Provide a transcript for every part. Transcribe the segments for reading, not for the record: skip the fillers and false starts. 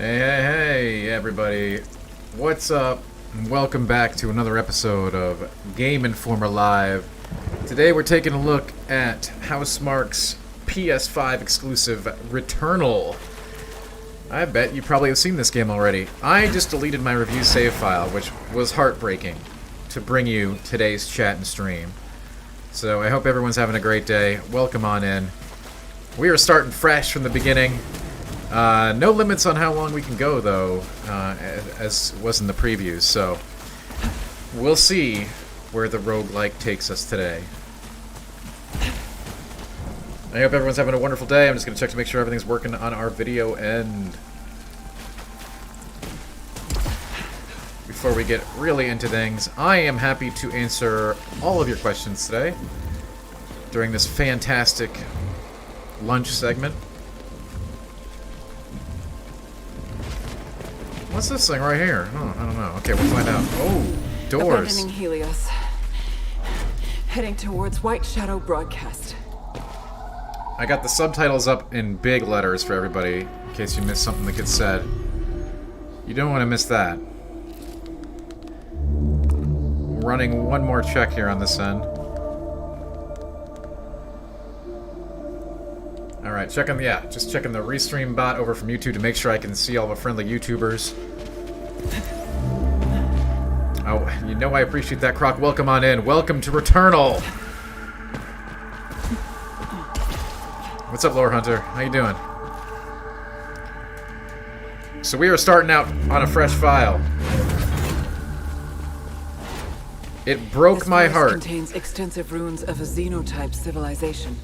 Hey, everybody. What's up? And welcome back to another episode of Game Informer Live. Today we're taking a look at Housemarque's PS5 exclusive Returnal. I bet you probably have seen this game already. I just deleted my review save file, which was heartbreaking, to bring you today's chat and stream. So I hope everyone's having a great day. Welcome on in. We are starting fresh from the beginning. No limits on how long we can go, though, as was in the previews, so we'll see where the roguelike takes us today. I hope everyone's having a wonderful day. I'm just going to check to make sure everything's working on our video end. Before we get really into things, I am happy to answer all of your questions today during this fantastic lunch segment. What's this thing right here? Oh, I don't know. Okay, we'll find out. Oh, doors. Abandoning Helios. Heading towards White Shadow Broadcast. I got the subtitles up in big letters for everybody, in case you missed something that gets said. You don't want to miss that. Running one more check here on this end. Alright, just checking the restream bot over from YouTube to make sure I can see all the friendly YouTubers. Oh, you know I appreciate that, Croc. Welcome on in. Welcome to Returnal! What's up, Lore Hunter? How you doing? So we are starting out on a fresh file. It broke my heart. This contains extensive ruins of a xenotype civilization.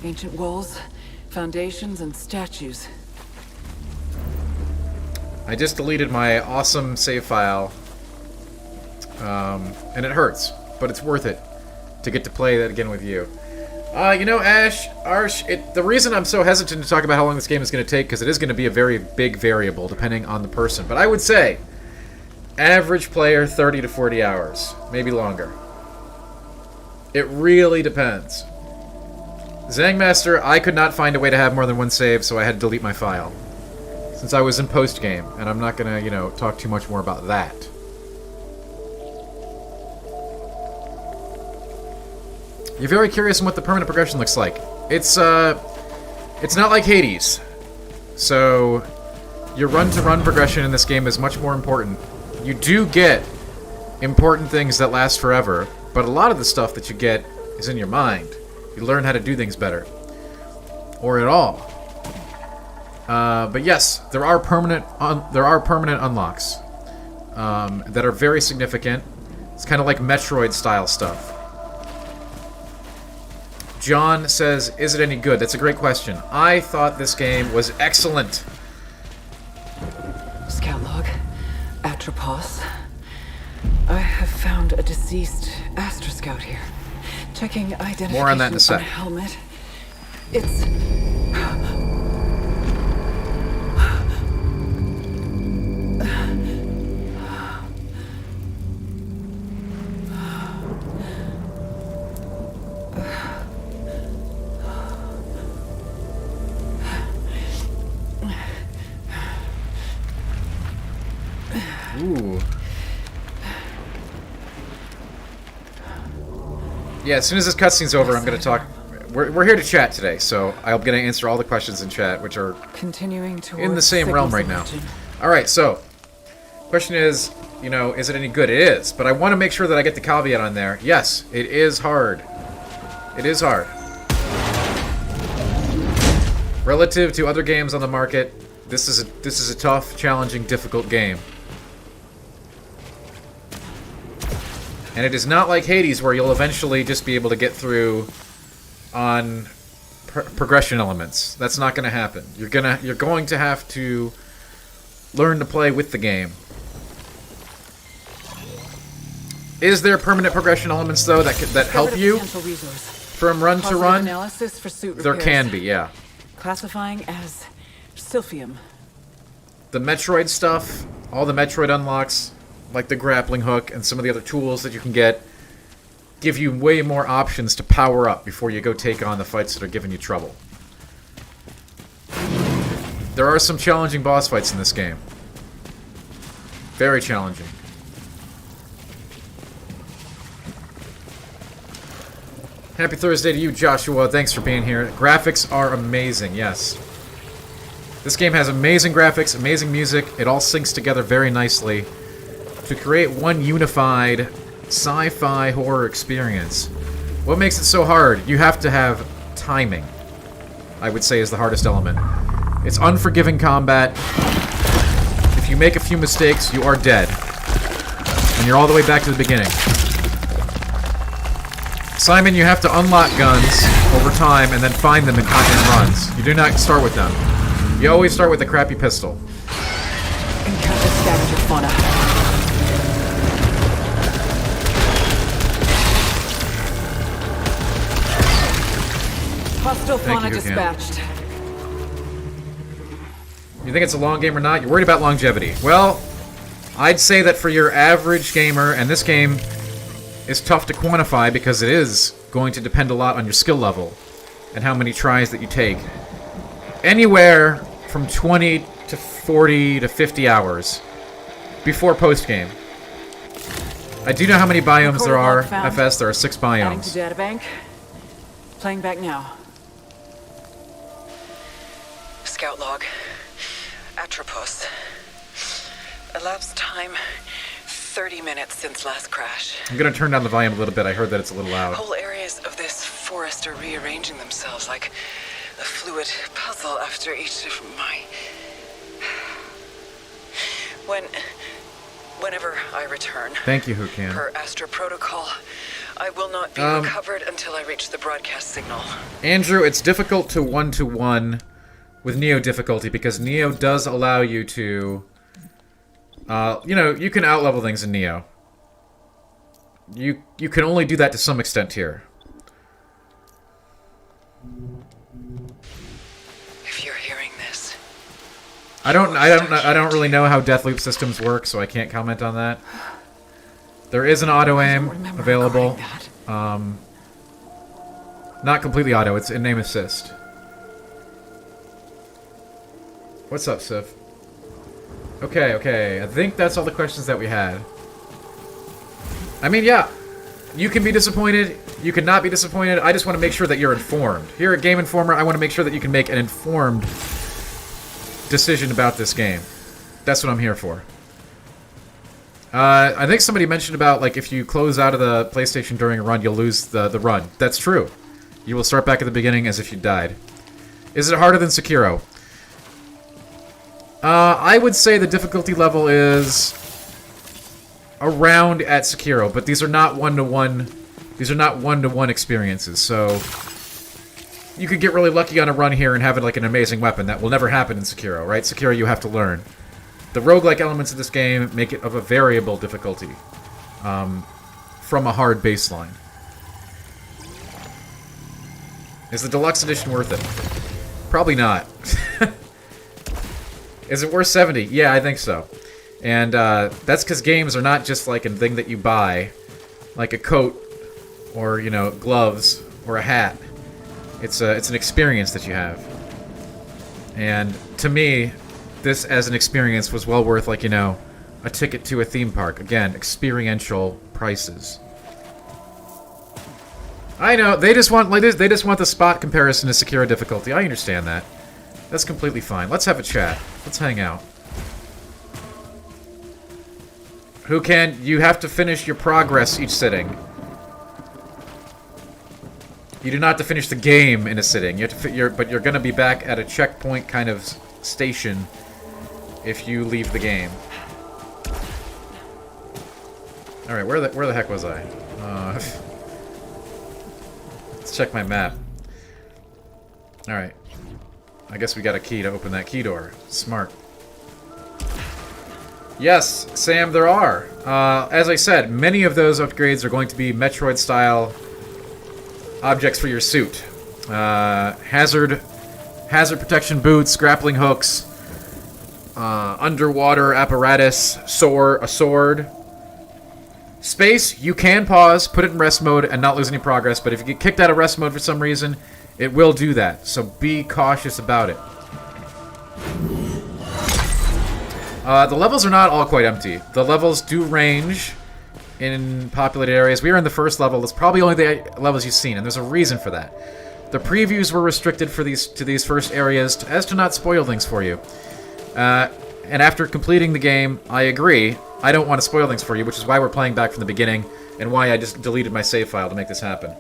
Ancient walls, foundations, and statues. I just deleted my awesome save file, and it hurts, but it's worth it to get to play that again with you. You know, Arsh, the reason I'm so hesitant to talk about how long this game is going to take, because it is going to be a very big variable depending on the person, but I would say average player 30 to 40 hours, maybe longer. It really depends. Zangmaster, I could not find a way to have more than one save, so I had to delete my file. Since I was in post-game, and I'm not gonna, talk too much more about that. You're very curious on what the permanent progression looks like. It's not like Hades. So, your run-to-run progression in this game is much more important. You do get important things that last forever, but a lot of the stuff that you get is in your mind. You learn how to do things better. Or at all. But yes, there are permanent unlocks that are very significant. It's kind of like Metroid-style stuff. John says, is it any good? That's a great question. I thought this game was excellent. Scout log. Atropos. I have found a deceased Astra Scout here. Checking identification. More on that in a sec. Helmet. It's... Ooh. Yeah, as soon as this cutscene's over, I'm going to talk... We're here to chat today, so I'm going to answer all the questions in chat, which are continuing in the same realm right now. Alright, so, question is, is it any good? It is, but I want to make sure that I get the caveat on there. Yes, it is hard. It is hard. Relative to other games on the market, this is a tough, challenging, difficult game. And it is not like Hades, where you'll eventually just be able to get through on progression elements. That's not going to happen. You're going to have to learn to play with the game. Is there permanent progression elements though that help you from run to run? Analysis for suit there repairs. Can be, yeah. Classifying as Silphium. The Metroid stuff, all the Metroid unlocks, like the grappling hook and some of the other tools that you can get, give you way more options to power up before you go take on the fights that are giving you trouble. There are some challenging boss fights in this game. Very challenging. Happy Thursday to you, Joshua. Thanks for being here. Graphics are amazing, yes. This game has amazing graphics, amazing music. It all syncs together very nicely to create one unified sci-fi horror experience. What makes it so hard? You have to have timing, I would say, is the hardest element. It's unforgiving combat. If you make a few mistakes, you are dead. And you're all the way back to the beginning. Simon, you have to unlock guns over time and then find them in runs. You do not start with them. You always start with a crappy pistol. Encounter scavenger fauna. Hostile fauna dispatched. You think it's a long game or not? You're worried about longevity. Well, I'd say that for your average gamer, and this game is tough to quantify because it is going to depend a lot on your skill level and how many tries that you take. Anywhere from 20 to 40 to 50 hours before post-game. I do know how many biomes there are. FS, there are 6 Adding biomes. to databank. Playing back now. Scout log. Atropos. Elapsed time 30 minutes since last crash. I'm gonna turn down the volume a little bit. I heard that it's a little loud. Whole areas of this forest are rearranging themselves like a fluid puzzle after each of my... Whenever I return... Thank you, Hukan. Per Astra protocol, I will not be recovered until I reach the broadcast signal. Andrew, it's difficult to one-to-one with Neo difficulty because Neo does allow you to... you know, you can out-level things in Neo. You can only do that to some extent here. If you're hearing this... I don't really know how Deathloop systems work, so I can't comment on that. There is an auto-aim available. Not completely auto, it's in-name assist. What's up, Sif? Okay, I think that's all the questions that we had. I mean, yeah, you can be disappointed, you can not be disappointed, I just want to make sure that you're informed. Here at Game Informer, I want to make sure that you can make an informed decision about this game. That's what I'm here for. I think somebody mentioned about, like, if you close out of the PlayStation during a run, you'll lose the run. That's true. You will start back at the beginning as if you died. Is it harder than Sekiro? I would say the difficulty level is around at Sekiro, but these are not one-to-one. These are not one-to-one experiences, so you could get really lucky on a run here and have it like an amazing weapon. That will never happen in Sekiro, right? Sekiro, you have to learn. The roguelike elements of this game make it of a variable difficulty from a hard baseline. Is the deluxe edition worth it? Probably not. Is it worth 70? Yeah, I think so. And that's because games are not just like a thing that you buy, like a coat, or, you know, gloves, or a hat. It's an experience that you have. And to me, this as an experience was well worth, like, you know, a ticket to a theme park. Again, experiential prices. I know, they just want the spot comparison to Sekiro difficulty. I understand that. That's completely fine. Let's have a chat. Let's hang out. Who can... You have to finish your progress each sitting. You do not have to finish the game in a sitting. You have to but you're going to be back at a checkpoint kind of station if you leave the game. Alright, where the heck was I? Let's check my map. Alright. I guess we got a key to open that key door. Smart. Yes, Sam, there are. As I said, many of those upgrades are going to be Metroid-style objects for your suit. Hazard protection boots, grappling hooks, underwater apparatus, a sword. Space, you can pause, put it in rest mode, and not lose any progress, but if you get kicked out of rest mode for some reason, it will do that, so be cautious about it. The levels are not all quite empty. The levels do range in populated areas. We are in the first level. It's probably only the levels you've seen, and there's a reason for that. The previews were restricted for these first areas as to not spoil things for you. And after completing the game, I agree. I don't want to spoil things for you, which is why we're playing back from the beginning, and why I just deleted my save file to make this happen.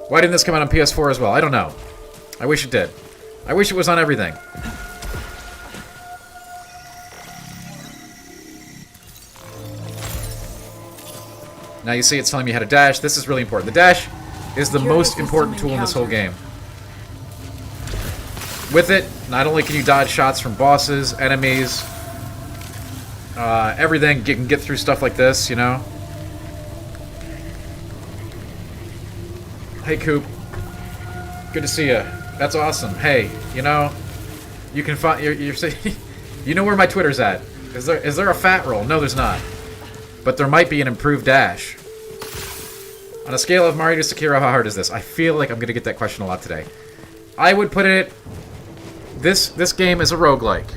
Why didn't this come out on PS4 as well? I don't know. I wish it did. I wish it was on everything. Now you see it's telling me how to dash. This is really important. The dash is the most important tool in this whole game. With it, not only can you dodge shots from bosses, enemies, everything, you can get through stuff like this, you know? Hey, Coop. Good to see you. That's awesome. Hey, you know, you can find... You're saying... You know where my Twitter's at. Is there a fat roll? No, there's not. But there might be an improved dash. On a scale of Mario to Sekiro, how hard is this? I feel like I'm going to get that question a lot today. I would put it... This game is a roguelike.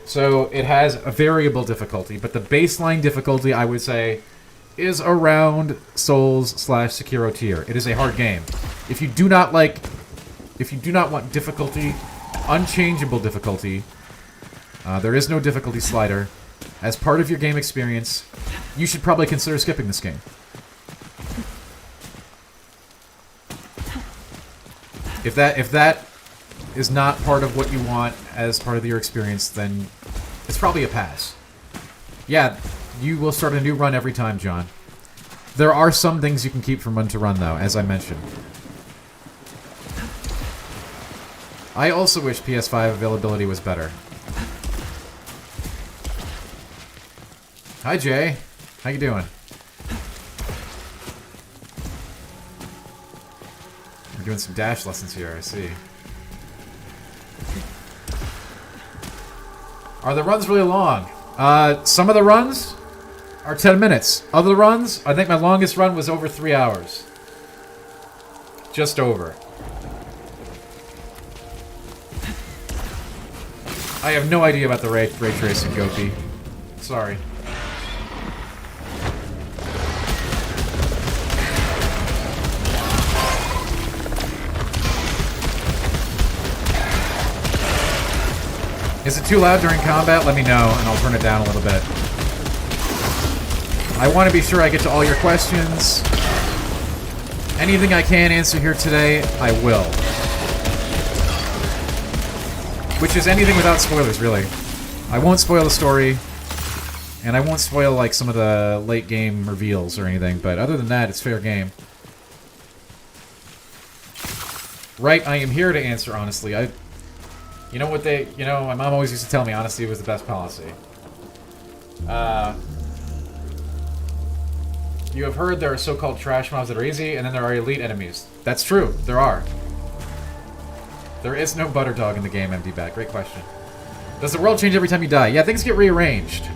So it has a variable difficulty, but the baseline difficulty, I would say, is around Souls/Sekiro tier. It is a hard game. If you do not want difficulty, unchangeable difficulty, there is no difficulty slider, as part of your game experience, you should probably consider skipping this game. If that is not part of what you want as part of your experience, then it's probably a pass. Yeah, you will start a new run every time, John. There are some things you can keep from run to run, though, as I mentioned. I also wish PS5 availability was better. Hi, Jay. How you doing? We're doing some dash lessons here, I see. Are the runs really long? Some of the runs are 10 minutes. Other runs, I think my longest run was over 3 hours. Just over. I have no idea about the ray tracing, Gopi. Sorry. Is it too loud during combat? Let me know, and I'll turn it down a little bit. I want to be sure I get to all your questions. Anything I can answer here today, I will. Which is anything without spoilers, really. I won't spoil the story, and I won't spoil, like, some of the late-game reveals or anything, but other than that, it's fair game. Right, I am here to answer honestly. You know what my mom always used to tell me, honesty was the best policy. You have heard there are so-called trash mobs that are easy, and then there are elite enemies. That's true, there are. There is no butter dog in the game, MD Back. Great question. Does the world change every time you die? Yeah, things get rearranged.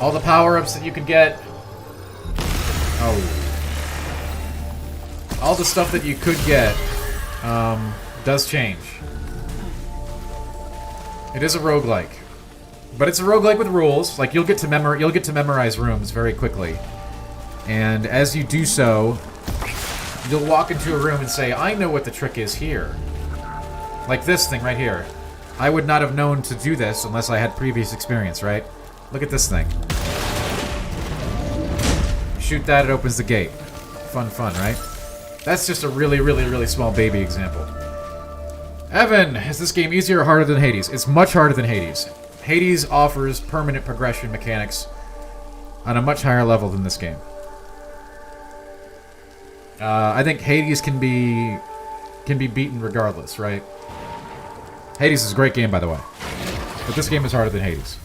All the power-ups that you could get... Oh. All the stuff that you could get... does change. It is a roguelike. But it's a roguelike with rules. Like, you'll get to memorize rooms very quickly. And as you do so, you'll walk into a room and say, I know what the trick is here. Like this thing right here. I would not have known to do this unless I had previous experience, right? Look at this thing. Shoot that, it opens the gate. Fun, right? That's just a really, really, really small baby example. Evan, is this game easier or harder than Hades? It's much harder than Hades. Hades offers permanent progression mechanics on a much higher level than this game. I think Hades can be beaten regardless, right? Hades is a great game, by the way. But this game is harder than Hades.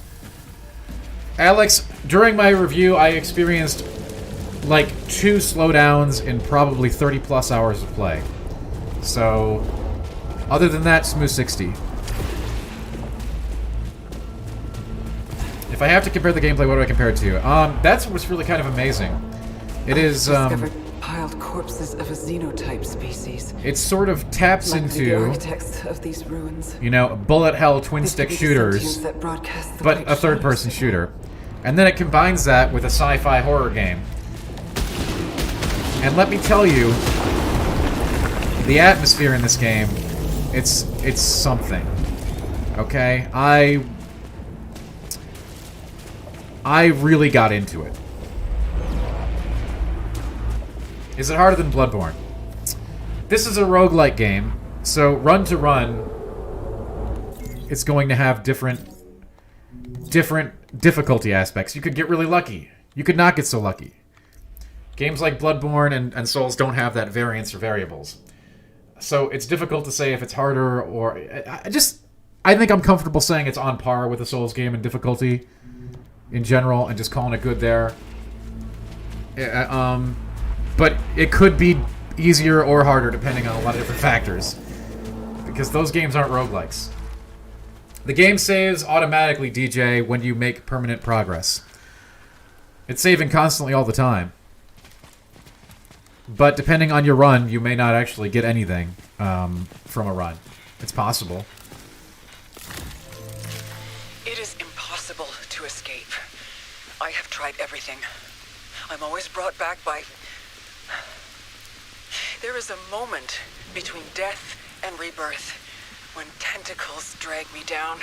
Alex, during my review, I experienced like 2 slowdowns in probably 30+ hours of play. So, other than that, smooth 60. If I have to compare the gameplay, what do I compare it to? That's what's really kind of amazing. It is, discovered a pile held corpses of a xenotype species. It sort of taps Likely the into, architects of these ruins. you know, bullet hell twin stick shooters, That broadcast the but white a third person shooter. And then it combines that with a sci-fi horror game. And let me tell you, the atmosphere in this game, it's something. Okay? I really got into it. Is it harder than Bloodborne? This is a roguelike game, so run to run, it's going to have different difficulty aspects. You could get really lucky. You could not get so lucky. Games like Bloodborne and Souls don't have that variance or variables. So it's difficult to say if it's harder or... I think I'm comfortable saying it's on par with a Souls game in difficulty in general and just calling it good there. But it could be easier or harder depending on a lot of different factors. Because those games aren't roguelikes. The game saves automatically, DJ, when you make permanent progress. It's saving constantly all the time. But depending on your run, you may not actually get anything from a run. It's possible. It is impossible to escape. I have tried everything. I'm always brought back by... There is a moment between death and rebirth when tentacles drag me down,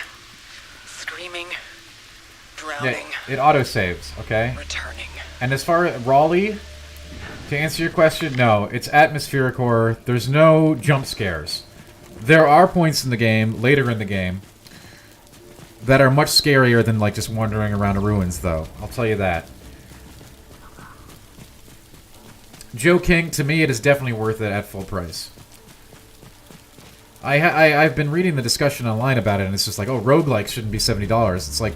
screaming, drowning, Yeah, it auto-saves, okay? returning. And as far as Raleigh, to answer your question, no. It's atmospheric horror. There's no jump scares. There are points in the game, later in the game, that are much scarier than like just wandering around the ruins, though. I'll tell you that. Joe King, to me, it is definitely worth it at full price. I've been reading the discussion online about it, and it's just like, oh, roguelikes shouldn't be $70. It's like,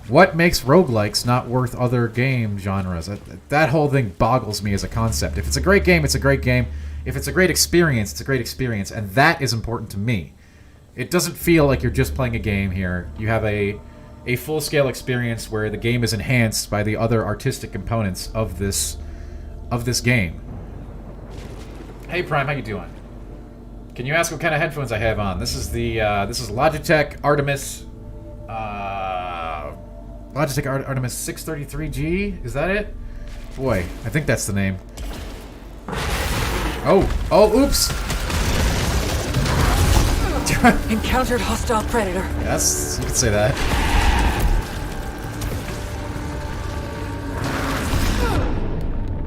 what makes roguelikes not worth other game genres? That whole thing boggles me as a concept. If it's a great game, it's a great game. If it's a great experience, it's a great experience, and that is important to me. It doesn't feel like you're just playing a game here. You have a full-scale experience where the game is enhanced by the other artistic components of this game. Hey Prime, how you doing? Can you ask what kind of headphones I have on? This is the this is Logitech Artemis Artemis 633G. Is that it? Boy, I think that's the name. Oh, oops. Encountered hostile predator. Yes, you could say that.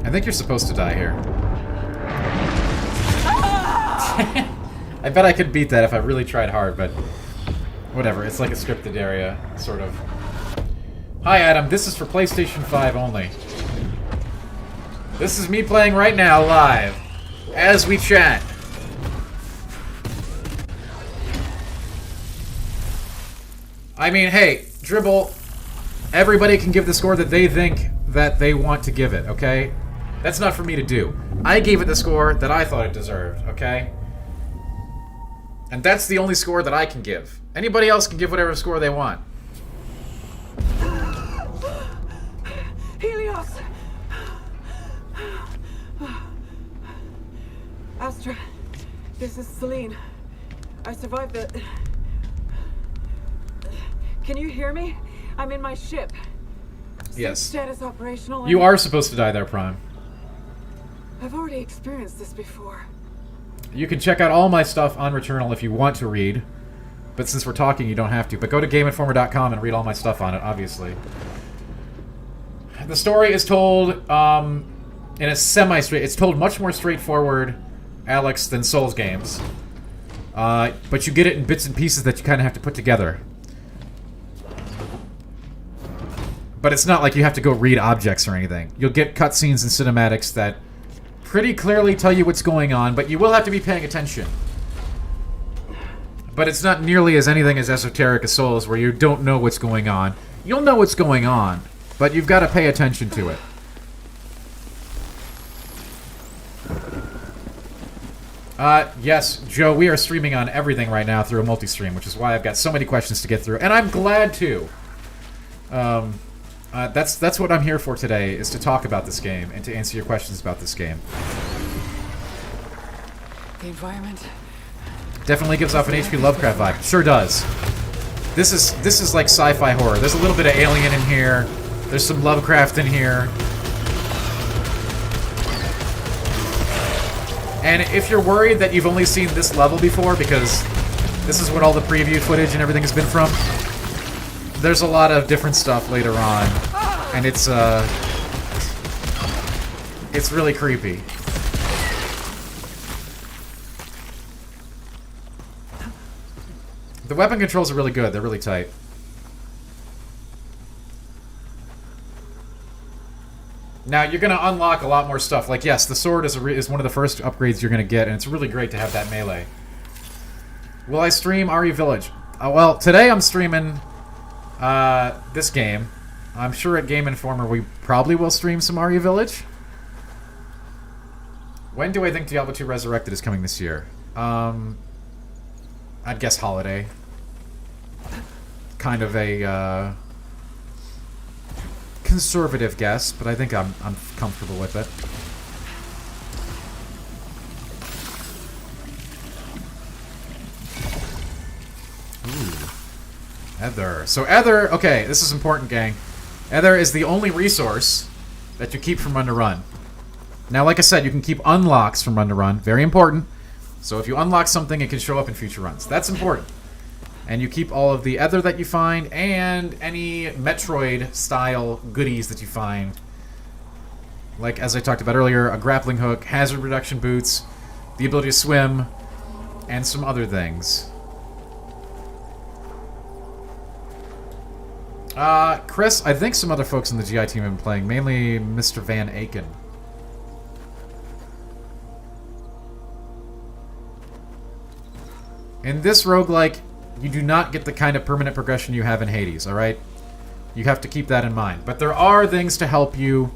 I think you're supposed to die here. I bet I could beat that if I really tried hard, but whatever. It's like a scripted area, sort of. Hi, Adam. This is for PlayStation 5 only. This is me playing right now, live, as we chat. I mean, hey, Dribble, everybody can give the score that they think that they want to give it, okay? That's not for me to do. I gave it the score that I thought it deserved, okay? And that's the only score that I can give. Anybody else can give whatever score they want. Helios! Astra, this is Celine. I survived the... Can you hear me? I'm in my ship. Yes. Status operational. You are supposed to die there, Prime. I've already experienced this before. You can check out all my stuff on Returnal if you want to read. But since we're talking, you don't have to. But go to GameInformer.com and read all my stuff on it, obviously. The story is told in a semi-straight... It's told much more straightforward, Alex, than Souls games. But you get it in bits and pieces that you kind of have to put together. But it's not like you have to go read objects or anything. You'll get cutscenes and cinematics that pretty clearly tell you what's going on, but you will have to be paying attention. But it's not nearly as anything as esoteric as Souls, where you don't know what's going on. You'll know what's going on, but you've got to pay attention to it. Yes, Joe, we are streaming on everything right now through a multi-stream, which is why I've got so many questions to get through, and I'm glad to. That's what I'm here for today, is to talk about this game and to answer your questions about this game. The environment Definitely gives off an H.P. Lovecraft vibe. Sure does. This is like sci-fi horror. There's a little bit of Alien in here. There's some Lovecraft in here. And if you're worried that you've only seen this level before, because this is what all the preview footage and everything has been from, there's a lot of different stuff later on, and it's really creepy. The weapon controls are really good. They're really tight. Now, you're going to unlock a lot more stuff. Like, yes, the sword is one of the first upgrades you're going to get, and it's really great to have that melee. Will I stream RE Village? Well, today I'm streaming this game. I'm sure at Game Informer we probably will stream some RE Village. When do I think Diablo 2 Resurrected is coming this year? I'd guess holiday. Kind of a conservative guess, but I think I'm comfortable with it. Ooh. Ether. So Ether, okay, this is important, gang. Ether is the only resource that you keep from run to run. Now, like I said, you can keep unlocks from run to run. Very important. So if you unlock something, it can show up in future runs. That's important. And you keep all of the Ether that you find and any Metroid-style goodies that you find. Like, as I talked about earlier, a grappling hook, hazard reduction boots, the ability to swim, and some other things. Chris, I think some other folks in the GI team have been playing, mainly Mr. Van Aken. In this roguelike, you do not get the kind of permanent progression you have in Hades, alright? You have to keep that in mind. But there are things to help you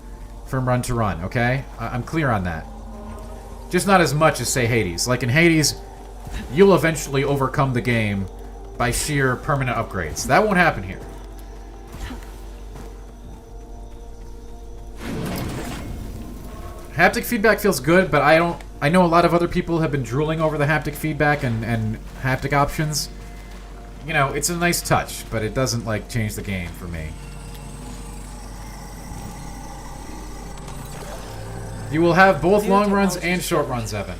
from run to run, okay? I'm clear on that. Just not as much as, say, Hades. Like in Hades, you'll eventually overcome the game by sheer permanent upgrades. That won't happen here. Haptic feedback feels good, but I know a lot of other people have been drooling over the haptic feedback and haptic options. You know, it's a nice touch, but it doesn't, like, change the game for me. You will have both long runs and short runs, Evan.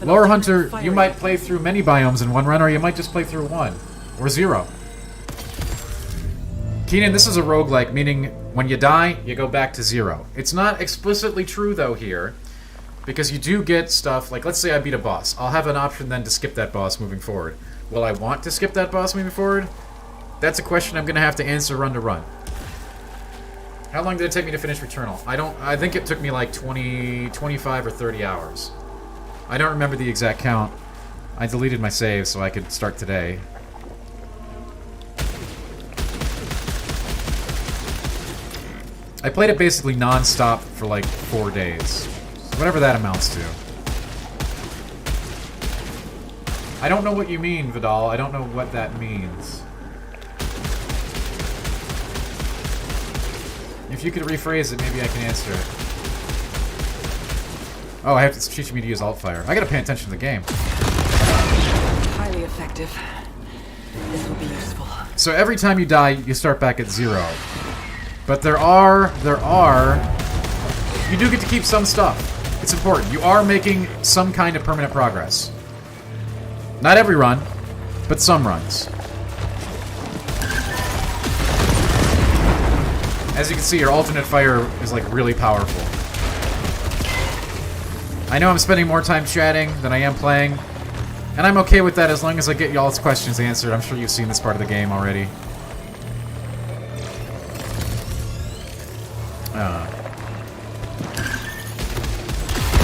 Lower Hunter, you might play through many biomes in one run, or you might just play through one. Or zero. Keenan, this is a roguelike, meaning when you die, you go back to zero. It's not explicitly true, though, here. Because you do get stuff, like, let's say I beat a boss. I'll have an option then to skip that boss moving forward. Will I want to skip that boss moving forward? That's a question I'm going to have to answer run to run. How long did it take me to finish Returnal? I think it took me like 25 or 30 hours. I don't remember the exact count. I deleted my save so I could start today. I played it basically non-stop for like 4 days. Whatever that amounts to. I don't know what you mean, Vidal. I don't know what that means. If you could rephrase it, maybe I can answer it. Oh, it's teaching me to use alt-fire. I gotta pay attention to the game. highly effective. This will be useful. So every time you die, you start back at zero. But there are... You do get to keep some stuff. It's important. You are making some kind of permanent progress. Not every run, but some runs. As you can see, your alternate fire is like really powerful. I know I'm spending more time chatting than I am playing, and I'm okay with that as long as I get y'all's questions answered. I'm sure you've seen this part of the game already.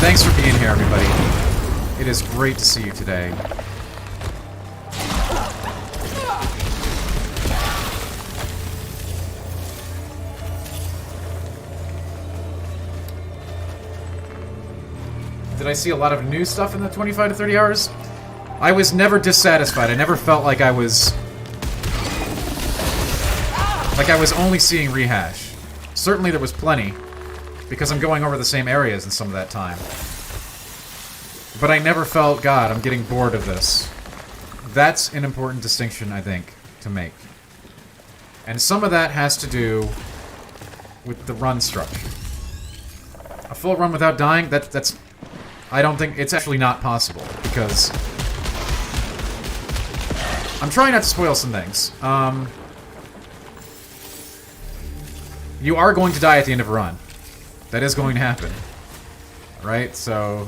Thanks for being here, everybody. It is great to see you today. Did I see a lot of new stuff in the 25 to 30 hours? I was never dissatisfied. I never felt like I was Like, I was only seeing rehash. Certainly there was plenty, because I'm going over the same areas in some of that time. But I never felt, God, I'm getting bored of this. That's an important distinction, I think, to make. And some of that has to do with the run structure. A full run without dying, that's... I don't think... It's actually not possible, because... I'm trying not to spoil some things. You are going to die at the end of a run. That is going to happen. Right? So...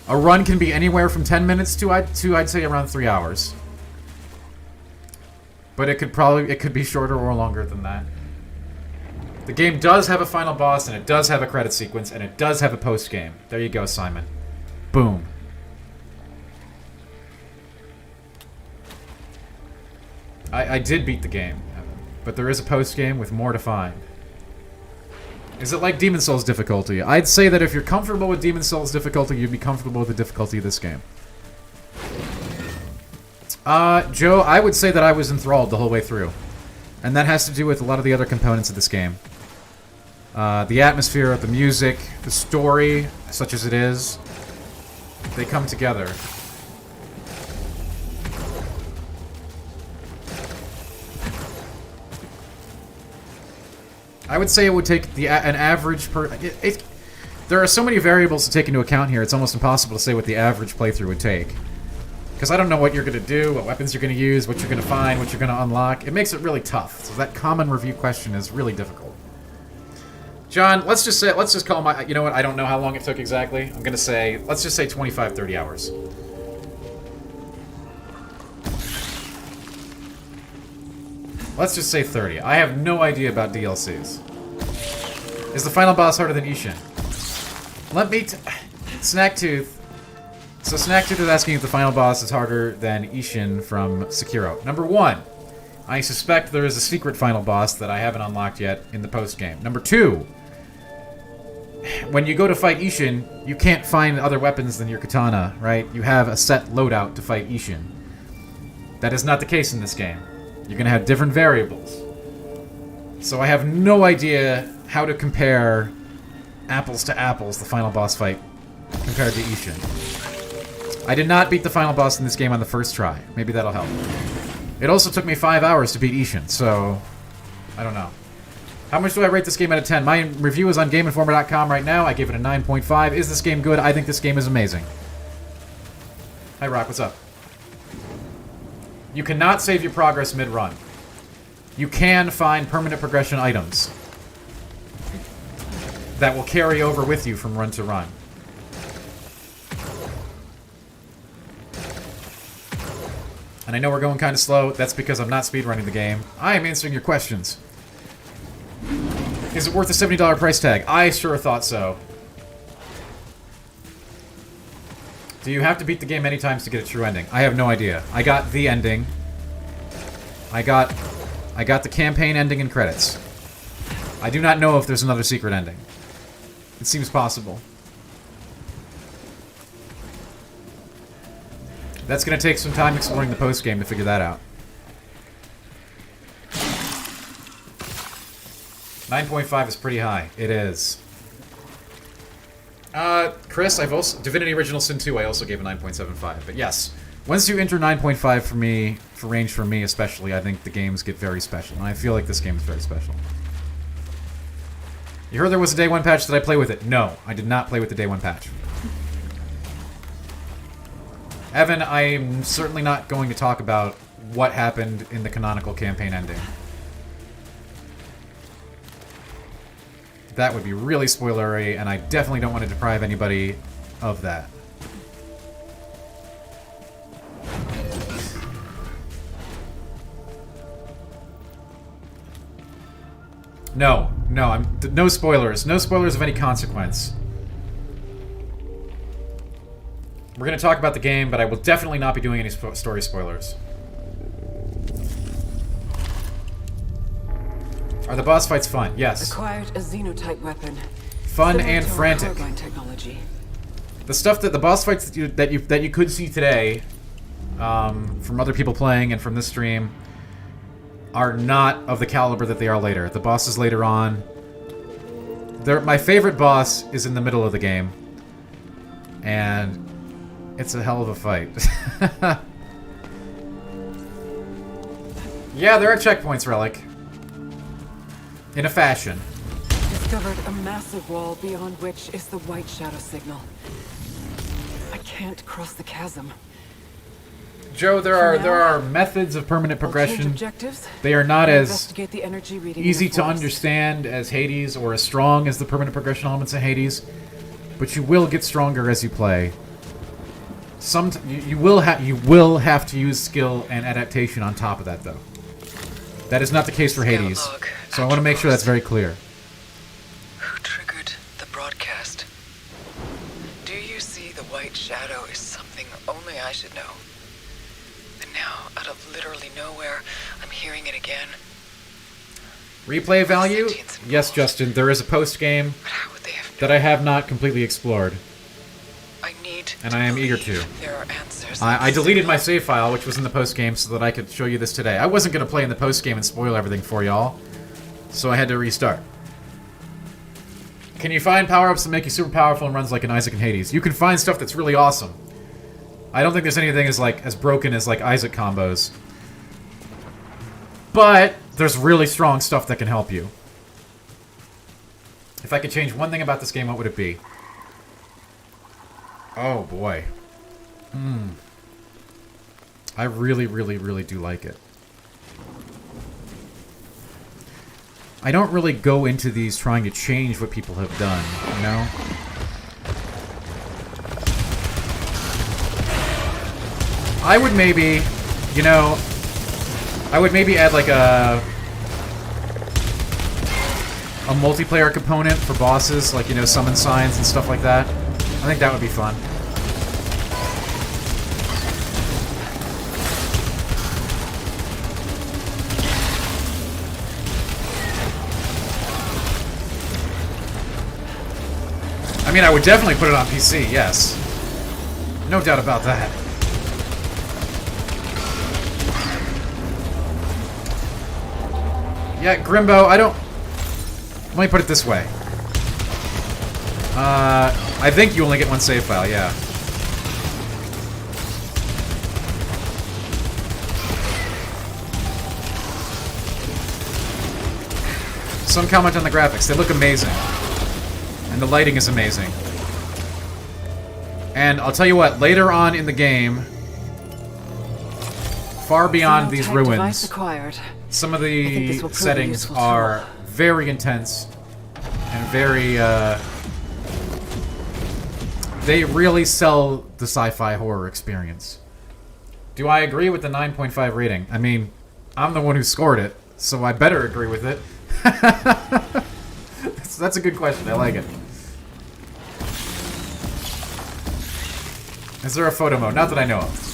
A run can be anywhere from 10 minutes to I'd say around 3 hours. But it could be shorter or longer than that. The game does have a final boss, and it does have a credit sequence, and it does have a post-game. There you go, Simon. Boom. I did beat the game, but there is a post-game with more to find. Is it like Demon Souls difficulty? I'd say that if you're comfortable with Demon Souls difficulty, you'd be comfortable with the difficulty of this game. Joe, I would say that I was enthralled the whole way through. And that has to do with a lot of the other components of this game. The atmosphere, the music, the story, such as it is, they come together. I would say it would take an average per... there are so many variables to take into account here, it's almost impossible to say what the average playthrough would take. Because I don't know what you're going to do, what weapons you're going to use, what you're going to find, what you're going to unlock. It makes it really tough. So that common review question is really difficult. John, let's just call my... You know what? I don't know how long it took exactly. I'm going to say... Let's just say 25, 30 hours. Let's just say 30. I have no idea about DLCs. Is the final boss harder than Ishin? Let me... Snacktooth. So Snacktooth is asking if the final boss is harder than Ishin from Sekiro. Number 1, I suspect there is a secret final boss that I haven't unlocked yet in the post-game. Number 2, when you go to fight Ishin, you can't find other weapons than your katana, right? You have a set loadout to fight Ishin. That is not the case in this game. You're going to have different variables. So I have no idea how to compare apples to apples, the final boss fight, compared to Ishin. I did not beat the final boss in this game on the first try. Maybe that'll help. It also took me 5 hours to beat Ishin, so... I don't know. How much do I rate this game out of 10? My review is on GameInformer.com right now. I gave it a 9.5. Is this game good? I think this game is amazing. Hi, Rock. What's up? You cannot save your progress mid-run. You can find permanent progression items that will carry over with you from run to run. And I know we're going kind of slow. That's because I'm not speedrunning the game. I am answering your questions. Is it worth the $70 price tag? I sure thought so. Do you have to beat the game many times to get a true ending? I have no idea. I got the ending. I got the campaign ending and credits. I do not know if there's another secret ending. It seems possible. That's going to take some time exploring the post-game to figure that out. 9.5 is pretty high. It is. Chris, I've also... Divinity Original Sin 2, I also gave a 9.75. But yes, once you enter 9.5 for me, for range for me especially, I think the games get very special. And I feel like this game is very special. You heard there was a day 1 patch. Did I play with it? No, I did not play with the day 1 patch. Evan, I'm certainly not going to talk about what happened in the canonical campaign ending. That would be really spoilery, and I definitely don't want to deprive anybody of that. No, no spoilers. No spoilers of any consequence. We're going to talk about the game, but I will definitely not be doing any story spoilers. Are the boss fights fun? Yes. Acquired a xenotype weapon. Fun and frantic. Technology. The stuff that the boss fights that you could see today, from other people playing and from this stream, are not of the caliber that they are later. The bosses later on... My favorite boss is in the middle of the game. And it's a hell of a fight. Yeah, there are checkpoints, Relic. In a fashion. Discovered a massive wall beyond which is the white shadow signal. I can't cross the chasm. Joe, there are methods of permanent progression. Objectives. They are not as Investigate the energy reading easy in the to forest. understand as Hades or as strong as the permanent progression elements in Hades, but you will get stronger as you play. You will have to use skill and adaptation on top of that, though. That is not the case for Hades, so I want to make sure that's very clear. Who triggered the broadcast? Do you see the white shadow is something only I should know? And now, out of literally nowhere, I'm hearing it again. Replay value? Yes, Justin, there is a post-game that I have not completely explored. And I am eager to. There are answers. I deleted my save file, which was in the post-game, so that I could show you this today. I wasn't going to play in the post-game and spoil everything for y'all, so I had to restart. Can you find power-ups that make you super powerful and runs like an Isaac and Hades? You can find stuff that's really awesome. I don't think there's anything as broken as like Isaac combos. But there's really strong stuff that can help you. If I could change one thing about this game, what would it be? Oh boy. I really, really, really do like it. I don't really go into these trying to change what people have done, you know? I would maybe, you know, I would maybe add like a multiplayer component for bosses, like, you know, summon signs and stuff like that. I think that would be fun. I mean, I would definitely put it on PC, yes. No doubt about that. Yeah, Grimbo, I don't... Let me put it this way. I think you only get one save file, yeah. Some comment on the graphics. They look amazing. And the lighting is amazing. And I'll tell you what, later on in the game, far beyond these ruins, some of the settings are very intense and very, they really sell the sci-fi horror experience. Do I agree with the 9.5 rating? I mean, I'm the one who scored it, so I better agree with it. That's a good question. I like it. Is there a photo mode? Not that I know of.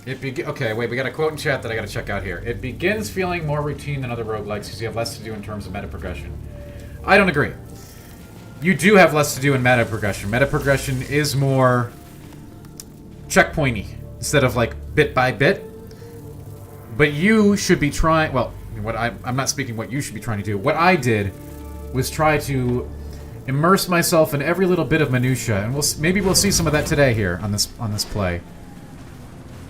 Okay, wait, we got a quote in chat that I gotta check out here. It begins feeling more routine than other roguelikes because you have less to do in terms of meta progression. I don't agree. You do have less to do in meta progression. Meta progression is more checkpointy instead of like bit by bit. But you should be trying. Well, I'm not speaking what you should be trying to do. What I did was try to immerse myself in every little bit of minutia, and maybe we'll see some of that today here on this play.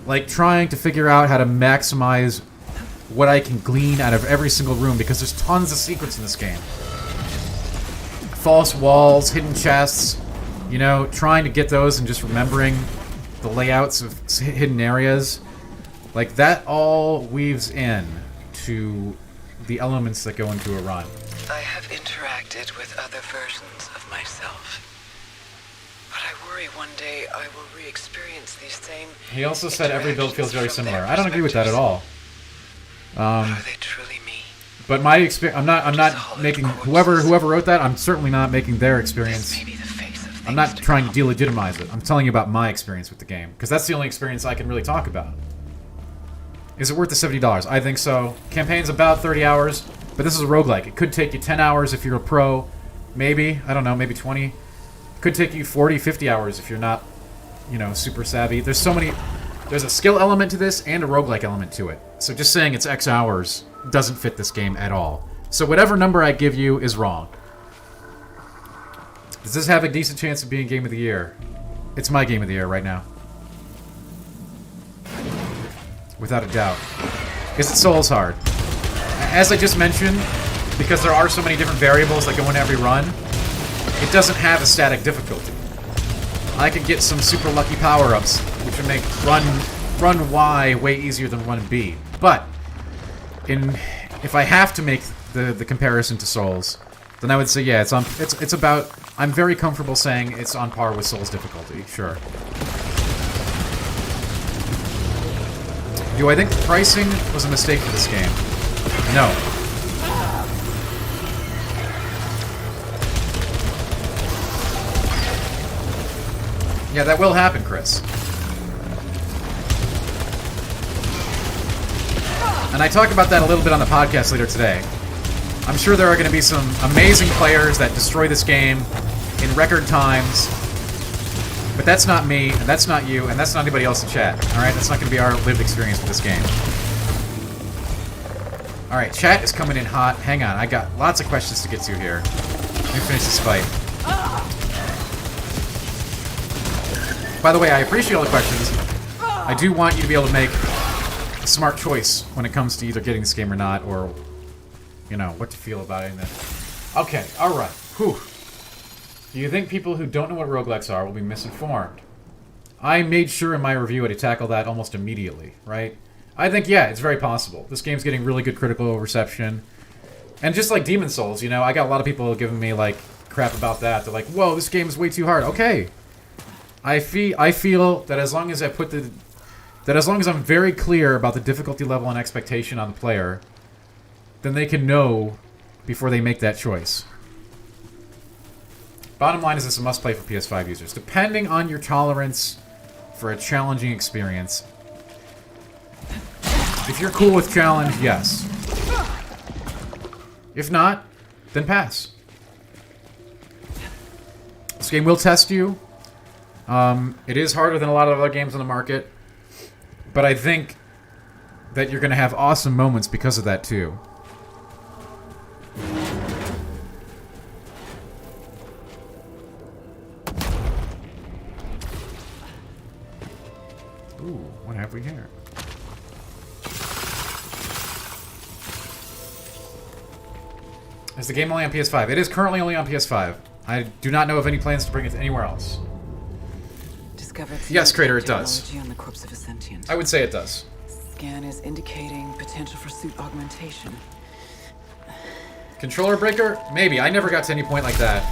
Like trying to figure out how to maximize what I can glean out of every single room, because there's tons of secrets in this game. False walls, hidden chests, you know, trying to get those and just remembering the layouts of hidden areas. Like, that all weaves in to the elements that go into a run. I have interacted with other versions of myself. But I worry one day I will re-experience these same... He also said every build feels very similar. I don't agree with that at all. Are they truly me? But my experience, I'm not making whoever wrote that. I'm certainly not making their experience. I'm not trying to delegitimize it. I'm telling you about my experience with the game, because that's the only experience I can really talk about. Is it worth the $70? I think so. Campaign's about 30 hours, but this is a roguelike. It could take you 10 hours if you're a pro. Maybe, I don't know, maybe 20. Could take you 40, 50 hours if you're not you know, super savvy. There's so many... There's a skill element to this and a roguelike element to it. So just saying it's X hours doesn't fit this game at all. So whatever number I give you is wrong. Does this have a decent chance of being Game of the Year? It's my Game of the Year right now. Without a doubt. Is it Souls hard? As I just mentioned, because there are so many different variables that go into every run, it doesn't have a static difficulty. I could get some super lucky power-ups, which would make run Y way easier than run B. But if I have to make the comparison to Souls, then I would say yeah, it's about. I'm very comfortable saying it's on par with Souls difficulty. Sure. Do I think the pricing was a mistake for this game? No. Yeah, that will happen, Chris. And I talk about that a little bit on the podcast later today. I'm sure there are going to be some amazing players that destroy this game in record times. But that's not me, and that's not you, and that's not anybody else in chat. Alright, that's not going to be our lived experience with this game. Alright, chat is coming in hot. Hang on, I got lots of questions to get to here. Let me finish this fight. By the way, I appreciate all the questions. I do want you to be able to make a smart choice when it comes to either getting this game or not, or, you know, what to feel about it. Okay, alright. Whew. Do you think people who don't know what roguelikes are will be misinformed? I made sure in my review to tackle that almost immediately, right? I think, yeah, it's very possible. This game's getting really good critical reception. And just like Demon Souls, you know, I got a lot of people giving me, like, crap about that. They're like, whoa, this game is way too hard. Okay. I feel that as long as I put as long as I'm very clear about the difficulty level and expectation on the player, then they can know before they make that choice. Bottom line is this a must-play for PS5 users. Depending on your tolerance for a challenging experience. If you're cool with challenge, yes. If not, then pass. This game will test you. It is harder than a lot of other games on the market. But I think that you're going to have awesome moments because of that, too. Ooh, what have we here? Is the game only on PS5? It is currently only on PS5. I do not know of any plans to bring it anywhere else. Yes, Crater, it does. On the corpse of a sentient. I would say it does. Scan is indicating potential for suit augmentation. Controller breaker? Maybe. I never got to any point like that.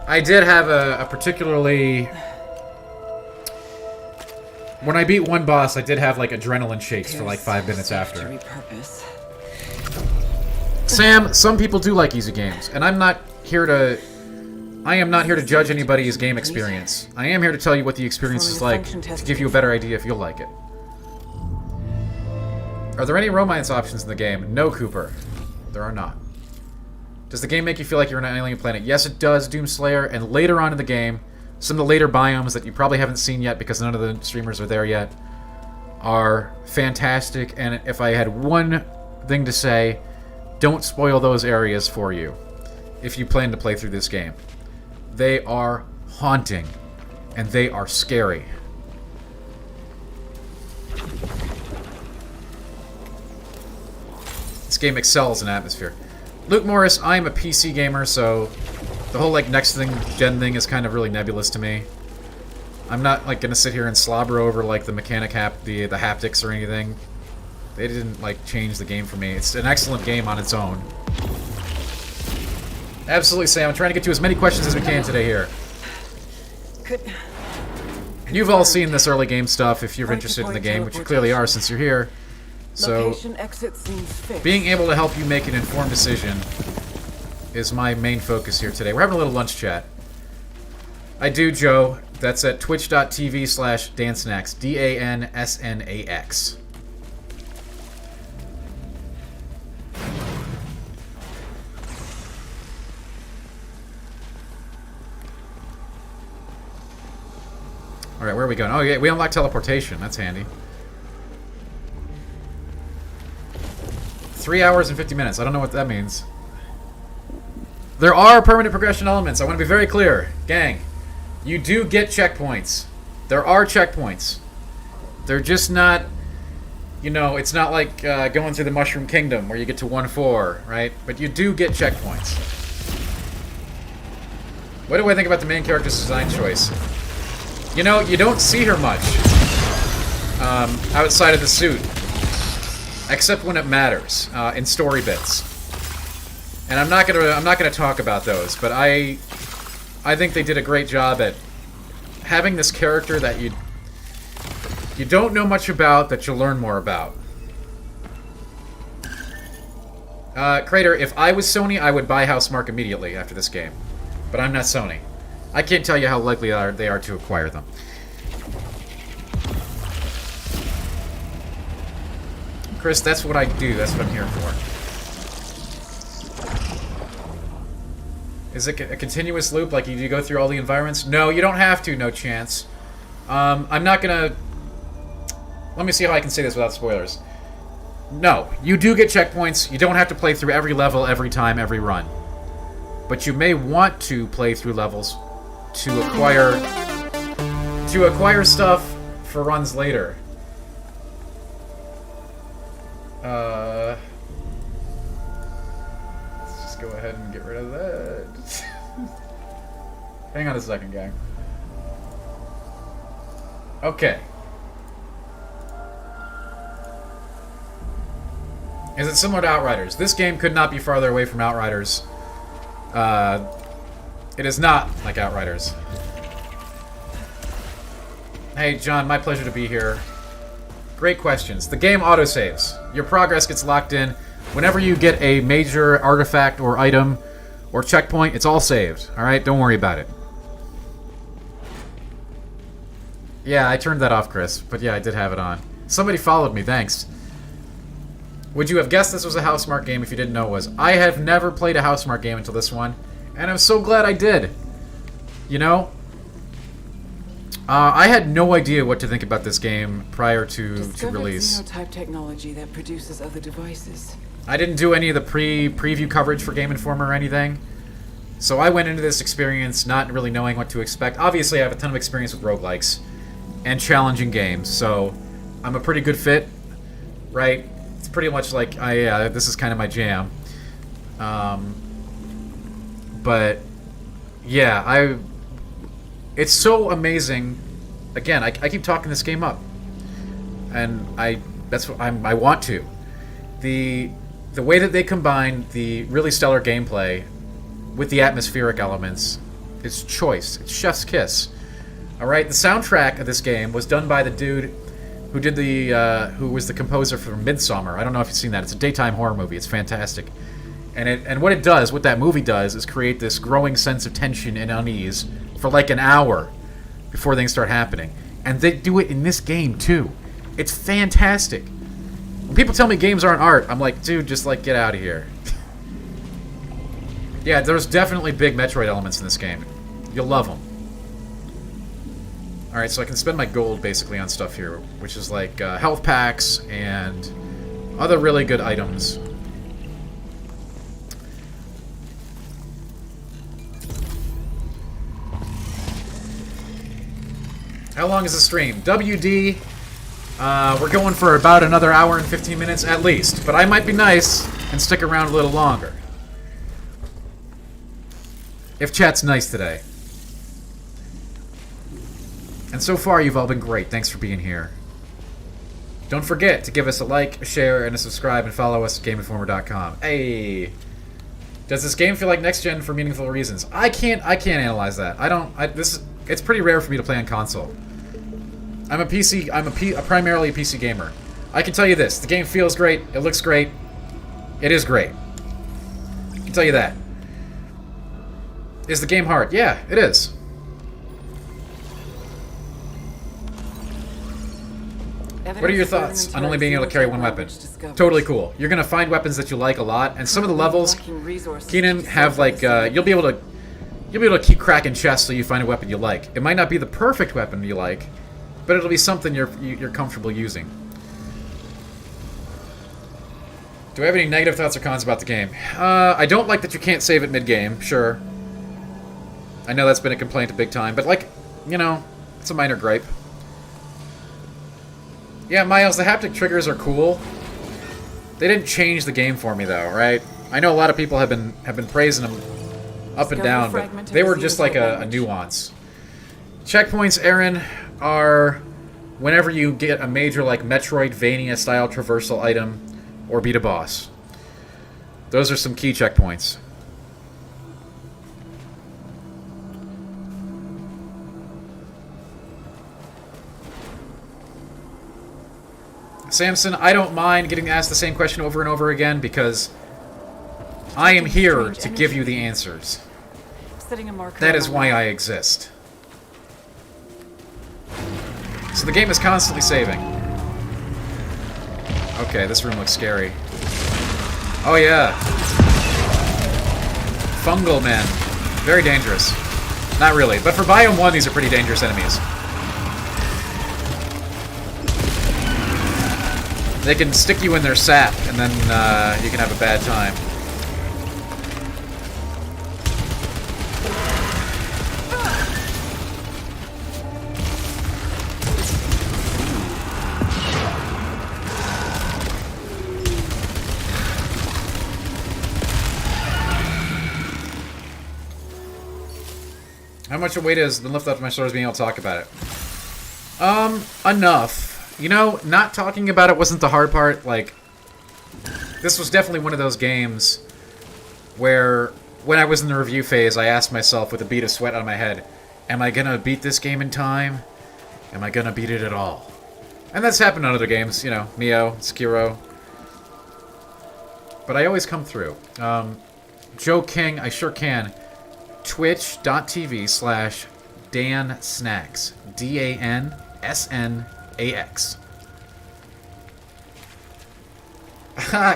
I did have a particularly... When I beat one boss, I did have, like, adrenaline shakes for, like, 5 minutes after. Sam, some people do like easy games, and I'm not here to... I am not here to judge anybody's game experience. I am here to tell you what the experience is like, to give you a better idea if you'll like it. Are there any romance options in the game? No, Cooper. There are not. Does the game make you feel like you're on an alien planet? Yes, it does, Doomslayer, and later on in the game, some of the later biomes that you probably haven't seen yet because none of the streamers are there yet are fantastic, and if I had one thing to say, don't spoil those areas for you if you plan to play through this game. They are haunting, and they are scary. This game excels in atmosphere. Luke Morris, I am a PC gamer, so the whole like next gen thing is kind of really nebulous to me. I'm not like gonna sit here and slobber over like the the haptics or anything. They didn't like change the game for me. It's an excellent game on its own. Absolutely, Sam. I'm trying to get to as many questions as we can today here. You've all seen this early game stuff if you're interested in the game, which you clearly are since you're here. So, being able to help you make an informed decision is my main focus here today. We're having a little lunch chat. I do, Joe. That's at twitch.tv/dansnax. DANSNAX. Alright, where are we going? Oh, yeah, we unlocked teleportation. That's handy. 3 hours and 50 minutes. I don't know what that means. There are permanent progression elements. I want to be very clear. Gang, you do get checkpoints. There are checkpoints. They're just not... You know, it's not like going through the Mushroom Kingdom where you get to 1-4, right? But you do get checkpoints. What do I think about the main character's design choice? You know, you don't see her much outside of the suit, except when it matters in story bits. And I'm not gonna talk about those, but I think they did a great job at having this character that you don't know much about that you'll learn more about. Crater, if I was Sony, I would buy Housemarque immediately after this game. But I'm not Sony. I can't tell you how likely they are to acquire them. Chris, that's what I do. That's what I'm here for. Is it a continuous loop? Like, you go through all the environments? No, you don't have to. No chance. I'm not gonna... Let me see how I can say this without spoilers. No, you do get checkpoints. You don't have to play through every level, every time, every run. But you may want to play through levels to acquire stuff for runs later. Let's just go ahead and get rid of that. Hang on a second, gang. Okay. Is it similar to Outriders? This game could not be farther away from Outriders. It is not like Outriders. Hey, John, my pleasure to be here. Great questions. The game autosaves. Your progress gets locked in. Whenever you get a major artifact or item or checkpoint, it's all saved. Alright? Don't worry about it. Yeah, I turned that off, Chris. But yeah, I did have it on. Somebody followed me. Thanks. Would you have guessed this was a Housemarque game if you didn't know it was? I have never played a Housemarque game until this one, and I'm so glad I did. You know? I had no idea what to think about this game prior to release. Xenotype technology that produces other devices. I didn't do any of the preview coverage for Game Informer or anything, so I went into this experience not really knowing what to expect. Obviously, I have a ton of experience with roguelikes and challenging games, so I'm a pretty good fit, right? It's pretty much like, this is kind of my jam. But, yeah, it's so amazing. Again, I keep talking this game up. And I want to. The way that they combine the really stellar gameplay with the atmospheric elements is choice. It's chef's kiss. Alright, the soundtrack of this game was done by the dude who did who was the composer for Midsommar. I don't know if you've seen that. It's a daytime horror movie. It's fantastic. And what that movie does, is create this growing sense of tension and unease for like an hour before things start happening. And they do it in this game, too. It's fantastic. When people tell me games aren't art, I'm like, dude, just, like, get out of here. Yeah, there's definitely big Metroid elements in this game. You'll love them. Alright, so I can spend my gold, basically, on stuff here, which is, like, health packs and other really good items. How long is the stream? WD, we're going for about another hour and 15 minutes at least, but I might be nice and stick around a little longer. If chat's nice today. And so far, you've all been great. Thanks for being here. Don't forget to give us a like, a share, and a subscribe, and follow us at GameInformer.com. Hey! Does this game feel like next gen for meaningful reasons? I can't analyze that. It's pretty rare for me to play on console. I'm primarily a PC gamer. I can tell you this: the game feels great, it looks great, it is great. I can tell you that. Is the game hard? Yeah, it is. What are your thoughts on only being able to carry one weapon? Totally cool. You're gonna find weapons that you like a lot, and some of the levels, Keenan, have like you'll be able to you'll be able to keep cracking chests till you find a weapon you like. It might not be the perfect weapon you like, but it'll be something you're comfortable using. Do I have any negative thoughts or cons about the game? I don't like that you can't save it mid-game, sure. I know that's been a complaint a big time, but like, you know, it's a minor gripe. Yeah, Miles, the haptic triggers are cool. They didn't change the game for me though, right? I know a lot of people have been praising them up and down, but they were just like a nuance. Checkpoints, Aaron, are whenever you get a major like Metroidvania-style traversal item or beat a boss. Those are some key checkpoints. Samson, I don't mind getting asked the same question over and over again because I am here to give you the answers. That is why I exist. So the game is constantly saving. Okay, this room looks scary. Oh yeah. Fungal men. Very dangerous. Not really, but for Biome 1, these are pretty dangerous enemies. They can stick you in their sap, and then you can have a bad time. How much a weight is the lift up my shoulders being able to talk about it? Enough. You know, not talking about it wasn't the hard part. Like, this was definitely one of those games where, when I was in the review phase, I asked myself with a bead of sweat on my head, am I gonna beat this game in time? Am I gonna beat it at all? And that's happened on other games, you know, Neo, Sekiro. But I always come through. Joe King, I sure can. Twitch.tv/DanSnacks. DANSNAX.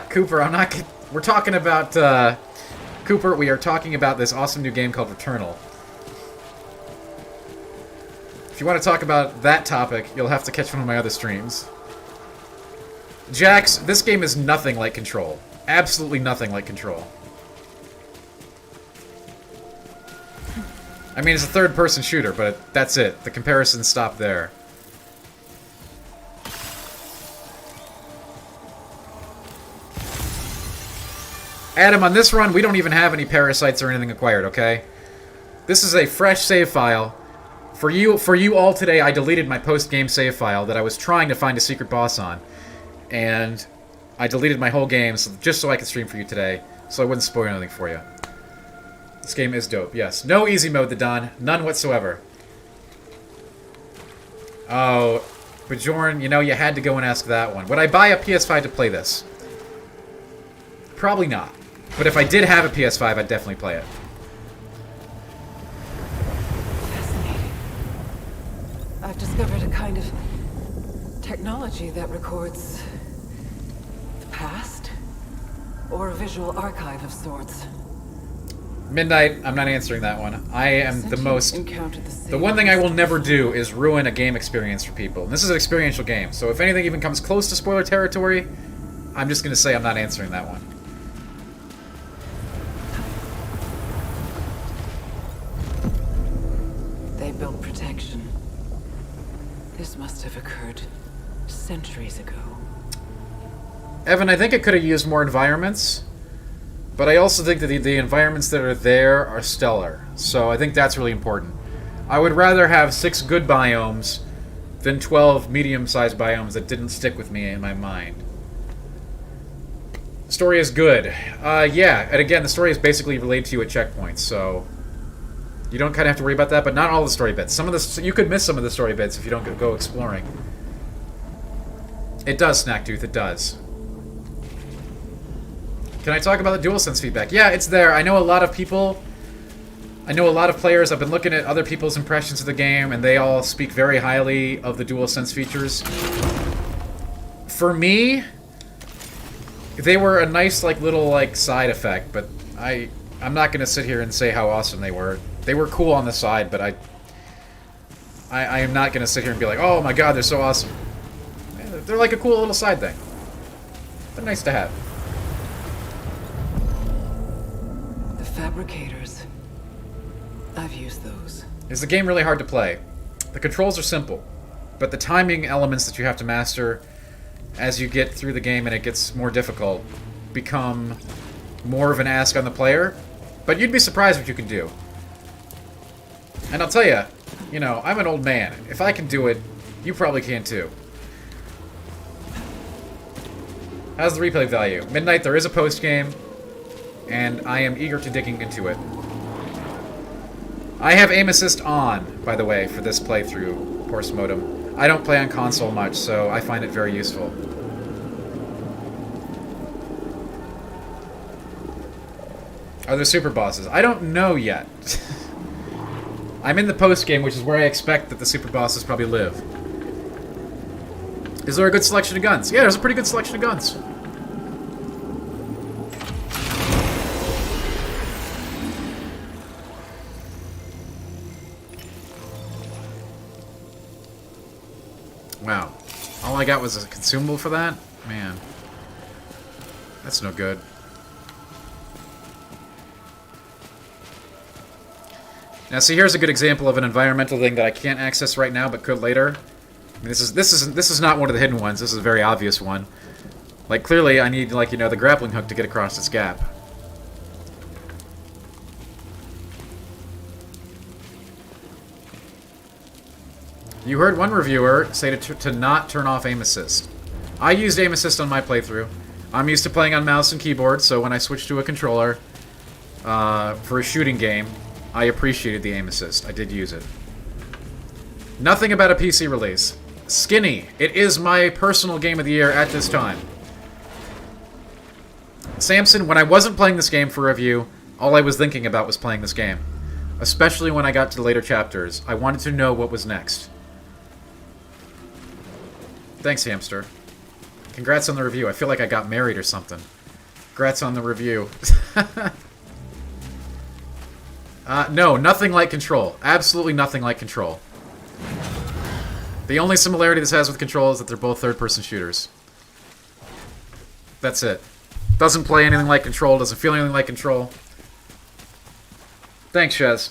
Cooper, I'm not... We're talking about... Cooper, we are talking about this awesome new game called Returnal. If you want to talk about that topic, you'll have to catch one of my other streams. Jax, this game is nothing like Control. Absolutely nothing like Control. I mean, it's a third-person shooter, but that's it. The comparisons stop there. Adam, on this run, we don't even have any parasites or anything acquired, okay? This is a fresh save file. For you all today, I deleted my post-game save file that I was trying to find a secret boss on. And I deleted my whole game just so I could stream for you today, so I wouldn't spoil anything for you. This game is dope, yes. No easy mode, the Don. None whatsoever. Oh, Bajorn, you know, you had to go and ask that one. Would I buy a PS5 to play this? Probably not. But if I did have a PS5, I'd definitely play it. Fascinating. I've discovered a kind of technology that records the past, or a visual archive of sorts. Midnight, I'm not answering that one. I am the most... The one thing I will never do is ruin a game experience for people. And this is an experiential game, so if anything even comes close to spoiler territory, I'm just going to say I'm not answering that one. They built protection. This must have occurred centuries ago. Evan, I think it could have used more environments. But I also think that the environments that are there are stellar. So I think that's really important. I would rather have 6 good biomes than 12 medium-sized biomes that didn't stick with me in my mind. The story is good. Yeah, and again, the story is basically related to you at checkpoints, so you don't kind of have to worry about that, but not all the story bits. Some of the you could miss some of the story bits if you don't go exploring. It does, Snacktooth, it does. Can I talk about the DualSense feedback? Yeah, it's there. I know a lot of people... I know a lot of players. I've been looking at other people's impressions of the game, and they all speak very highly of the DualSense features. For me, they were a nice, like, little, like, side effect, but I'm not going to sit here and say how awesome they were. They were cool on the side, but I am not going to sit here and be like, oh my god, they're so awesome. They're like a cool little side thing. They're nice to have. The fabricators. I've used those. Is the game really hard to play? The controls are simple, but the timing elements that you have to master as you get through the game and it gets more difficult become more of an ask on the player, but you'd be surprised what you can do. And I'll tell you, you know, I'm an old man. If I can do it, you probably can too. How's the replay value? Midnight, there is a post-game, and I am eager to digging into it. I have aim assist on, by the way, for this playthrough, Horse Modem. I don't play on console much, so I find it very useful. Are there super bosses? I don't know yet. I'm in the post-game, which is where I expect that the super bosses probably live. Is there a good selection of guns? Yeah, there's a pretty good selection of guns. Wow. All I got was a consumable for that? Man. That's no good. Now, see, here's a good example of an environmental thing that I can't access right now, but could later. I mean, this is not one of the hidden ones. This is a very obvious one. Like, clearly, I need, like, you know, the grappling hook to get across this gap. You heard one reviewer say to not turn off aim assist. I used aim assist on my playthrough. I'm used to playing on mouse and keyboard, so when I switched to a controller for a shooting game, I appreciated the aim assist. I did use it. Nothing about a PC release. Skinny. It is my personal game of the year at this time. Samson, when I wasn't playing this game for review, all I was thinking about was playing this game. Especially when I got to the later chapters. I wanted to know what was next. Thanks, Hamster. Congrats on the review. I feel like I got married or something. Congrats on the review. No, nothing like Control. Absolutely nothing like Control. The only similarity this has with Control is that they're both third-person shooters. That's it. Doesn't play anything like Control, doesn't feel anything like Control. Thanks, Shez.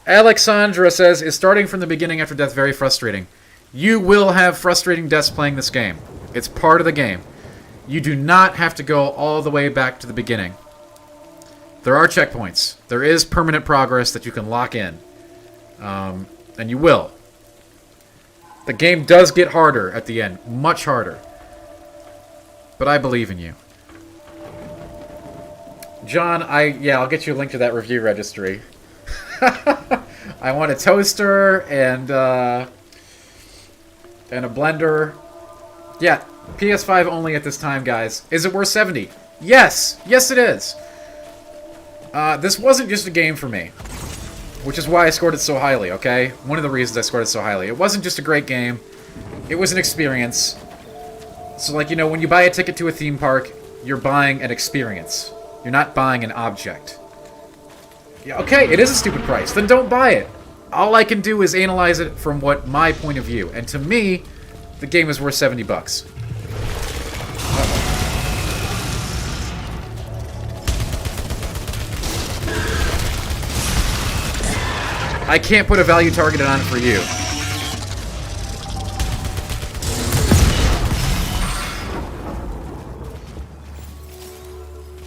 Alexandra says, is starting from the beginning after death very frustrating? You will have frustrating deaths playing this game. It's part of the game. You do not have to go all the way back to the beginning. There are checkpoints. There is permanent progress that you can lock in. And you will. The game does get harder at the end. Much harder. But I believe in you. John, I'll get you a link to that review registry. I want a toaster and a blender. Yeah, PS5 only at this time, guys. Is it worth $70? Yes! Yes, it is! This wasn't just a game for me. Which is why I scored it so highly, okay? One of the reasons I scored it so highly. It wasn't just a great game. It was an experience. So, like, you know, when you buy a ticket to a theme park, you're buying an experience. You're not buying an object. Yeah, okay, it is a stupid price. Then don't buy it. All I can do is analyze it from what my point of view. And to me, the game is worth $70. I can't put a value targeted on it for you.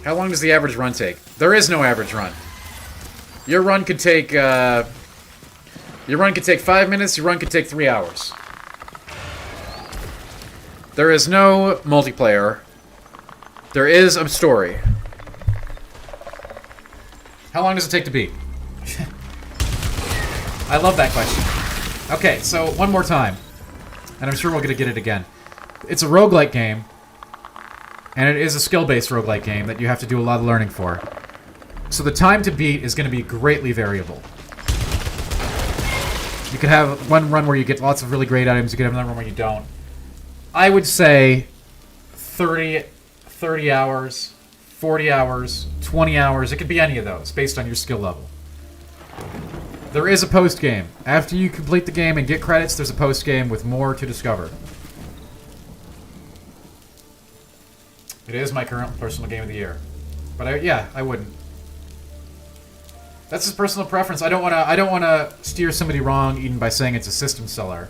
How long does the average run take? There is no average run. Your run could take 5 minutes, your run could take 3 hours. There is no multiplayer. There is a story. How long does it take to beat? I love that question. Okay, so one more time. And I'm sure we're going to get it again. It's a roguelike game. And it is a skill-based roguelike game that you have to do a lot of learning for. So the time to beat is going to be greatly variable. You could have one run where you get lots of really great items. You could have another one where you don't. I would say 30 hours, 40 hours, 20 hours. It could be any of those, based on your skill level. There is a post-game. After you complete the game and get credits, there's a post-game with more to discover. It is my current personal game of the year. But yeah, I wouldn't. That's his personal preference. I don't wanna steer somebody wrong even by saying it's a system seller.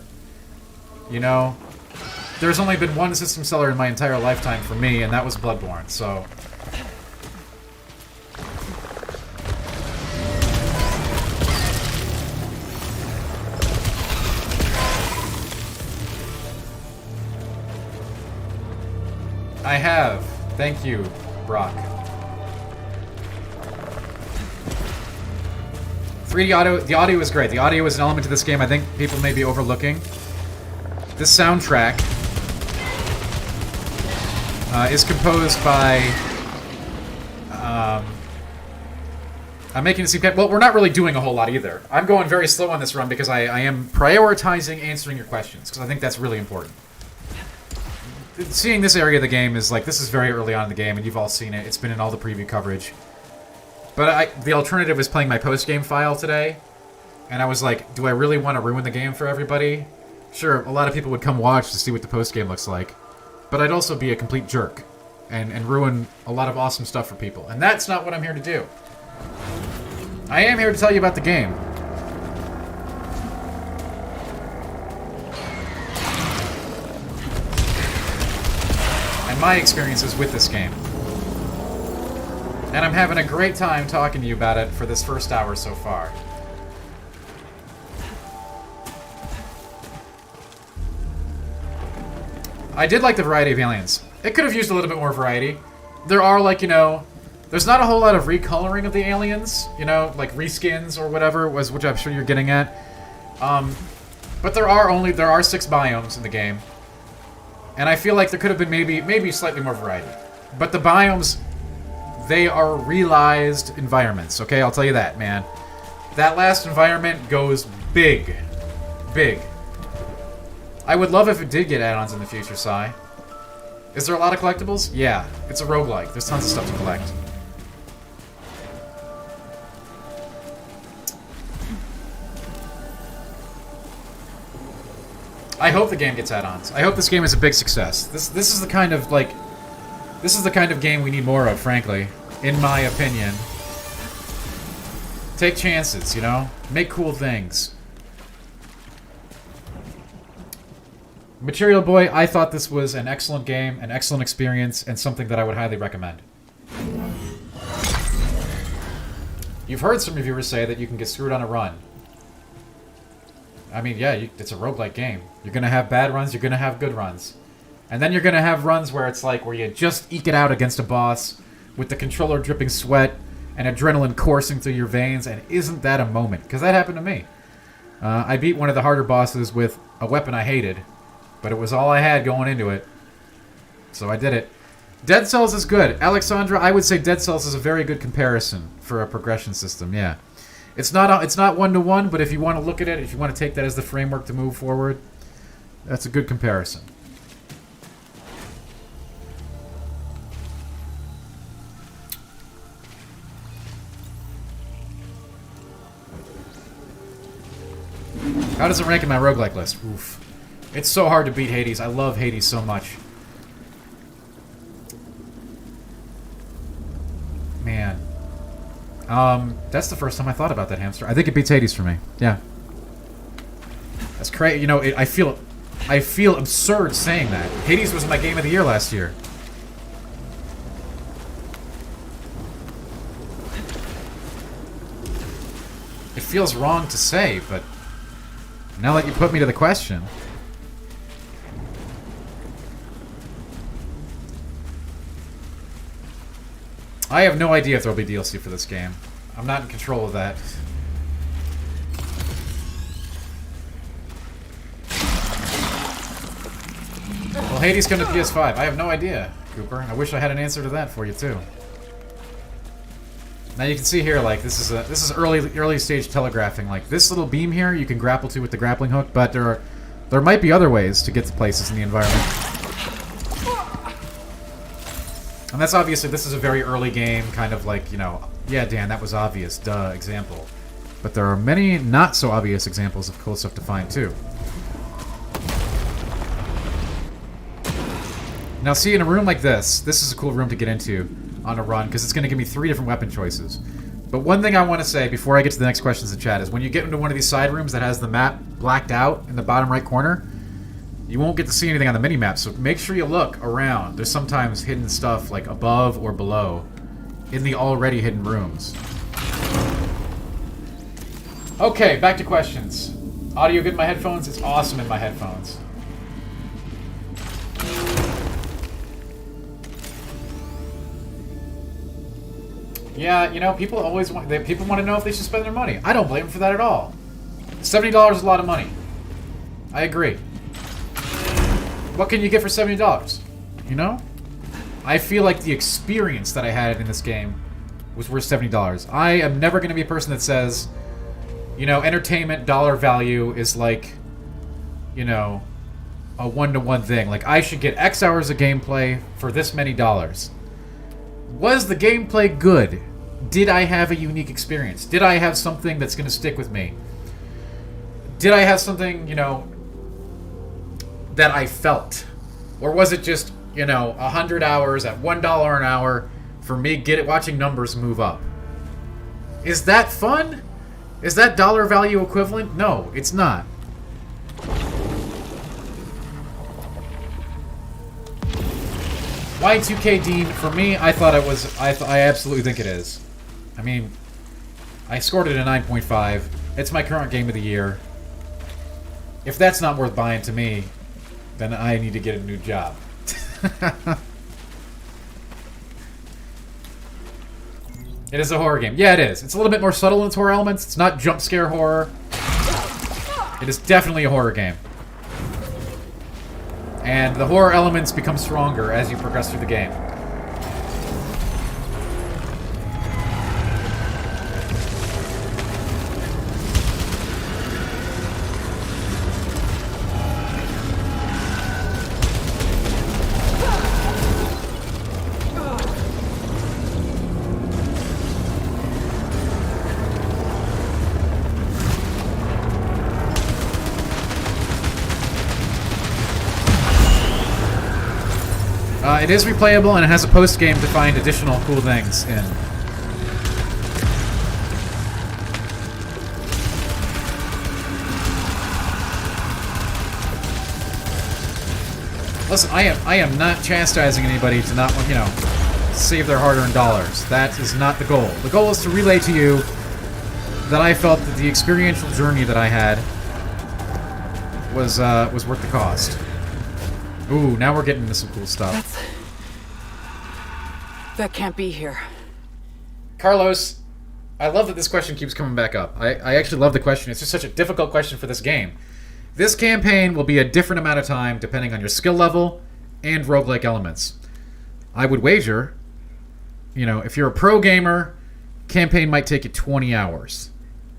You know? There's only been one system seller in my entire lifetime for me, and that was Bloodborne, so... I have. Thank you, Brock. 3D audio, the audio is great. The audio is an element to this game I think people may be overlooking. This soundtrack is composed by... I'm making it seem... Well, we're not really doing a whole lot either. I'm going very slow on this run because I am prioritizing answering your questions, because I think that's really important. Seeing this area of the game is like, this is very early on in the game, and you've all seen it. It's been in all the preview coverage. But the alternative was playing my post-game file today, and I was like, do I really want to ruin the game for everybody? Sure, a lot of people would come watch to see what the post-game looks like, but I'd also be a complete jerk and ruin a lot of awesome stuff for people. And that's not what I'm here to do. I am here to tell you about the game. And my experiences with this game. And I'm having a great time talking to you about it for this first hour so far. I did like the variety of aliens. It could have used a little bit more variety. There are, like, you know, there's not a whole lot of recoloring of the aliens, you know, like reskins or whatever, which I'm sure you're getting at. But there are 6 biomes in the game. And I feel like there could have been maybe slightly more variety. But the biomes, they are realized environments, okay? I'll tell you that, man. That last environment goes big. Big. I would love if it did get add-ons in the future, Sai. Is there a lot of collectibles? Yeah. It's a roguelike. There's tons of stuff to collect. I hope the game gets add-ons. I hope this game is a big success. This is the kind of, like... This is the kind of game we need more of, frankly. In my opinion. Take chances, you know? Make cool things. Material Boy, I thought this was an excellent game, an excellent experience, and something that I would highly recommend. You've heard some reviewers say that you can get screwed on a run. I mean, yeah, it's a roguelike game. You're gonna have bad runs, you're gonna have good runs. And then you're gonna have runs where it's like, where you just eke it out against a boss, with the controller dripping sweat, and adrenaline coursing through your veins, and isn't that a moment? Because that happened to me. I beat one of the harder bosses with a weapon I hated, but it was all I had going into it. So I did it. Dead Cells is good. Alexandra, I would say Dead Cells is a very good comparison for a progression system, yeah. It's not one-to-one, but if you want to look at it, if you want to take that as the framework to move forward, that's a good comparison. How does it rank in my roguelike list? Oof. It's so hard to beat Hades. I love Hades so much. Man. That's the first time I thought about that, Hamster. I think it beats Hades for me. Yeah. That's crazy. You know, I feel absurd saying that. Hades was my game of the year last year. It feels wrong to say, but now that you put me to the question... I have no idea if there'll be DLC for this game. I'm not in control of that. Will Hades come to PS5? I have no idea, Cooper. I wish I had an answer to that for you too. Now you can see here, like, this is early stage telegraphing. Like, this little beam here you can grapple to with the grappling hook, but there might be other ways to get to places in the environment. And that's obviously, this is a very early game, kind of like, you know, yeah, Dan, that was obvious, duh, example. But there are many not so obvious examples of cool stuff to find, too. Now, see, in a room like this is a cool room to get into on a run, because it's going to give me 3 different weapon choices. But one thing I want to say before I get to the next questions in chat is when you get into one of these side rooms that has the map blacked out in the bottom right corner, you won't get to see anything on the mini-map, so make sure you look around. There's sometimes hidden stuff, like, above or below in the already hidden rooms. Okay, back to questions. Audio good in my headphones? It's awesome in my headphones. Yeah, you know, people always want... people want to know if they should spend their money. I don't blame them for that at all. $70 is a lot of money. I agree. What can you get for $70? You know? I feel like the experience that I had in this game was worth $70. I am never going to be a person that says, you know, entertainment dollar value is like, you know, a one-to-one thing. Like, I should get X hours of gameplay for this many dollars. Was the gameplay good? Did I have a unique experience? Did I have something that's going to stick with me? Did I have something, you know, that I felt? Or was it just, you know, 100 hours at $1 an hour for me watching numbers move up? Is that fun? Is that dollar value equivalent? No, it's not. Y2K Dean, for me, I thought it was... I absolutely think it is. I mean, I scored it a 9.5. It's my current game of the year. If that's not worth buying to me, then I need to get a new job. It is a horror game. Yeah, it is. It's a little bit more subtle in its horror elements. It's not jump scare horror. It is definitely a horror game. And the horror elements become stronger as you progress through the game. It is replayable, and it has a post-game to find additional cool things in. Listen, I am not chastising anybody to not, you know, save their hard-earned dollars. That is not the goal. The goal is to relay to you that I felt that the experiential journey that I had was worth the cost. Ooh, now we're getting into some cool stuff. That can't be here. Carlos, I love that this question keeps coming back up. I actually love the question. It's just such a difficult question for this game. This campaign will be a different amount of time depending on your skill level and roguelike elements. I would wager, you know, if you're a pro gamer, campaign might take you 20 hours.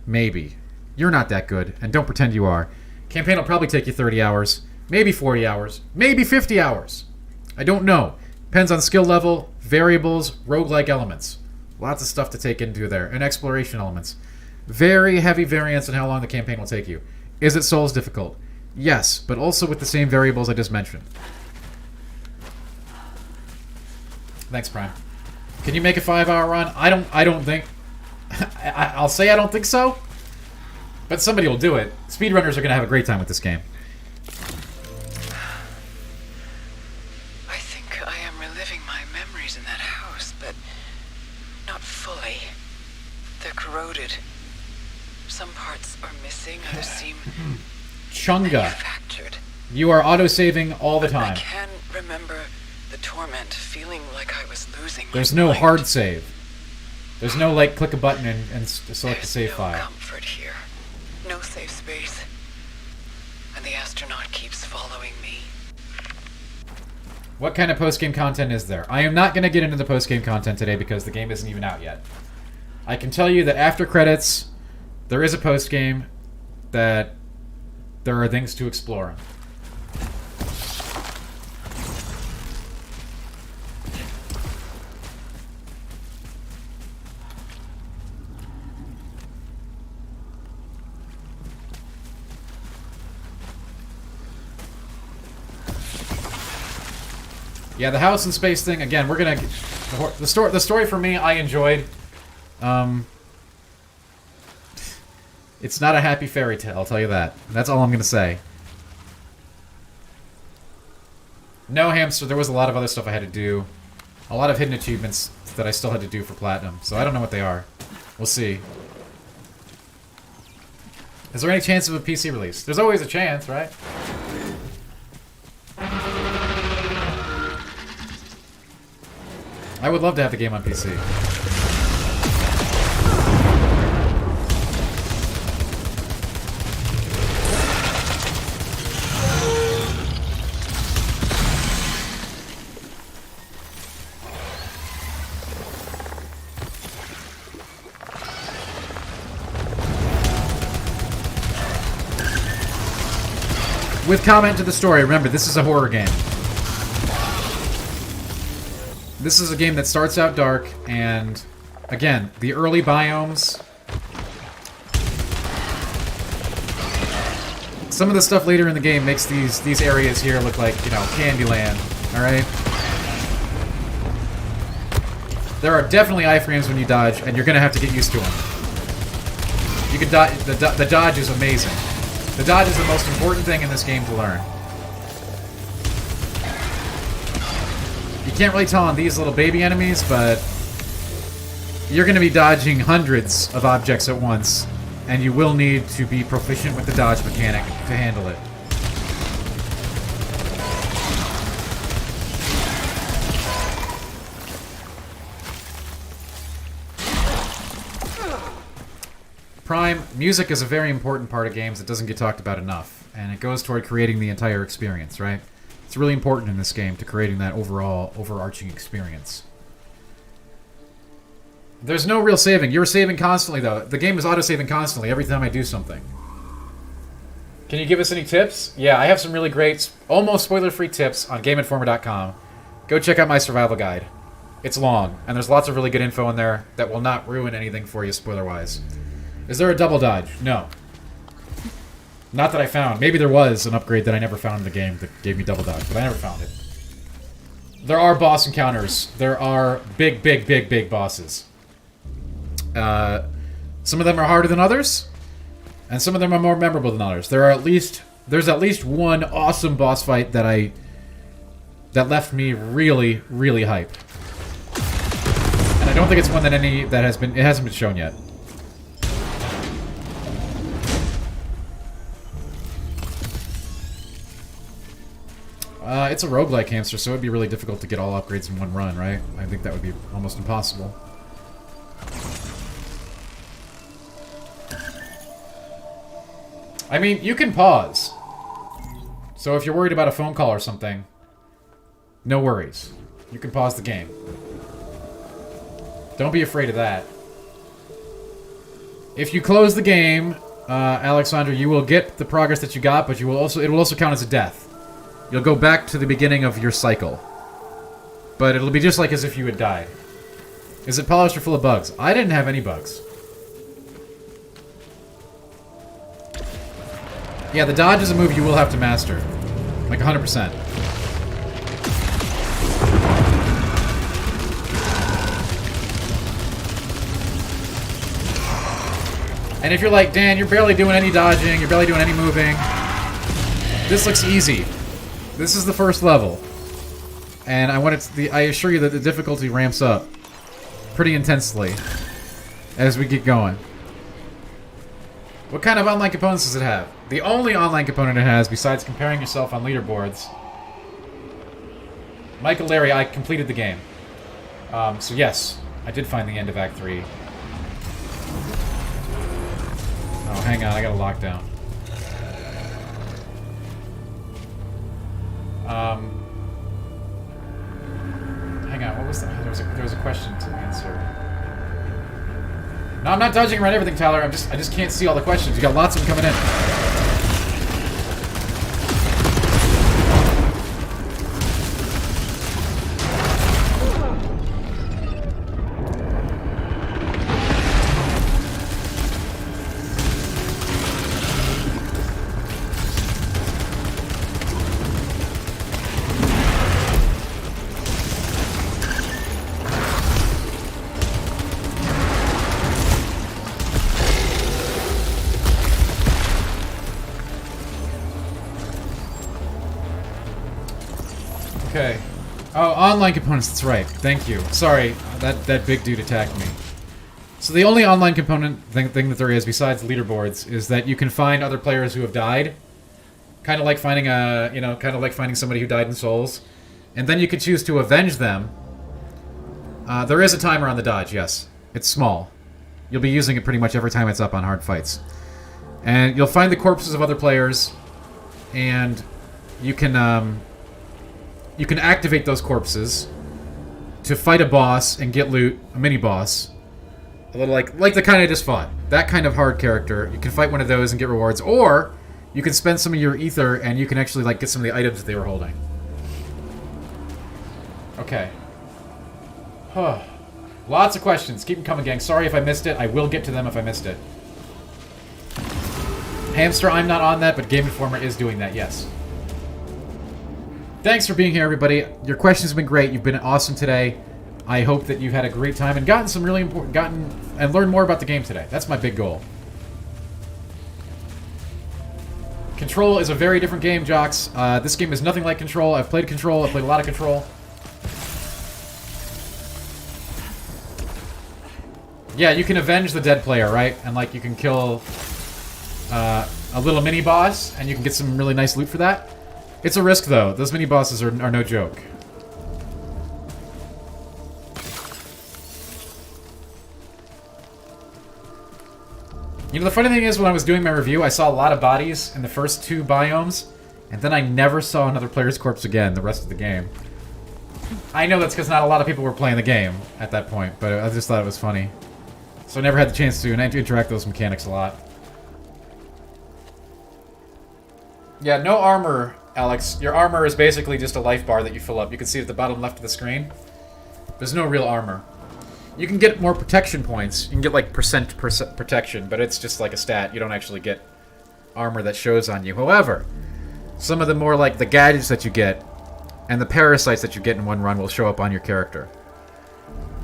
Maybe. You're not that good, and don't pretend you are. Campaign will probably take you 30 hours. Maybe 40 hours. Maybe 50 hours. I don't know. Depends on skill level, variables, roguelike elements. Lots of stuff to take into there. And exploration elements. Very heavy variance in how long the campaign will take you. Is it Souls difficult? Yes, but also with the same variables I just mentioned. Thanks, Prime. Can you make a 5-hour run? I don't think... I'll say I don't think so. But somebody will do it. Speedrunners are going to have a great time with this game. Some parts are missing, others seem Chunga. manufactured. You are auto-saving all the time. I can remember the torment, feeling like I was losing There's my no mind. hard save. There's no, like, click a button and select a save file. There's no comfort here. No safe space. And the astronaut keeps following me. What kind of post-game content is there? I am not going to get into the post-game content today because the game isn't even out yet. I can tell you that after credits, there is a post-game that there are things to explore. Yeah, the house and space thing, again, we're gonna... The story for me, I enjoyed. It's not a happy fairy tale, I'll tell you that. That's all I'm gonna say. No, Hamster, there was a lot of other stuff I had to do. A lot of hidden achievements that I still had to do for Platinum, so I don't know what they are. We'll see. Is there any chance of a PC release? There's always a chance, right? I would love to have the game on PC. With comment to the story, remember, this is a horror game. This is a game that starts out dark, and again, the early biomes. Some of the stuff later in the game makes these areas here look like, you know, Candyland. Alright? There are definitely iframes when you dodge, and you're gonna have to get used to them. You can dodge. The dodge is amazing. The dodge is the most important thing in this game to learn. You can't really tell on these little baby enemies, but you're going to be dodging hundreds of objects at once, and you will need to be proficient with the dodge mechanic to handle it. Prime, music is a very important part of games that doesn't get talked about enough, and it goes toward creating the entire experience, right? It's really important in this game to creating that overall, overarching experience. There's no real saving. You're saving constantly, though. The game is auto-saving constantly every time I do something. Can you give us any tips? Yeah, I have some really great, almost spoiler-free tips on GameInformer.com. Go check out my survival guide. It's long, and there's lots of really good info in there that will not ruin anything for you spoiler-wise. Is there a double dodge? No. Not that I found. Maybe there was an upgrade that I never found in the game that gave me double dodge, but I never found it. There are boss encounters. There are big, big, big, big bosses. Some of them are harder than others, and some of them are more memorable than others. There's at least one awesome boss fight that left me really, really hype. And I don't think it's one that it hasn't been shown yet. It's a roguelike, Hamster, so it would be really difficult to get all upgrades in one run, right? I think that would be almost impossible. I mean, you can pause. So if you're worried about a phone call or something, no worries. You can pause the game. Don't be afraid of that. If you close the game, Alexandra, you will get the progress that you got, but it will also count as a death. You'll go back to the beginning of your cycle. But it'll be just like as if you had died. Is it polished or full of bugs? I didn't have any bugs. Yeah, the dodge is a move you will have to master. Like 100%. And if you're like, Dan, you're barely doing any dodging, you're barely doing any moving, this looks easy. This is the first level, and I assure you that the difficulty ramps up pretty intensely as we get going. What kind of online components does it have? The only online component it has, besides comparing yourself on leaderboards, Michael Larry, I completed the game. So yes, I did find the end of Act 3. Oh, hang on, I got a lockdown. Hang on, what was that? There was a question to answer. No, I'm not dodging around everything, Tyler. I just can't see all the questions. You got lots of them coming in. Oh, online components, that's right. Thank you. Sorry, that big dude attacked me. So the only online component thing that there is, besides leaderboards, is that you can find other players who have died. Kind of like finding somebody who died in Souls. And then you can choose to avenge them. There is a timer on the dodge, yes. It's small. You'll be using it pretty much every time it's up on hard fights. And you'll find the corpses of other players, and you can activate those corpses to fight a boss and get loot, a mini-boss. A little like the kind I just fought. That kind of hard character. You can fight one of those and get rewards, or you can spend some of your ether and you can actually like get some of the items that they were holding. Okay. Huh. Lots of questions. Keep them coming, gang. Sorry if I missed it. I will get to them if I missed it. Hamster, I'm not on that, but Game Informer is doing that, yes. Thanks for being here, everybody. Your questions have been great. You've been awesome today. I hope that you've had a great time and gotten some really important, and learned more about the game today. That's my big goal. Control is a very different game, Jocks. This game is nothing like Control. I've played Control. I've played a lot of Control. Yeah, you can avenge the dead player, right? And like you can kill a little mini boss, and you can get some really nice loot for that. It's a risk, though. Those mini bosses are no joke. You know, the funny thing is, when I was doing my review, I saw a lot of bodies in the first 2 biomes, and then I never saw another player's corpse again the rest of the game. I know that's because not a lot of people were playing the game at that point, but I just thought it was funny. So I never had the chance to, and I had to interact with those mechanics a lot. Yeah, no armor, Alex. Your armor is basically just a life bar that you fill up. You can see at the bottom left of the screen. There's no real armor. You can get more protection points. You can get like percent protection, but it's just like a stat. You don't actually get armor that shows on you. However, some of the more like the gadgets that you get and the parasites that you get in one run will show up on your character.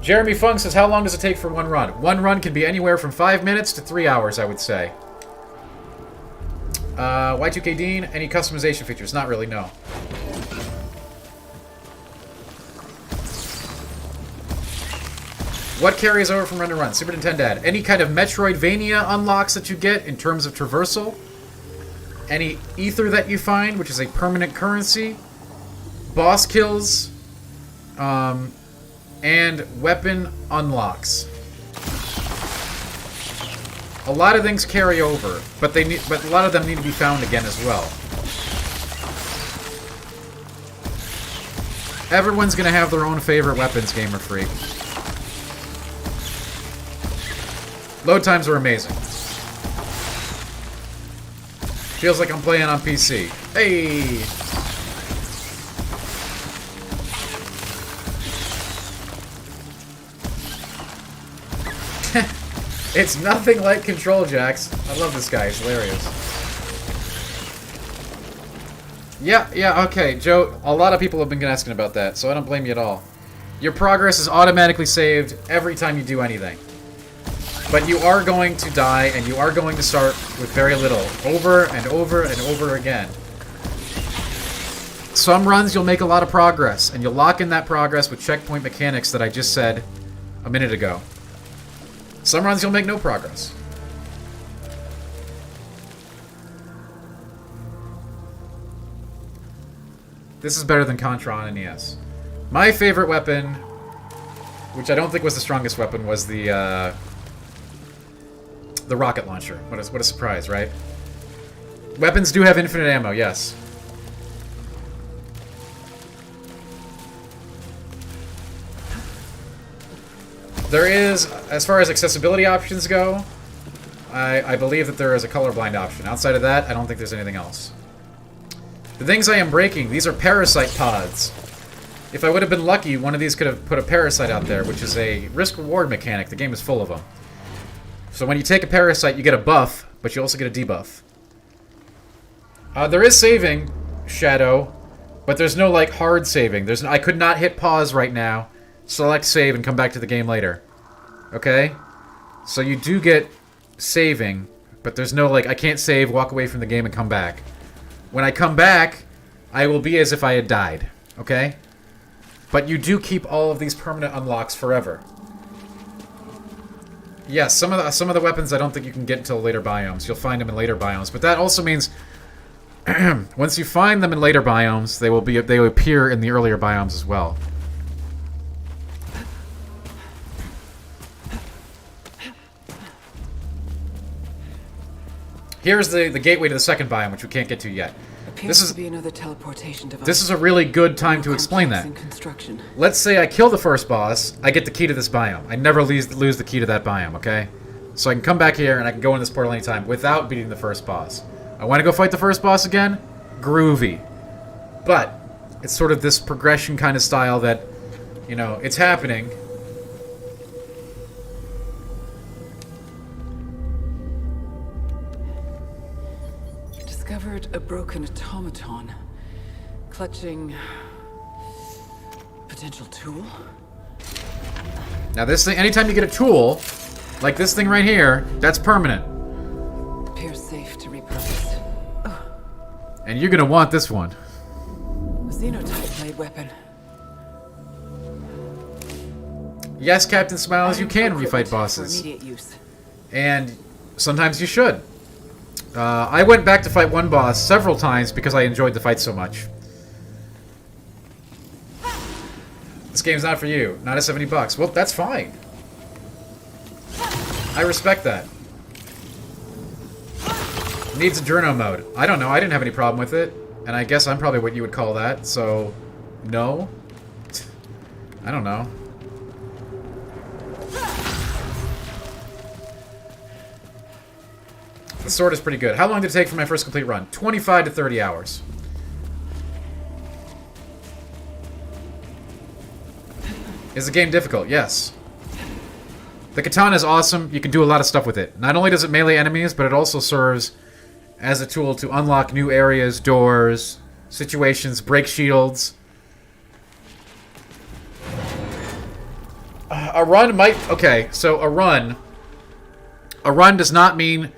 Jeremy Fung says, how long does it take for one run? One run can be anywhere from 5 minutes to 3 hours, I would say. Y2K Dean, any customization features? Not really, no. What carries over from run to run? Super Nintendo Dad. Any kind of Metroidvania unlocks that you get in terms of traversal. Any ether that you find, which is a permanent currency. Boss kills. And weapon unlocks. A lot of things carry over, but a lot of them need to be found again as well. Everyone's gonna have their own favorite weapons, Gamer Freak. Load times are amazing. Feels like I'm playing on PC. Hey! It's nothing like Control, Jax. I love this guy. He's hilarious. Yeah, okay. Joe, a lot of people have been asking about that, so I don't blame you at all. Your progress is automatically saved every time you do anything. But you are going to die, and you are going to start with very little. Over and over and over again. Some runs you'll make a lot of progress, and you'll lock in that progress with checkpoint mechanics that I just said a minute ago. Some runs you'll make no progress. This is better than Contra on NES. My favorite weapon, which I don't think was the strongest weapon, was the rocket launcher. What a surprise, right? Weapons do have infinite ammo, yes. There is, as far as accessibility options go, I believe that there is a colorblind option. Outside of that, I don't think there's anything else. The things I am breaking, these are parasite pods. If I would have been lucky, one of these could have put a parasite out there, which is a risk-reward mechanic. The game is full of them. So when you take a parasite, you get a buff, but you also get a debuff. There is saving, Shadow, but there's no, like, hard saving. I could not hit pause right now, select save, and come back to the game later. Okay? So you do get saving, but there's no, like, I can't save, walk away from the game, and come back. When I come back, I will be as if I had died. Okay? But you do keep all of these permanent unlocks forever. Yes, some of the weapons I don't think you can get until later biomes. You'll find them in later biomes, but that also means once you find them in later biomes, they will appear in the earlier biomes as well. Here's the gateway to the second biome, which we can't get to yet. Appears to be another teleportation device. This is a really good time to explain that. Let's say I kill the first boss, I get the key to this biome. I never lose the key to that biome, okay? So I can come back here and I can go in this portal anytime without beating the first boss. I want to go fight the first boss again? Groovy. But it's sort of this progression kind of style that, you know, it's happening. Discovered a broken automaton. Clutching... potential tool? Now this thing, anytime you get a tool, like this thing right here, that's permanent. Appears safe to repurpose. And you're gonna want this one. A Xenotype blade weapon. Yes, Captain Smiles, you can refight bosses. For immediate use. And sometimes you should. I went back to fight one boss several times because I enjoyed the fight so much. This game's not for you. Not at $70. Well, that's fine. I respect that. Needs a journo mode. I don't know. I didn't have any problem with it. And I guess I'm probably what you would call that, so... no? I don't know. The sword is pretty good. How long did it take for my first complete run? 25 to 30 hours. Is the game difficult? Yes. The katana is awesome. You can do a lot of stuff with it. Not only does it melee enemies, but it also serves as a tool to unlock new areas, doors, situations, break shields. A run might... okay, so a run does not mean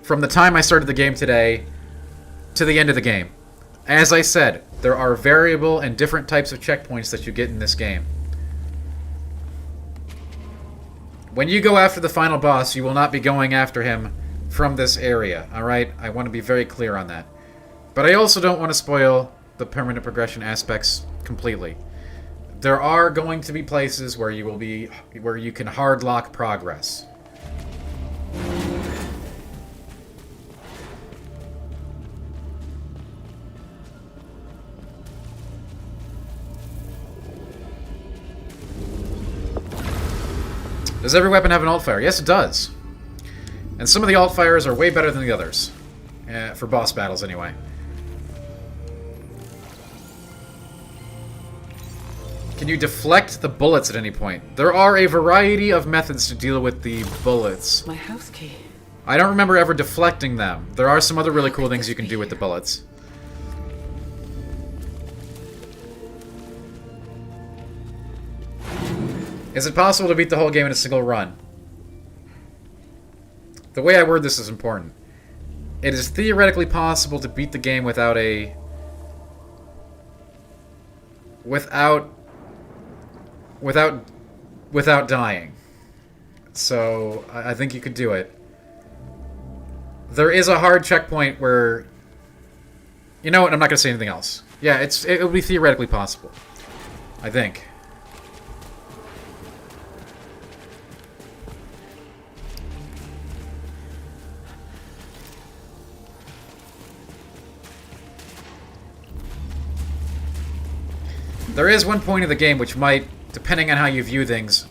from the time I started the game today to the end of the game. As I said, there are variable and different types of checkpoints that you get in this game. When you go after the final boss, you will not be going after him from this area, alright? I want to be very clear on that. But I also don't want to spoil the permanent progression aspects completely. There are going to be places where you can hard lock progress. Does every weapon have an alt fire? Yes, it does. And some of the alt fires are way better than the others. For boss battles, anyway. Can you deflect the bullets at any point? There are a variety of methods to deal with the bullets. My house key. I don't remember ever deflecting them. There are some other really cool things you can do with the bullets. Is it possible to beat the whole game in a single run? The way I word this is important. It is theoretically possible to beat the game without dying. So, I think you could do it. There is a hard checkpoint where... you know what? I'm not going to say anything else. Yeah, it would be theoretically possible. I think. There is one point of the game which might, depending on how you view things,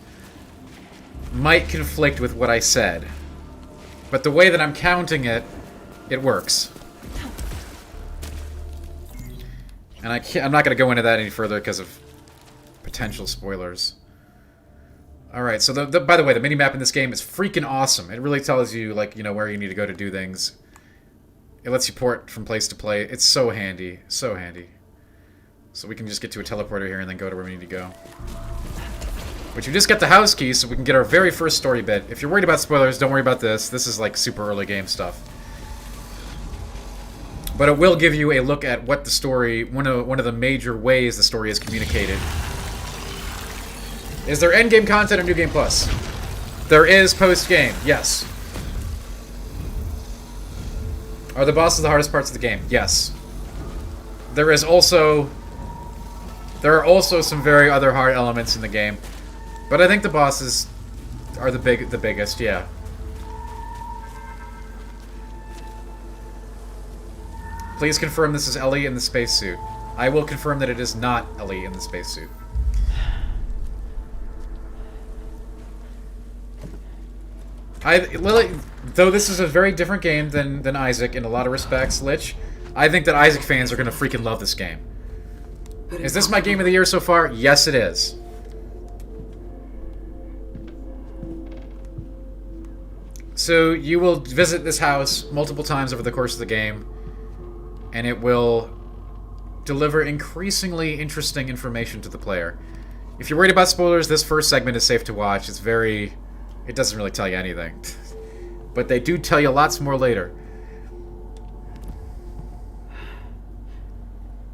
might conflict with what I said. But the way that I'm counting it, it works. And I'm not going to go into that any further because of potential spoilers. Alright, so by the way, the minimap in this game is freaking awesome. It really tells you, like, you know, where you need to go to do things. It lets you port from place to place. It's so handy. So handy. So we can just get to a teleporter here and then go to where we need to go. Which we just got the house key, so we can get our very first story bit. If you're worried about spoilers, don't worry about this. This is like super early game stuff. But it will give you a look at what the story, one of the major ways the story is communicated Is there endgame content or New Game Plus? There is post-game, yes. Are the bosses the hardest parts of the game? Yes. There are also some very other hard elements in the game. But I think the bosses are the biggest, yeah. Please confirm this is Ellie in the spacesuit. I will confirm that it is not Ellie in the spacesuit. Lily, though this is a very different game than Isaac in a lot of respects, Lich, I think that Isaac fans are going to freaking love this game. Is this my game of the year so far? Yes, it is. So you will visit this house multiple times over the course of the game, and it will deliver increasingly interesting information to the player. If you're worried about spoilers, this first segment is safe to watch. It doesn't really tell you anything. But they do tell you lots more later.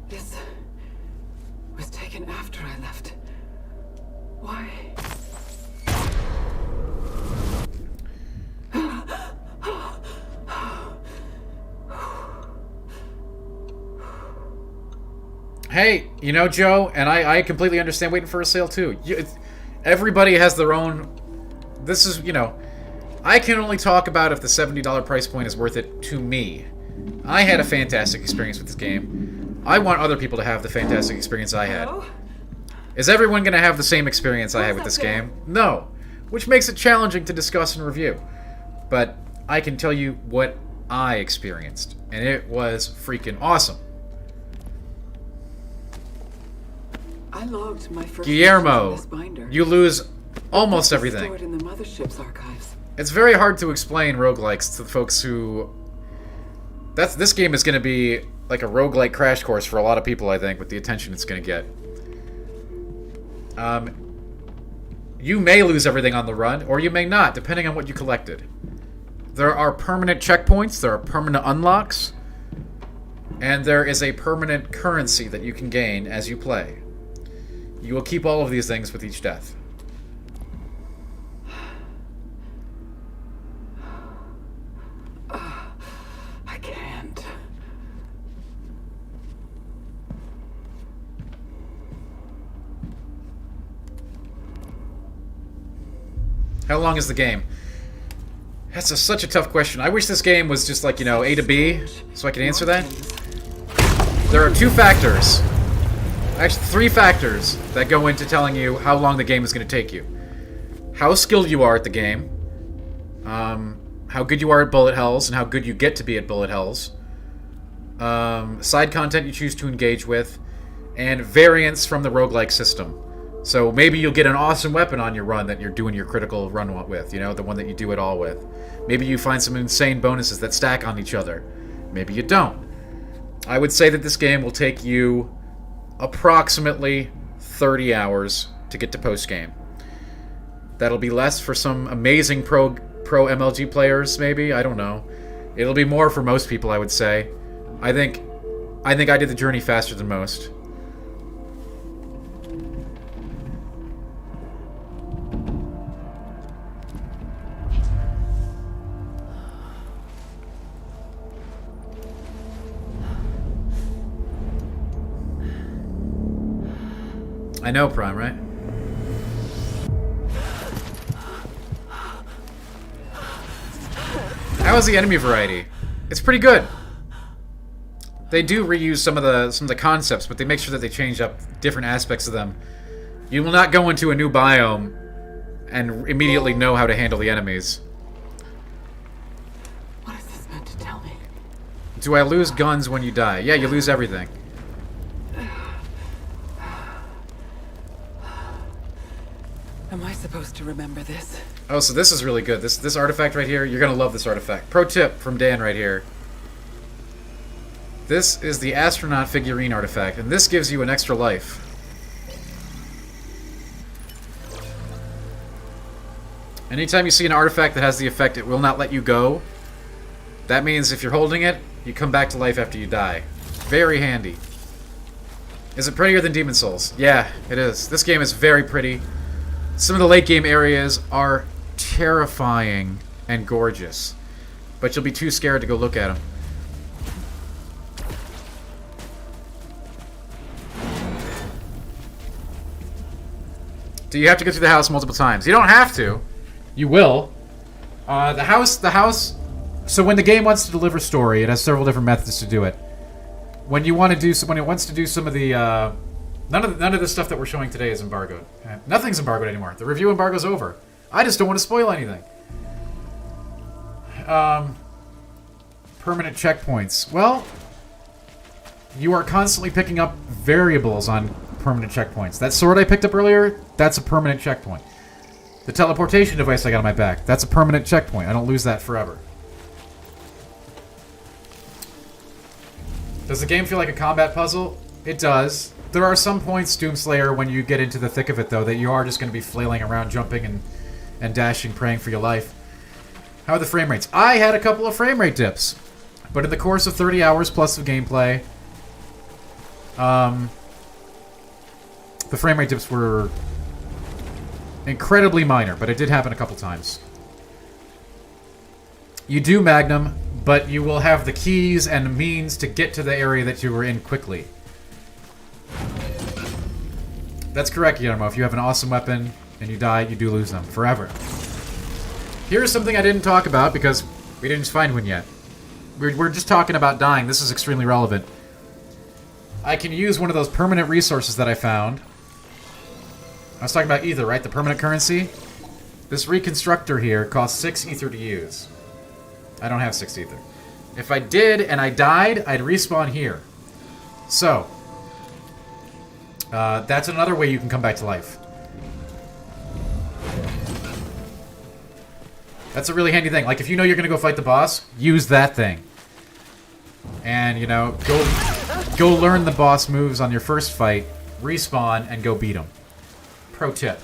This was taken after I left. Why? Hey, you know, Joe, and I completely understand waiting for a sale too. Everybody has their own... This is, you know, I can only talk about if the $70 price point is worth it to me. I had a fantastic experience with this game. I want other people to have the fantastic experience I had. Is everyone going to have the same experience I had with this game? No. Which makes it challenging to discuss and review. But I can tell you what I experienced. And it was freaking awesome. I logged my first Guillermo, you lose almost everything. Stored in the mothership's archives. It's very hard to explain roguelikes to the folks who... This game is going to be like a roguelike crash course for a lot of people, I think, with the attention it's going to get. You may lose everything on the run, or you may not, depending on what you collected. There are permanent checkpoints, there are permanent unlocks, and there is a permanent currency that you can gain as you play. You will keep all of these things with each death. I can't. How long is the game? That's such a tough question. I wish this game was just like, you know, A to B, so I could answer that. There are two factors. Actually, three factors that go into telling you how long the game is going to take you. How skilled you are at the game. How good you are at bullet hells, and how good you get to be at bullet hells. Side content you choose to engage with. And variants from the roguelike system. So maybe you'll get an awesome weapon on your run that you're doing your critical run with, you know, the one that you do it all with. Maybe you find some insane bonuses that stack on each other. Maybe you don't. I would say that this game will take you approximately 30 hours to get to post-game. That'll be less for some amazing pro MLG players, maybe. I don't know. It'll be more for most people, I would say. I think I did the journey faster than most. I know, Prime, right? How is the enemy variety? It's pretty good. They do reuse some of the concepts, but they make sure that they change up different aspects of them. You will not go into a new biome and immediately know how to handle the enemies. What is this meant to tell me? Do I lose guns when you die? Yeah, you lose everything. Am I supposed to remember this? Oh, so this is really good. This artifact right here, you're gonna love this artifact. Pro tip from Dan right here. This is the astronaut figurine artifact, and this gives you an extra life. Anytime you see an artifact that has the effect it will not let you go, that means if you're holding it, you come back to life after you die. Very handy. Is it prettier than Demon's Souls? Yeah, it is. This game is very pretty. Some of the late game areas are terrifying and gorgeous, but you'll be too scared to go look at them. Do you have to go through the house multiple times? You don't have to. You will. The house. So when the game wants to deliver story, it has several different methods to do it. When it wants to do some of the, none of the stuff that we're showing today is embargoed. Nothing's embargoed anymore. The review embargo's over. I just don't want to spoil anything. Permanent checkpoints. Well, you are constantly picking up variables on permanent checkpoints. That sword I picked up earlier, that's a permanent checkpoint. The teleportation device I got on my back, that's a permanent checkpoint. I don't lose that forever. Does the game feel like a combat puzzle? It does. There are some points, Doomslayer, when you get into the thick of it, though, that you are just going to be flailing around, jumping and dashing, praying for your life. How are the frame rates? I had a couple of frame rate dips. But in the course of 30 hours plus of gameplay, the frame rate dips were incredibly minor, but it did happen a couple times. You do Magnum, but you will have the keys and means to get to the area that you were in quickly. That's correct, Guillermo. If you have an awesome weapon and you die, you do lose them forever. Here's something I didn't talk about because we didn't find one yet. We're just talking about dying. This is extremely relevant. I can use one of those permanent resources that I found. I was talking about ether, right? The permanent currency. This reconstructor here costs 6 ether to use. I don't have 6 ether. If I did and I died, I'd respawn here. So, that's another way you can come back to life. That's a really handy thing. Like, if you know you're going to go fight the boss, use that thing. And, you know, go learn the boss moves on your first fight, respawn, and go beat him. Pro tip.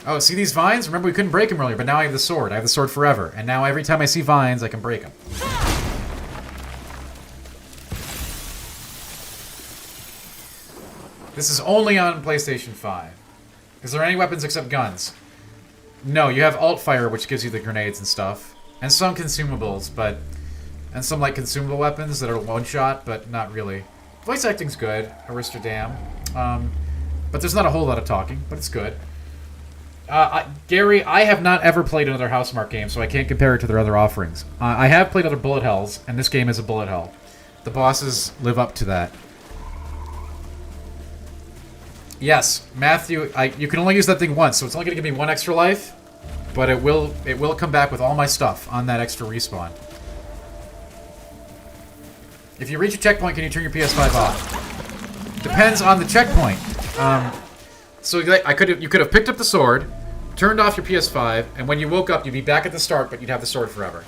Oh, see these vines? Remember, we couldn't break them earlier, but now I have the sword. I have the sword forever. And now every time I see vines, I can break them. This is only on PlayStation 5. Is there any weapons except guns? No, you have alt fire, which gives you the grenades and stuff. And some consumables, but... And some, like, consumable weapons that are one-shot, but not really. Voice acting's good, Aristodam. But there's not a whole lot of talking, but it's good. Gary, I have not ever played another Housemarque game, so I can't compare it to their other offerings. I have played other bullet hells, and this game is a bullet hell. The bosses live up to that. Yes, Matthew, you can only use that thing once, so it's only going to give me 1 extra life, but it will come back with all my stuff on that extra respawn. If you reach a checkpoint, can you turn your PS5 off? Depends on the checkpoint. So you could have picked up the sword, turned off your PS5, and when you woke up, you'd be back at the start, but you'd have the sword forever.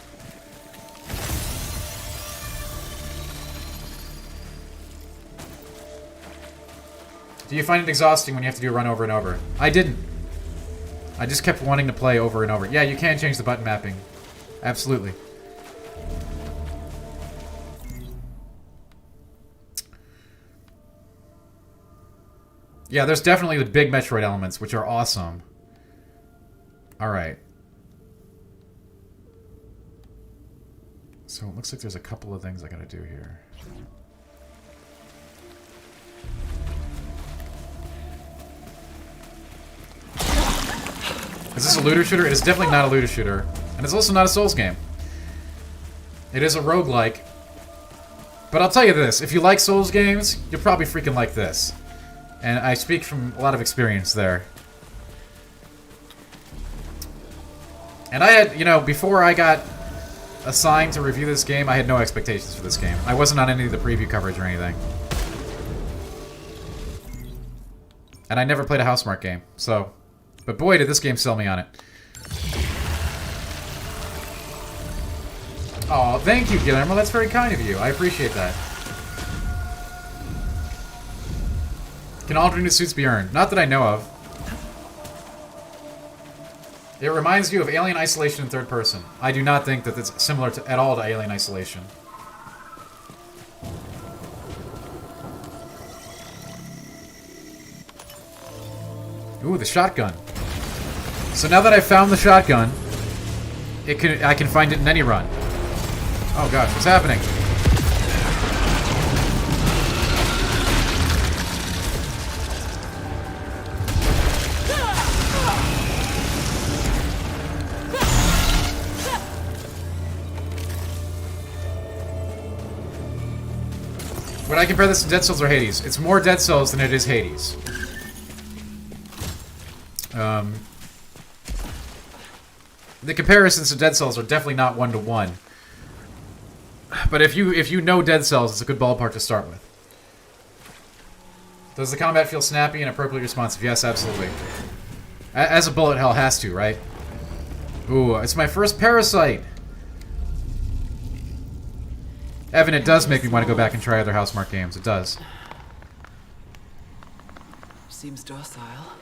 Do you find it exhausting when you have to do a run over and over? I didn't. I just kept wanting to play over and over. Yeah, you can change the button mapping. Absolutely. Yeah, there's definitely the big Metroid elements, which are awesome. Alright. So it looks like there's a couple of things I gotta do here. Is this a looter shooter? It is definitely not a looter shooter. And it's also not a Souls game. It is a roguelike. But I'll tell you this, if you like Souls games, you'll probably freaking like this. And I speak from a lot of experience there. And I had, you know, before I got assigned to review this game, I had no expectations for this game. I wasn't on any of the preview coverage or anything. And I never played a Housemarque game, so... But boy, did this game sell me on it. Oh, thank you, Guillermo. That's very kind of you. I appreciate that. Can alternate suits be earned? Not that I know of. It reminds you of Alien Isolation in third person. I do not think that it's similar at all to Alien Isolation. Ooh, the shotgun. So now that I've found the shotgun, I can find it in any run. Oh gosh, what's happening? Would I compare this to Dead Cells or Hades? It's more Dead Cells than it is Hades. The comparisons to Dead Cells are definitely not one-to-one. But if you know Dead Cells, it's a good ballpark to start with. Does the combat feel snappy and appropriately responsive? Yes, absolutely. As a bullet hell has to, right? Ooh, it's my first Parasite! Evan, it does make me want to go back and try other Housemarque games. It does. Seems docile.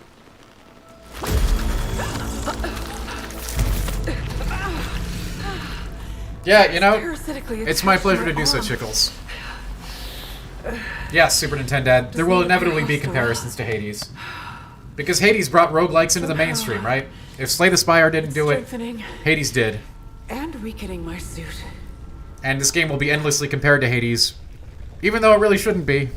Yeah, you know, it's my pleasure to do so, Chickles. Yes, Super Nintendo. There will inevitably be comparisons to Hades. Because Hades brought roguelikes into the mainstream, right? If Slay the Spire didn't do it, Hades did. And weakening my suit. And this game will be endlessly compared to Hades, even though it really shouldn't be.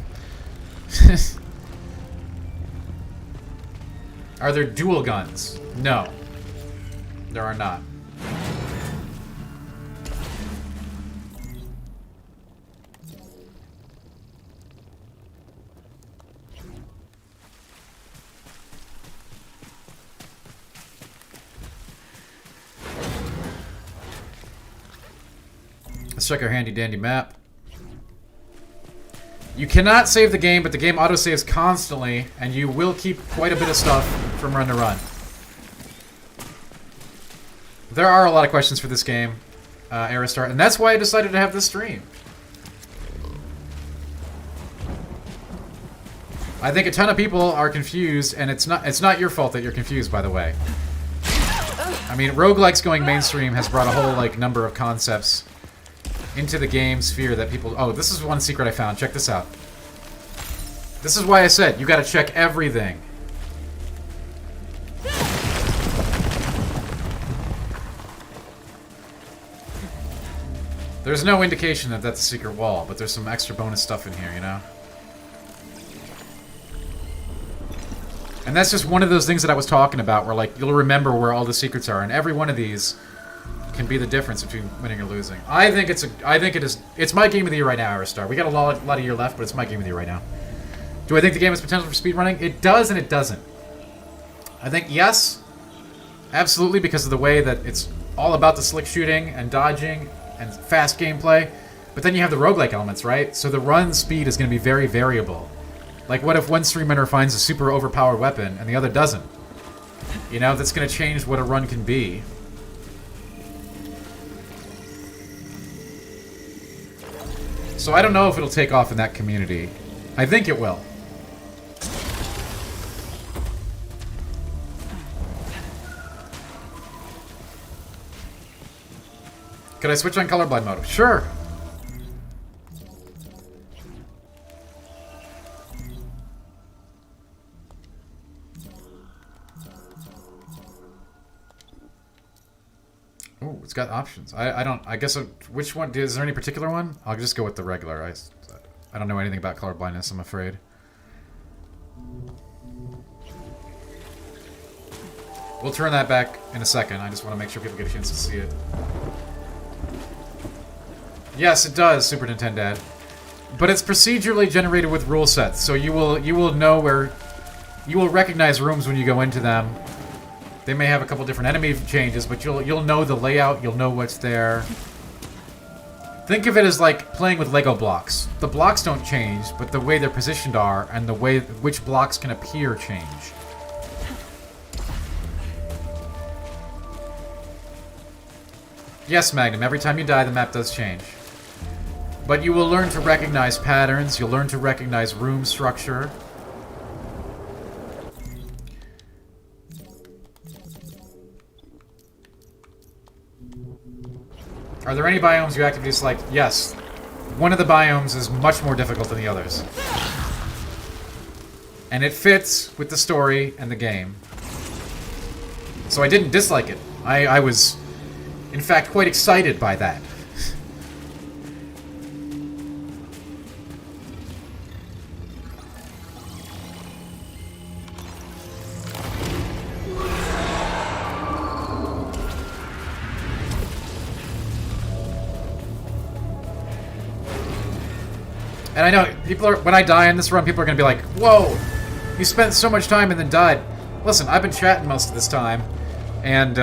Are there dual guns? No. There are not. Let's check our handy-dandy map. You cannot save the game, but the game autosaves constantly, and you will keep quite a bit of stuff from run to run. There are a lot of questions for this game, Aerostart, and that's why I decided to have this stream. I think a ton of people are confused, and it's not your fault that you're confused, by the way. I mean, roguelikes going mainstream has brought a whole number of concepts into the game sphere that people... Oh, this is one secret I found. Check this out. This is why I said, you gotta check everything. There's no indication that that's a secret wall, but there's some extra bonus stuff in here, you know? And that's just one of those things that I was talking about, where, you'll remember where all the secrets are, and every one of these can be the difference between winning or losing. I think it's my game of the year right now, Aerostar. We got a lot of year left, but it's my game of the year right now. Do I think the game has potential for speedrunning? It does and it doesn't. I think yes, absolutely, because of the way that it's all about the slick shooting and dodging and fast gameplay. But then you have the roguelike elements, right? So the run speed is going to be very variable. Like, what if one streamer finds a super overpowered weapon and the other doesn't? You know, that's going to change what a run can be. So I don't know if it'll take off in that community. I think it will. Could I switch on colorblind mode? Sure. Oh, it's got options. I guess, which one, is there any particular one? I'll just go with the regular. I don't know anything about color blindness, I'm afraid. We'll turn that back in a second. I just want to make sure people get a chance to see it. Yes, it does, Super Nintendo. But it's procedurally generated with rule sets, so you will know where... You will recognize rooms when you go into them. They may have a couple different enemy changes, but you'll know the layout, you'll know what's there. Think of it as like playing with Lego blocks. The blocks don't change, but the way they're positioned are, and the way which blocks can appear change. Yes, Magnum, every time you die, the map does change. But you will learn to recognize patterns, you'll learn to recognize room structure. Are there any biomes you actively dislike? Yes. One of the biomes is much more difficult than the others. And it fits with the story and the game. So I didn't dislike it. I was, in fact, quite excited by that. And I know people are, when I die in this run, people are going to be like, whoa, you spent so much time and then died. Listen, I've been chatting most of this time, and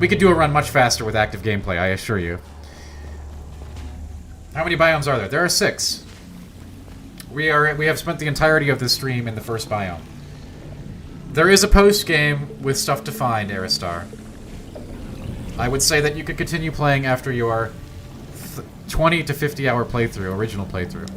we could do a run much faster with active gameplay, I assure you. How many biomes are there? There are 6. We have spent the entirety of this stream in the first biome. There is a post-game with stuff to find, Aristar. I would say that you could continue playing after your 20 to 50 hour playthrough, original playthrough.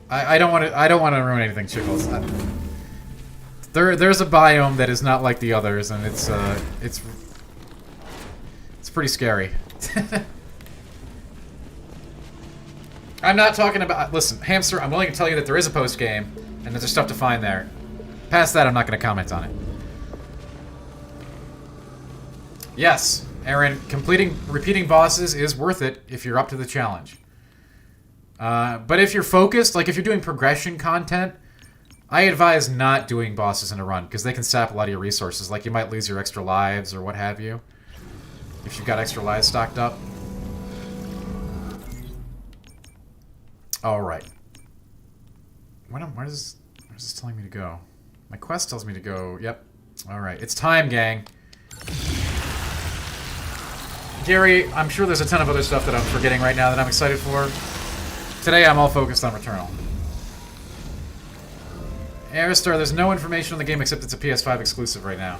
I don't want to ruin anything, Chickles. There's a biome that is not like the others, and it's pretty scary. I'm not talking about... Listen, Hamster, I'm willing to tell you that there is a post-game, and there's stuff to find there. Past that, I'm not going to comment on it. Yes, Aaron, repeating bosses is worth it if you're up to the challenge. But if you're focused, like if you're doing progression content, I advise not doing bosses in a run, because they can sap a lot of your resources. Like, you might lose your extra lives or what have you, if you've got extra lives stocked up. Alright. Where is this telling me to go? My quest tells me to go... Yep. Alright. It's time, gang. Gary, I'm sure there's a ton of other stuff that I'm forgetting right now that I'm excited for. Today, I'm all focused on Returnal. Aristar, there's no information on the game except it's a PS5 exclusive right now.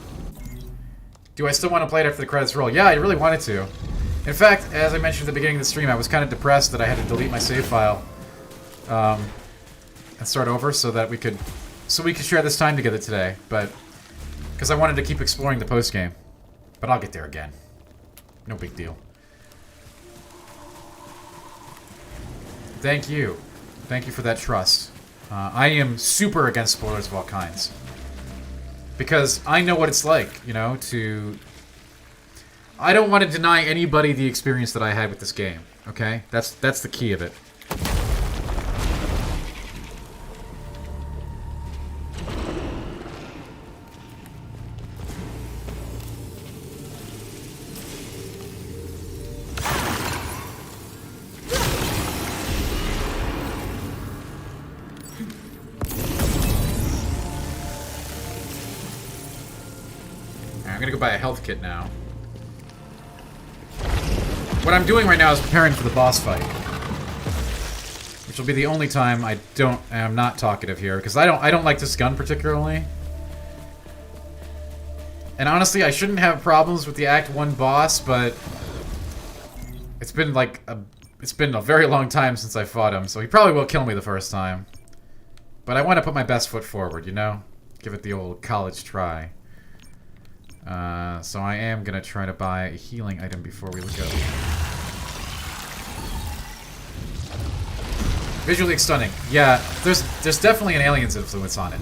Do I still want to play it after the credits roll? Yeah, I really wanted to. In fact, as I mentioned at the beginning of the stream, I was kind of depressed that I had to delete my save file and start over so we could share this time together today. But because I wanted to keep exploring the post game, but I'll get there again. No big deal. Thank you for that trust. I am super against spoilers of all kinds. Because I know what it's like, you know, I don't want to deny anybody the experience that I had with this game, okay? That's the key of it. I'm gonna go buy a health kit now. What I'm doing right now is preparing for the boss fight, which will be the only time I'm not talkative here, because I don't like this gun particularly. And honestly, I shouldn't have problems with the Act 1 boss, but it's been a very long time since I fought him, so he probably will kill me the first time. But I want to put my best foot forward, you know? Give it the old college try. So I am gonna try to buy a healing item before we go. Visually stunning. Yeah, there's definitely an Aliens influence on it.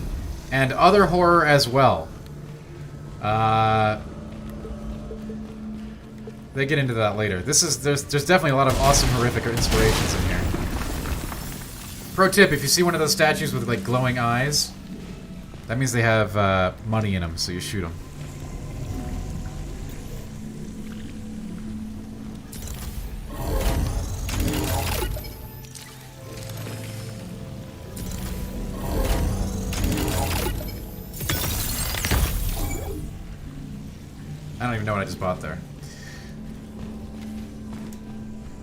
And other horror as well. They get into that later. There's definitely a lot of awesome horrific inspirations in here. Pro tip, if you see one of those statues with like glowing eyes, that means they have money in them, so you shoot them. I don't even know what I just bought there.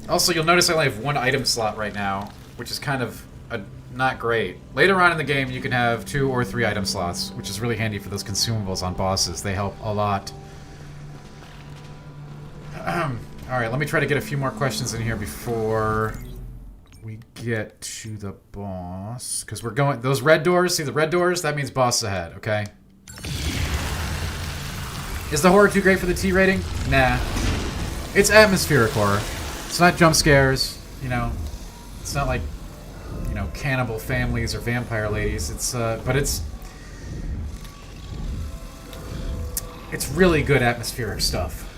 Also, you'll notice I only have one item slot right now, which is kind of not great. Later on in the game, you can have 2 or 3 item slots, which is really handy for those consumables on bosses. They help a lot. Alright, let me try to get a few more questions in here before we get to the boss. Because we're going... Those red doors, see the red doors? That means boss ahead, okay? Is the horror too great for the T rating? Nah. It's atmospheric horror. It's not jump scares, you know. It's not like, you know, cannibal families or vampire ladies. It's but it's really good atmospheric stuff.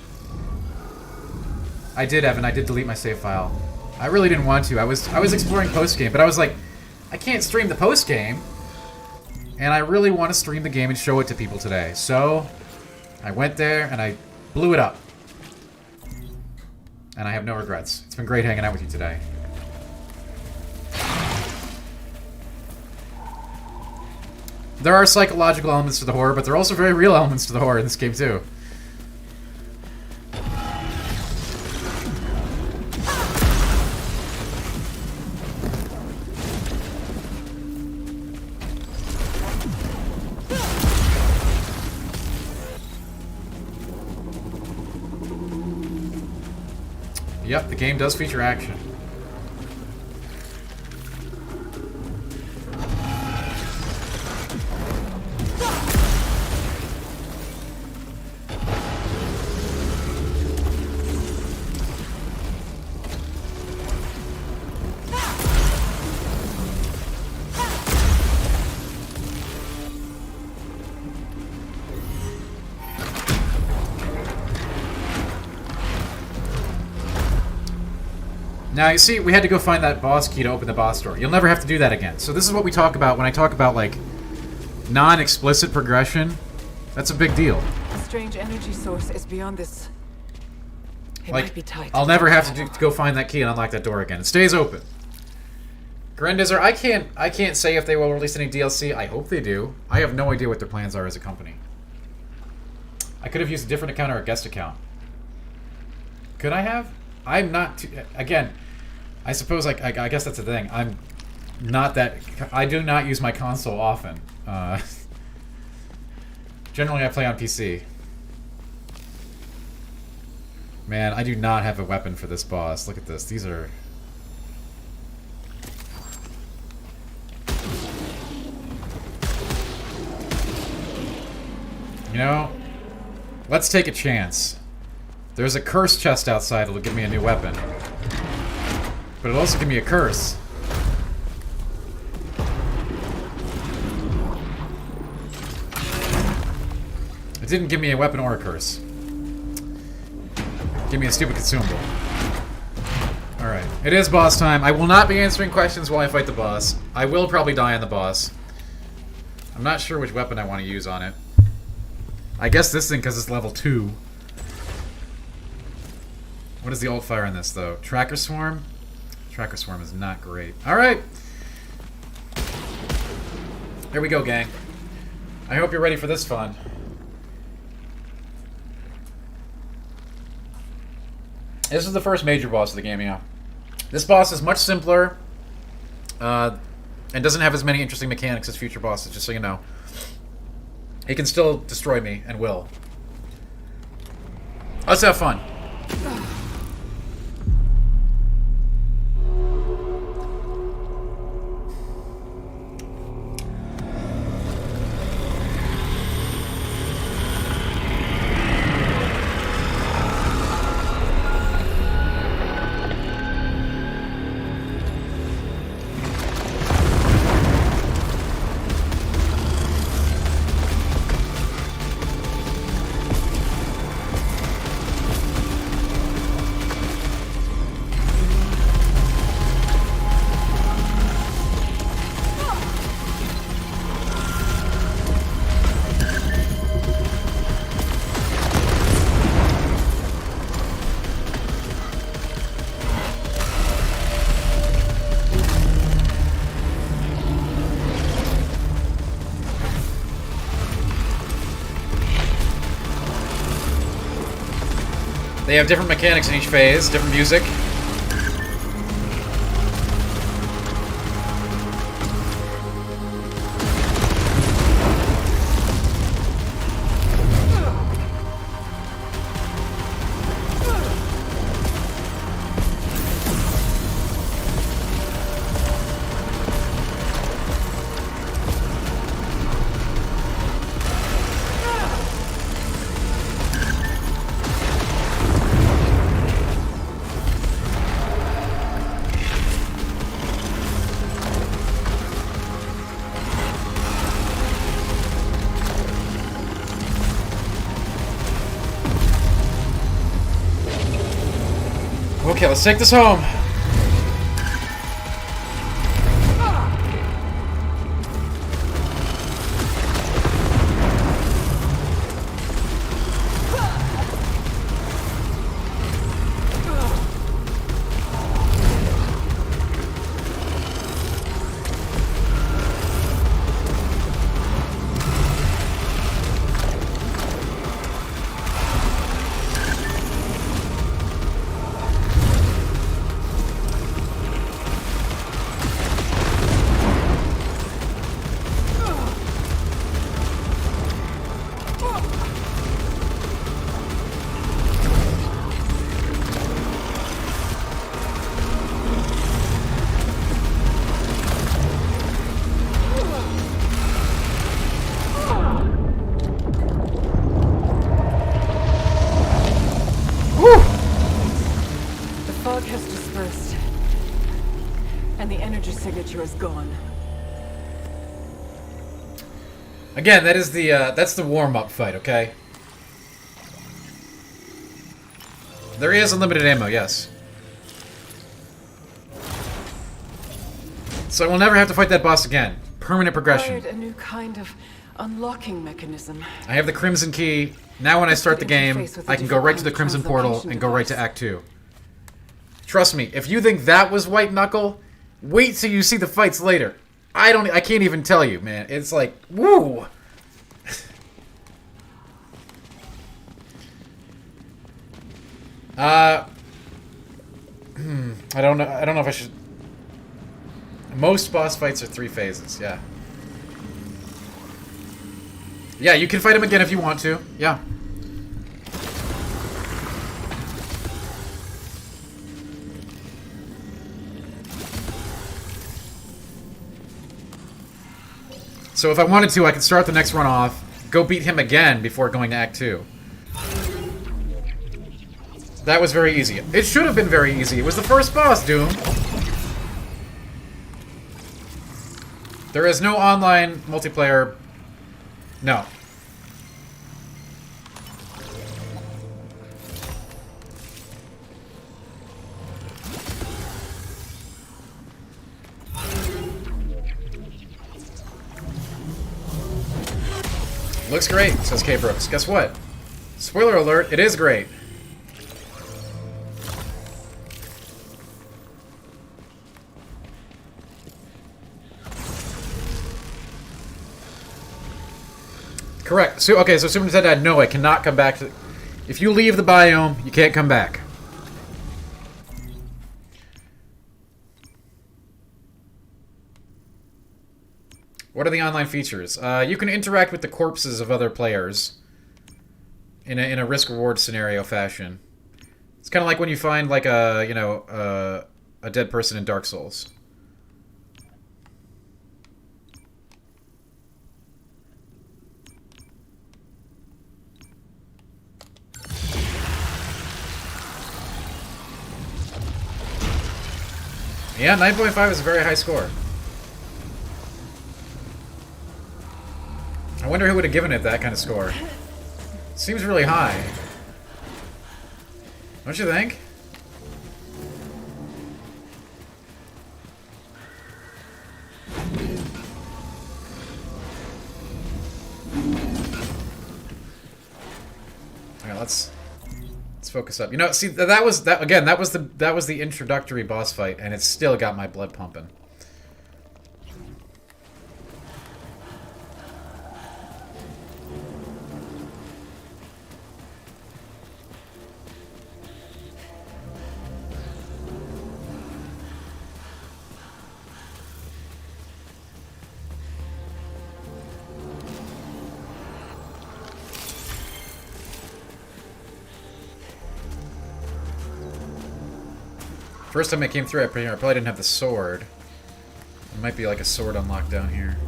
I did, Evan. I did delete my save file. I really didn't want to. I was exploring post game, but I was like, I can't stream the post game, and I really want to stream the game and show it to people today. So I went there and I blew it up, and I have no regrets. It's been great hanging out with you today. There are psychological elements to the horror, but there are also very real elements to the horror in this game too. Yep, the game does feature action. Now, you see, we had to go find that boss key to open the boss door. You'll never have to do that again. So this is what we talk about when I talk about, like, non-explicit progression. That's a big deal. A strange energy source is beyond this. It like, might be tight. I'll never have to go find that key and unlock that door again. It stays open. Grendizer, I can't say if they will release any DLC. I hope they do. I have no idea what their plans are as a company. I could have used a different account or a guest account. Could I have? I'm not too, again, I suppose I guess that's the thing. I'm not that, I do not use my console often. Generally I play on PC. Man, I do not have a weapon for this boss. Look at this. These are... You know, let's take a chance. There's a curse chest outside that'll give me a new weapon. But it'll also give me a curse. It didn't give me a weapon or a curse. Give me a stupid consumable. Alright, it is boss time. I will not be answering questions while I fight the boss. I will probably die on the boss. I'm not sure which weapon I want to use on it. I guess this thing because it's level 2. What is the alt fire on this, though? Tracker Swarm? Tracker Swarm is not great. Alright! Here we go, gang. I hope you're ready for this fun. This is the first major boss of the game, yeah. This boss is much simpler, and doesn't have as many interesting mechanics as future bosses, just so you know. He can still destroy me, and will. Let's have fun. They have different mechanics in each phase, different music. Okay, let's take this home. Is gone. Again, that is the that's the warm-up fight, okay? There is unlimited ammo, yes. So we'll never have to fight that boss again. Permanent progression. A new kind of unlocking mechanism. I have the Crimson Key. Now when I start the game, I can go right to the Crimson Portal and go right to Act 2. Trust me, if you think that was White Knuckle, wait till you see the fights later. I can't even tell you, man. It's like, woo! I don't know if I should... Most boss fights are 3 phases, yeah. Yeah, you can fight him again if you want to, yeah. So if I wanted to, I could start the next run off, go beat him again before going to Act 2. That was very easy. It should have been very easy. It was the first boss, Doom. There is no online multiplayer. No. Looks great, says K. Brooks. Guess what? Spoiler alert, it is great. Correct. So, okay, so Super Nintendo had no, I cannot come back to... If you leave the biome, you can't come back. What are the online features? You can interact with the corpses of other players in a risk-reward scenario fashion. It's kind of like when you find like a dead person in Dark Souls. Yeah, 9.5 is a very high score. I wonder who would have given it that kind of score. Seems really high. Don't you think? Alright, let's focus up. You know, see that was the introductory boss fight, and it still got my blood pumping. First time I came through, I probably didn't have the sword. There might be like a sword unlocked down here.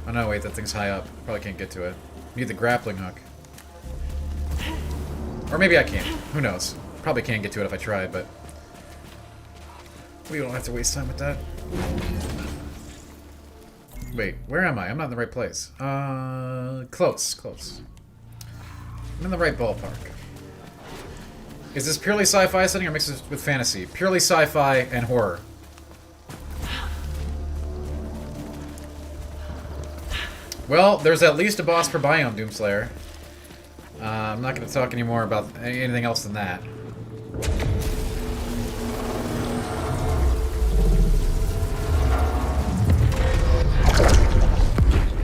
Oh no, wait, that thing's high up. Probably can't get to it. Need the grappling hook. Or maybe I can't. Who knows? Probably can't get to it if I tried, but... we don't have to waste time with that. Wait, where am I? I'm not in the right place. Close. I'm in the right ballpark. Is this purely sci-fi setting or mixed with fantasy? Purely sci-fi and horror. Well, there's at least a boss per biome, Doomslayer. I'm not going to talk anymore about anything else than that.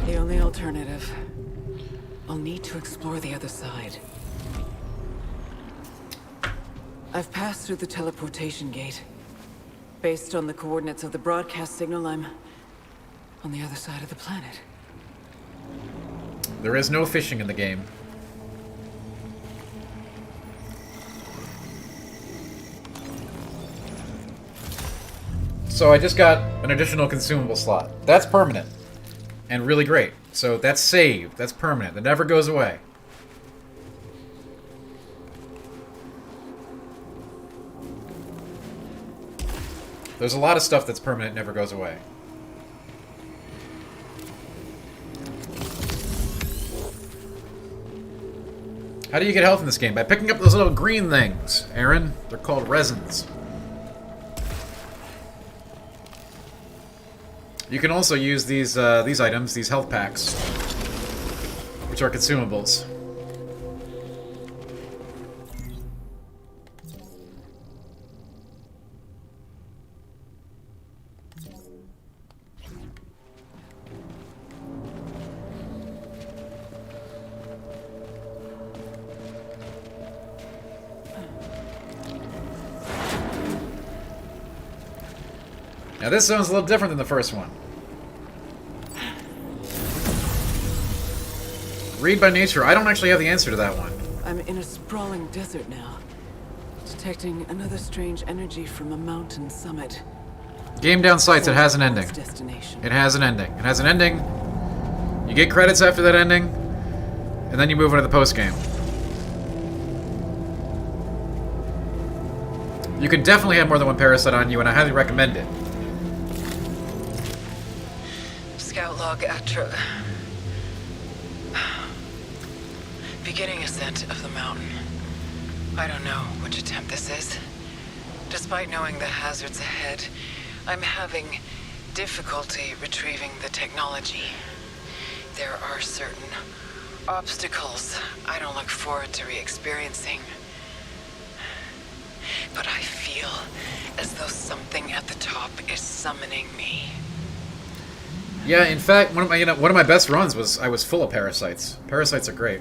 The only alternative. I'll need to explore the other side. I've passed through the teleportation gate. Based on the coordinates of the broadcast signal, I'm on the other side of the planet. There is no fishing in the game. So I just got an additional consumable slot. That's permanent. And really great. So that's saved. That's permanent. That never goes away. There's a lot of stuff that's permanent, never goes away. How do you get health in this game? By picking up those little green things, Aaron. They're called resins. You can also use these items, these health packs, which are consumables. Now this zone's a little different than the first one. Read by nature. I don't actually have the answer to that one. I'm in a sprawling desert now, detecting another strange energy from a mountain summit. Game down sights. It has an ending. Destination. It has an ending. It has an ending. You get credits after that ending, and then you move into the post game. You can definitely have more than one parasite on you, and I highly recommend it. Scout log Atropos. Beginning ascent of the mountain. I don't know which attempt this is. Despite knowing the hazards ahead, I'm having difficulty retrieving the technology. There are certain obstacles I don't look forward to re-experiencing. But I feel as though something at the top is summoning me. Yeah, in fact, one of my best runs was I was full of parasites. Parasites are great.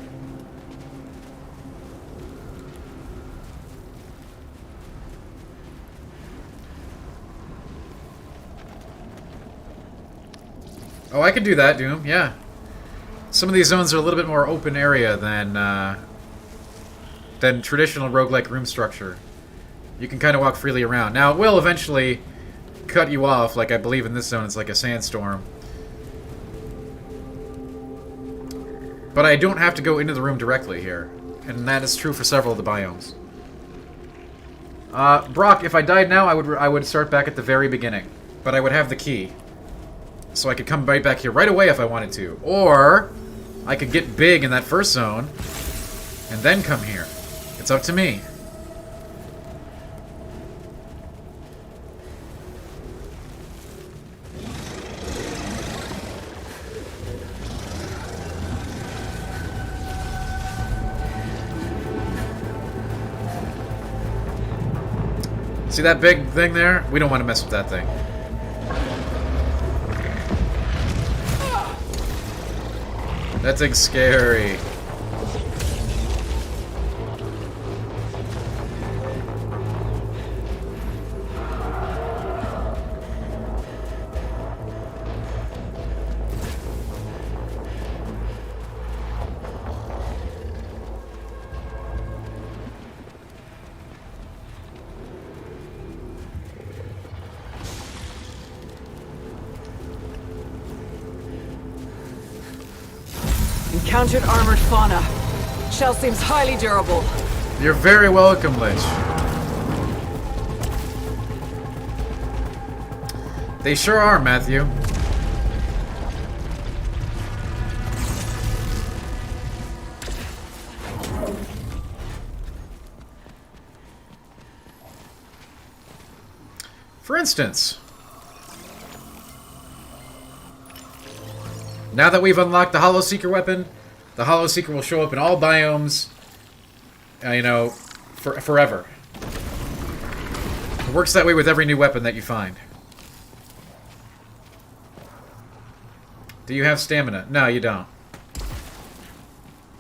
Oh, I could do that, Doom. Yeah. Some of these zones are a little bit more open area than traditional roguelike room structure. You can kind of walk freely around. Now, it will eventually cut you off, like I believe in this zone it's like a sandstorm. But I don't have to go into the room directly here. And that is true for several of the biomes. Brock, if I died now, I would start back at the very beginning. But I would have the key. So I could come right back here right away if I wanted to. Or I could get big in that first zone and then come here. It's up to me. See that big thing there? We don't want to mess with that thing. That thing's scary. Encountered armored fauna. Shell seems highly durable. You're very welcome, Lich. They sure are, Matthew. For instance, now that we've unlocked the Hollow Seeker weapon, the Hollow Seeker will show up in all biomes, you know, forever. It works that way with every new weapon that you find. Do you have stamina? No, you don't.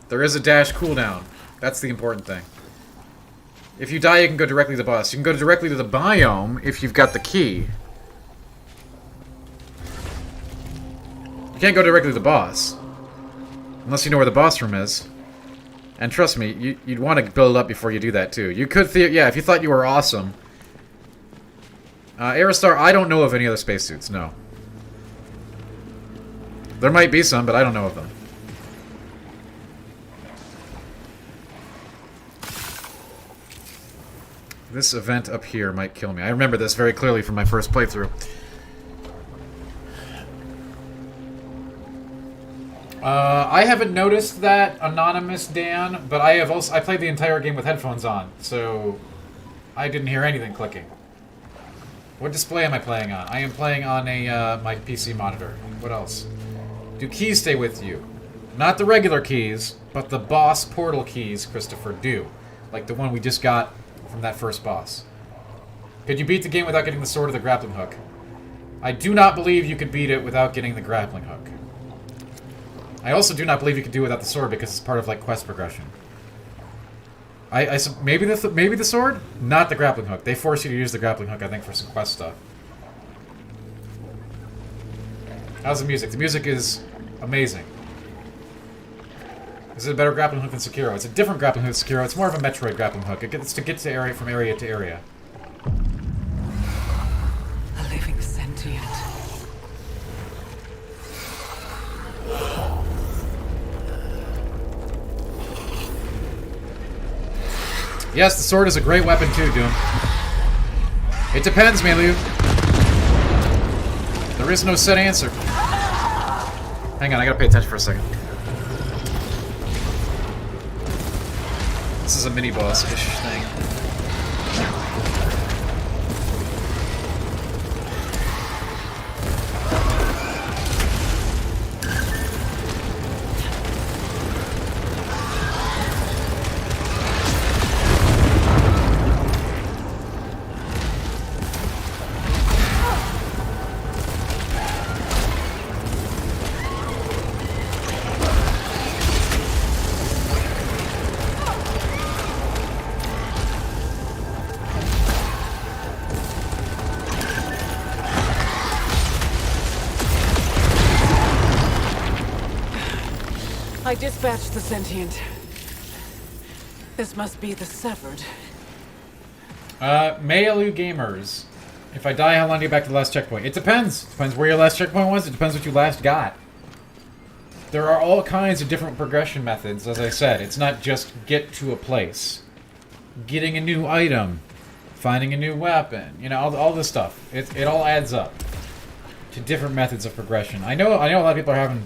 There is a dash cooldown. That's the important thing. If you die, you can go directly to the boss. You can go directly to the biome if you've got the key. You can't go directly to the boss. Unless you know where the boss room is. And trust me, you'd want to build it up before you do that, too. You could, yeah, if you thought you were awesome. Aerostar, I don't know of any other spacesuits, no. There might be some, but I don't know of them. This event up here might kill me. I remember this very clearly from my first playthrough. I haven't noticed that, Anonymous Dan, but I played the entire game with headphones on, so I didn't hear anything clicking. What display am I playing on? I am playing on a my PC monitor. What else? Do keys stay with you? Not the regular keys, but the boss portal keys, Christopher, do. Like the one we just got from that first boss. Could you beat the game without getting the sword or the grappling hook? I do not believe you could beat it without getting the grappling hook. I also do not believe you could do it without the sword because it's part of like quest progression. Maybe the sword, not the grappling hook. They force you to use the grappling hook, I think, for some quest stuff. How's the music? The music is amazing. Is it a better grappling hook than Sekiro? It's a different grappling hook than Sekiro. It's more of a Metroid grappling hook. It gets to get to area from area to area. A living sentient. Yes, the sword is a great weapon too, Doom. It depends, Melu. There is no set answer. Hang on, I gotta pay attention for a second. This is a mini-boss-ish thing. I dispatched the sentient. This must be the severed. Mayalu Gamers. If I die, how long do you get back to the last checkpoint? It depends. Depends where your last checkpoint was. It depends what you last got. There are all kinds of different progression methods, as I said. It's not just get to a place. Getting a new item. Finding a new weapon. You know, all this stuff. It all adds up to different methods of progression. I know a lot of people are having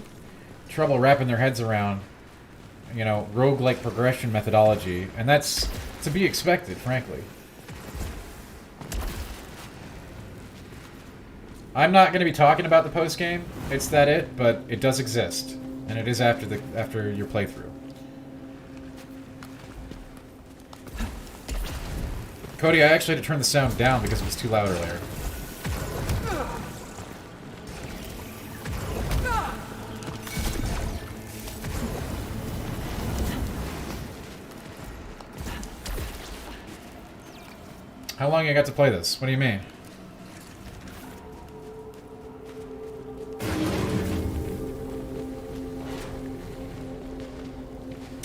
trouble wrapping their heads around, you know, roguelike progression methodology, and that's to be expected, frankly. I'm not going to be talking about the post-game, but it does exist, and it is after your playthrough. Cody, I actually had to turn the sound down because it was too loud earlier. How long you got to play this? What do you mean?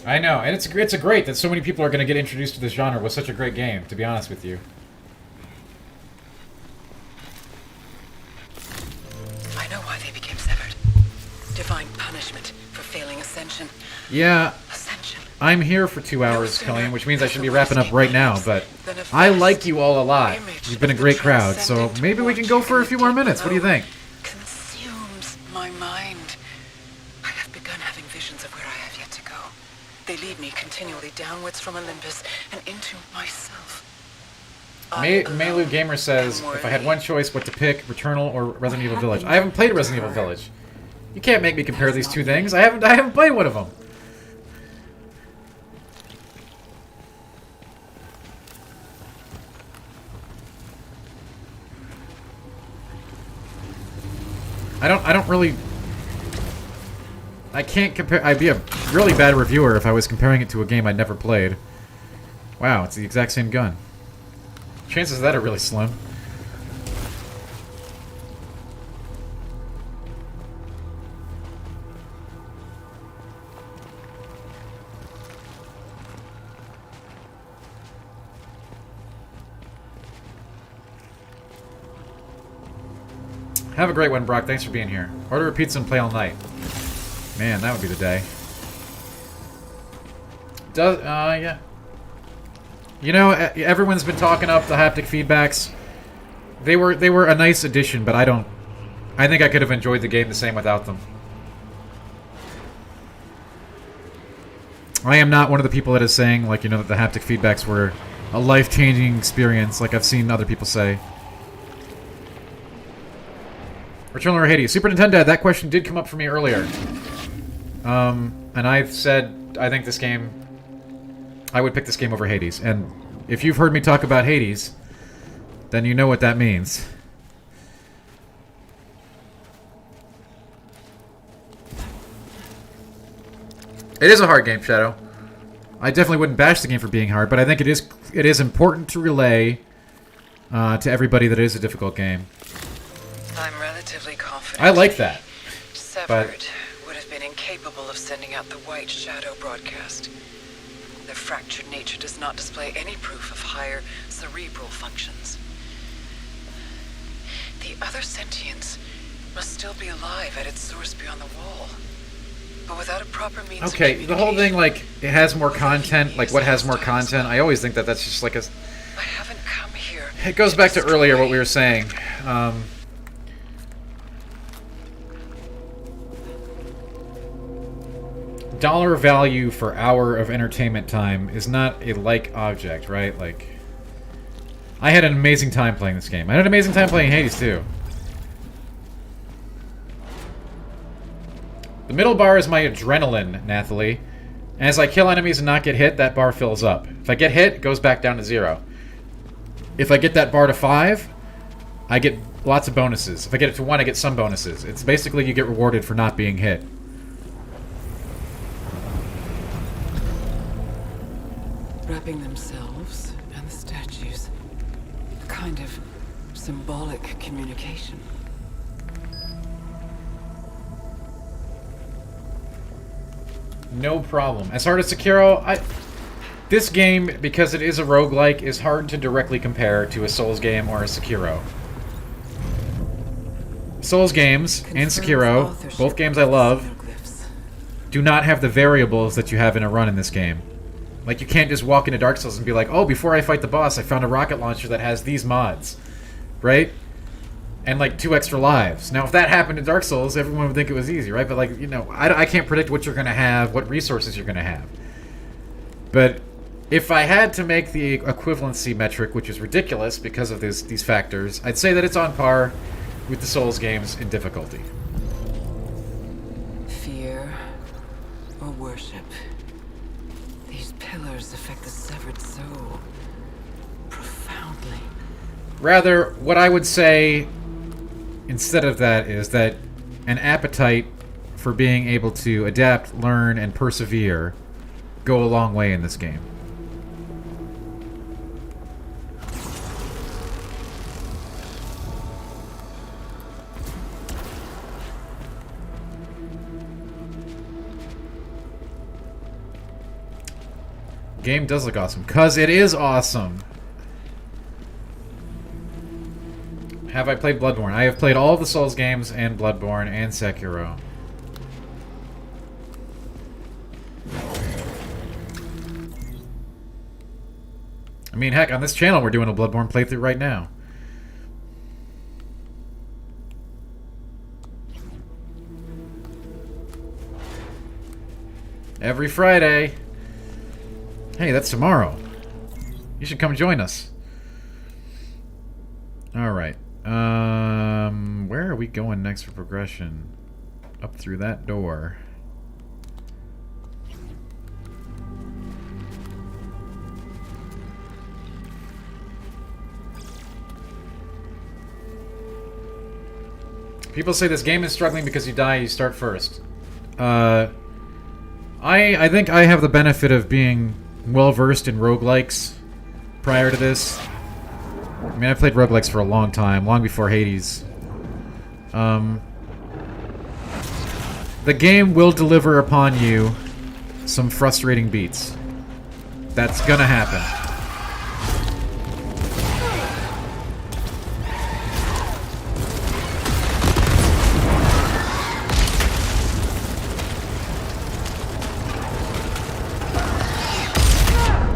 I know, and it's great that so many people are going to get introduced to this genre with such a great game, to be honest with you. I know why they became severed. Divine punishment for failing ascension. Yeah. Ascension. I'm here for 2 hours, Kellyanne, which means I should be wrapping up right now, but I like you all a lot. You've been a great crowd, so maybe we can go for a few more minutes. What do you think? Consumes my mind. I have begun having visions of where I have yet to go. They lead me continually downwards from Olympus and into myself. Melu Gamer says, if I had one choice, what to pick, Returnal or Resident Evil Village. I haven't played Resident Evil Village. You can't make me compare these two things. I haven't played one of them. I don't really... I can't compare... I'd be a really bad reviewer if I was comparing it to a game I'd never played. Wow, it's the exact same gun. Chances of that are really slim. Have a great one, Brock. Thanks for being here. Order a pizza and play all night. Man, that would be the day. Yeah. You know, everyone's been talking up the haptic feedbacks. They were a nice addition, but I think I could have enjoyed the game the same without them. I am not one of the people that is saying, like, you know, that the haptic feedbacks were a life-changing experience, like I've seen other people say. Returnal or Hades? Super Nintendo, that question did come up for me earlier. And I've said, I think this game... I would pick this game over Hades. And if you've heard me talk about Hades, then you know what that means. It is a hard game, Shadow. I definitely wouldn't bash the game for being hard, but I think it is important to relay to everybody that it is a difficult game. I'm relatively confident. I like that. Severed would have been incapable of sending out the White Shadow broadcast. Their fractured nature does not display any proof of higher cerebral functions. The other sentience must still be alive at its source beyond the wall. But without a proper means of okay, the whole thing, like, it has more content, like, what has more content? I always think that that's just like a... I haven't come here. It goes back to earlier what we were saying. Dollar value for hour of entertainment time is not a like object, right? Like, I had an amazing time playing this game. I had an amazing time playing Hades, too. The middle bar is my adrenaline, Nathalie. As I kill enemies and not get hit, that bar fills up. If I get hit, it goes back down to 0. If I get that bar to 5, I get lots of bonuses. If I get it to 1, I get some bonuses. It's basically you get rewarded for not being hit. Wrapping themselves and the statues. A kind of symbolic communication. No problem. As hard as Sekiro, this game, because it is a roguelike, is hard to directly compare to a Souls game or a Sekiro. Souls games and Sekiro, both games I love, do not have the variables that you have in a run in this game. Like, you can't just walk into Dark Souls and be like, oh, before I fight the boss, I found a rocket launcher that has these mods. Right? And, like, 2 extra lives. Now, if that happened in Dark Souls, everyone would think it was easy, right? But, like, you know, I can't predict what you're going to have, what resources you're going to have. But if I had to make the equivalency metric, which is ridiculous because of these factors, I'd say that it's on par with the Souls games in difficulty. Fear or worship. These pillars affect the severed soul profoundly. Rather, what I would say instead of that is that an appetite for being able to adapt, learn, and persevere go a long way in this game. Game does look awesome, 'cause it is awesome. Have I played Bloodborne? I have played all the Souls games and Bloodborne and Sekiro. I mean, heck, on this channel we're doing a Bloodborne playthrough right now. Every Friday. Hey, that's tomorrow. You should come join us. Alright. Where are we going next for progression? Up through that door. People say this game is struggling because you die, you start first. I think I have the benefit of being well-versed in roguelikes prior to this. I mean, I played roguelikes for a long time, long before Hades. The game will deliver upon you some frustrating beats. That's gonna happen.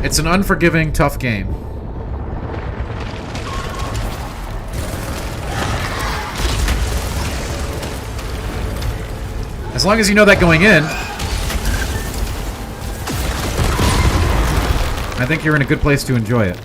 It's an unforgiving, tough game. As long as you know that going in, I think you're in a good place to enjoy it.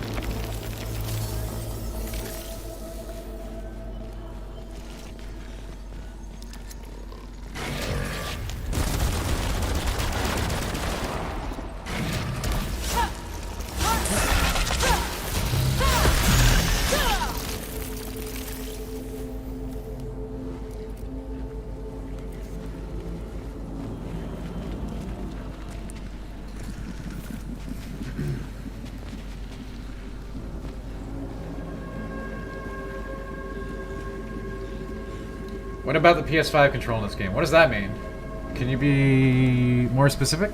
What about the PS5 control in this game? What does that mean? Can you be more specific?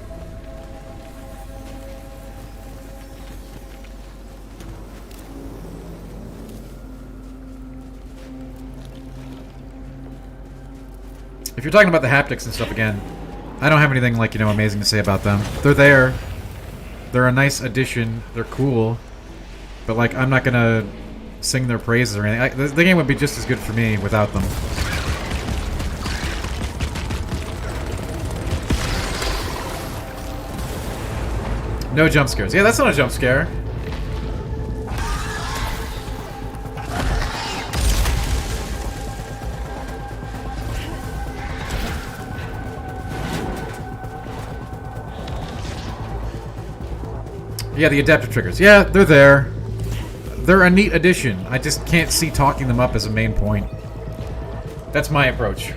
If you're talking about the haptics and stuff again, I don't have anything like, you know, amazing to say about them. They're there. They're a nice addition. They're cool. But like, I'm not gonna sing their praises or anything. The game would be just as good for me without them. No jump scares. Yeah, that's not a jump scare. Yeah, the adaptive triggers. Yeah, they're there. They're a neat addition. I just can't see talking them up as a main point. That's my approach.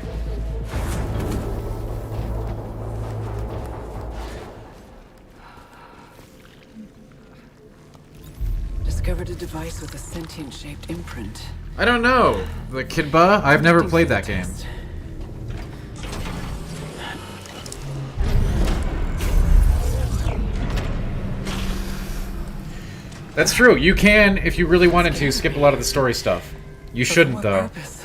Discovered a device with a sentient-shaped imprint. I don't know. The Kidba? I've never played that game. That's true. You can, if you really wanted to, skip a lot of the story stuff. You shouldn't, though. Purpose?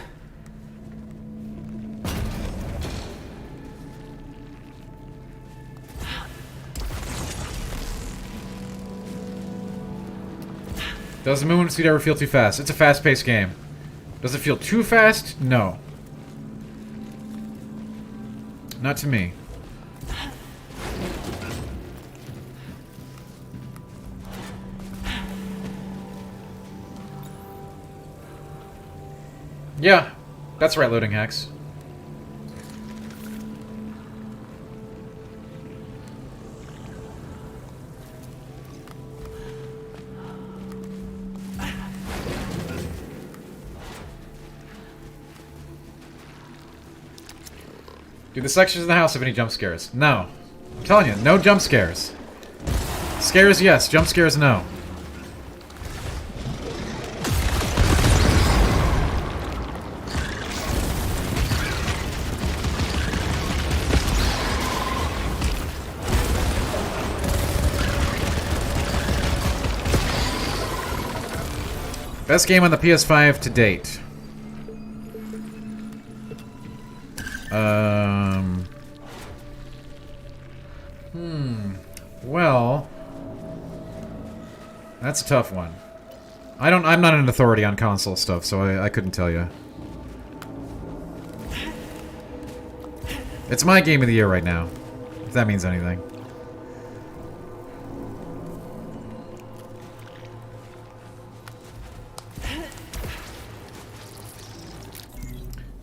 Does the movement speed ever feel too fast? It's a fast-paced game. Does it feel too fast? No. Not to me. Yeah, that's right, loading hacks. Do the sections in the house have any jump scares? No. I'm telling you, no jump scares. Scares, yes. Jump scares, no. Best game on the PS5 to date. Well, that's a tough one. I'm not an authority on console stuff, so I couldn't tell you. It's my game of the year right now, if that means anything.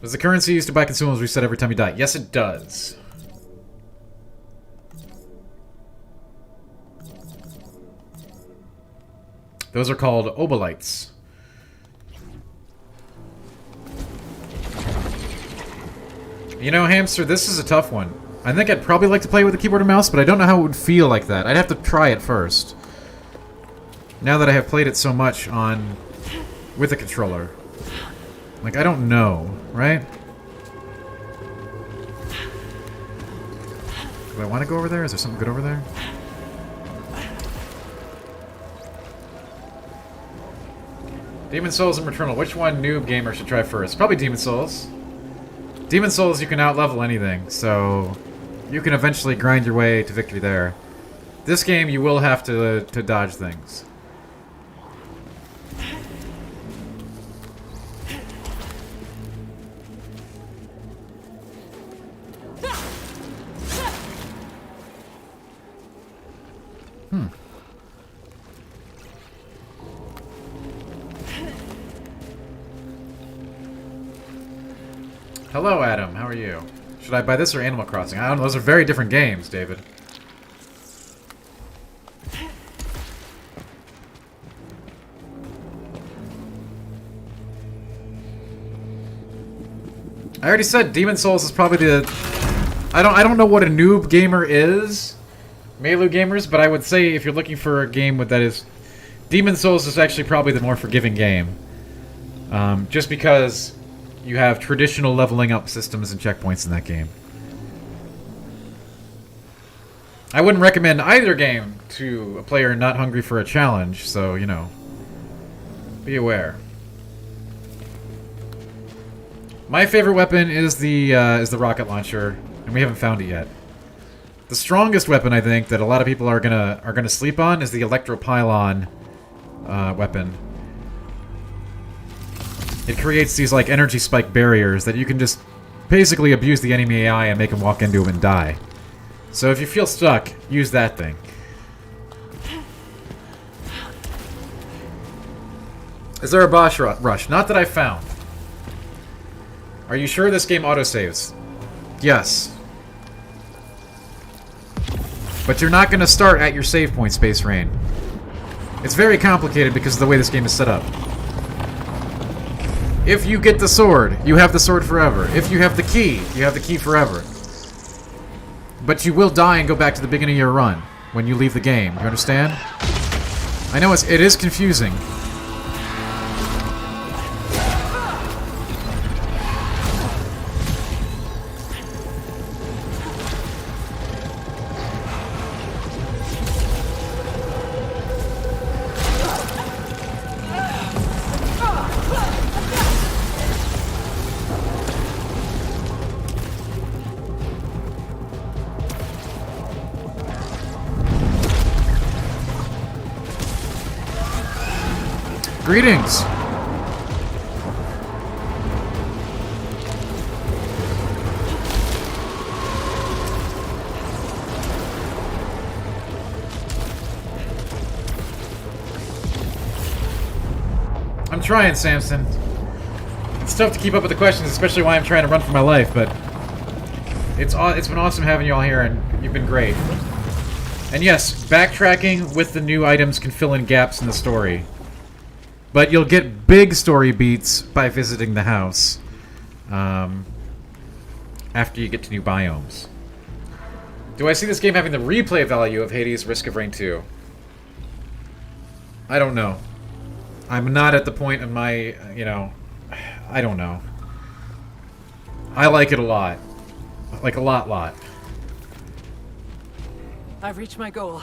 Does the currency used to buy consumables reset every time you die? Yes, it does. Those are called obolites. You know, Hamster, this is a tough one. I think I'd probably like to play with a keyboard and mouse, but I don't know how it would feel like that. I'd have to try it first. Now that I have played it so much with a controller. Like, I don't know, right? Do I want to go over there? Is there something good over there? Demon Souls and Returnal. Which one noob gamer should try first? Probably Demon Souls. Demon Souls, you can out-level anything, so you can eventually grind your way to victory there. This game, you will have to dodge things. Hello, Adam. How are you? Should I buy this or Animal Crossing? I don't know. Those are very different games, David. I already said Demon Souls is probably the... I don't know what a noob gamer is, Melu gamers, but I would say if you're looking for a game that is... Demon Souls is actually probably the more forgiving game. Just because you have traditional leveling up systems and checkpoints in that game. I wouldn't recommend either game to a player not hungry for a challenge, so, you know, be aware. My favorite weapon is the rocket launcher, and we haven't found it yet. The strongest weapon, I think, that a lot of people are gonna sleep on is the electropylon weapon. It creates these like energy spike barriers that you can just basically abuse the enemy AI and make them walk into them and die. So if you feel stuck, use that thing. Is there a boss rush? Not that I found. Are you sure this game autosaves? Yes. But you're not going to start at your save point, Space Rain. It's very complicated because of the way this game is set up. If you get the sword, you have the sword forever. If you have the key, you have the key forever. But you will die and go back to the beginning of your run when you leave the game. You understand? I know it is confusing. Greetings! I'm trying, Samson. It's tough to keep up with the questions, especially while I'm trying to run for my life, but it's been awesome having you all here, and you've been great. And yes, backtracking with the new items can fill in gaps in the story. But you'll get big story beats by visiting the house after you get to new biomes. Do I see this game having the replay value of Hades' Risk of Rain 2? I don't know. I'm not at the point in my, you know, I don't know. I like it a lot. Like a lot. I've reached my goal.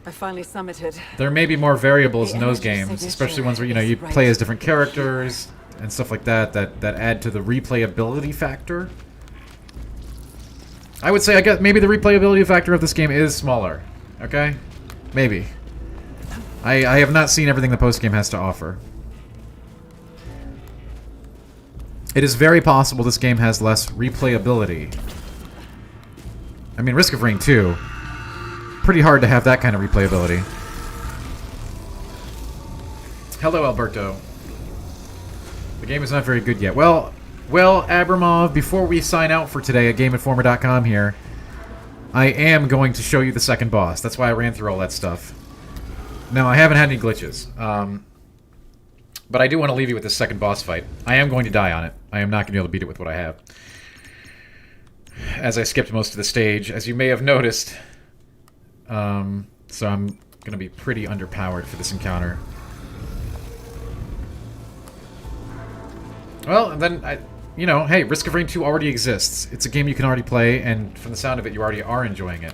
I finally summited. There may be more variables in those games, especially ones where, you know, you play as different characters and stuff like that add to the replayability factor. I would say, I guess, maybe the replayability factor of this game is smaller. Okay? Maybe. I have not seen everything the post-game has to offer. It is very possible this game has less replayability. I mean, Risk of Rain 2... pretty hard to have that kind of replayability. Hello, Alberto. The game is not very good yet. Well, Well, Abramov, before we sign out for today at GameInformer.com here, I am going to show you the second boss. That's why I ran through all that stuff. Now, I haven't had any glitches. But I do want to leave you with this second boss fight. I am going to die on it. I am not going to be able to beat it with what I have. As I skipped most of the stage, as you may have noticed. So I'm going to be pretty underpowered for this encounter. Well, and then, you know, hey, Risk of Rain 2 already exists. It's a game you can already play, and from the sound of it, you already are enjoying it.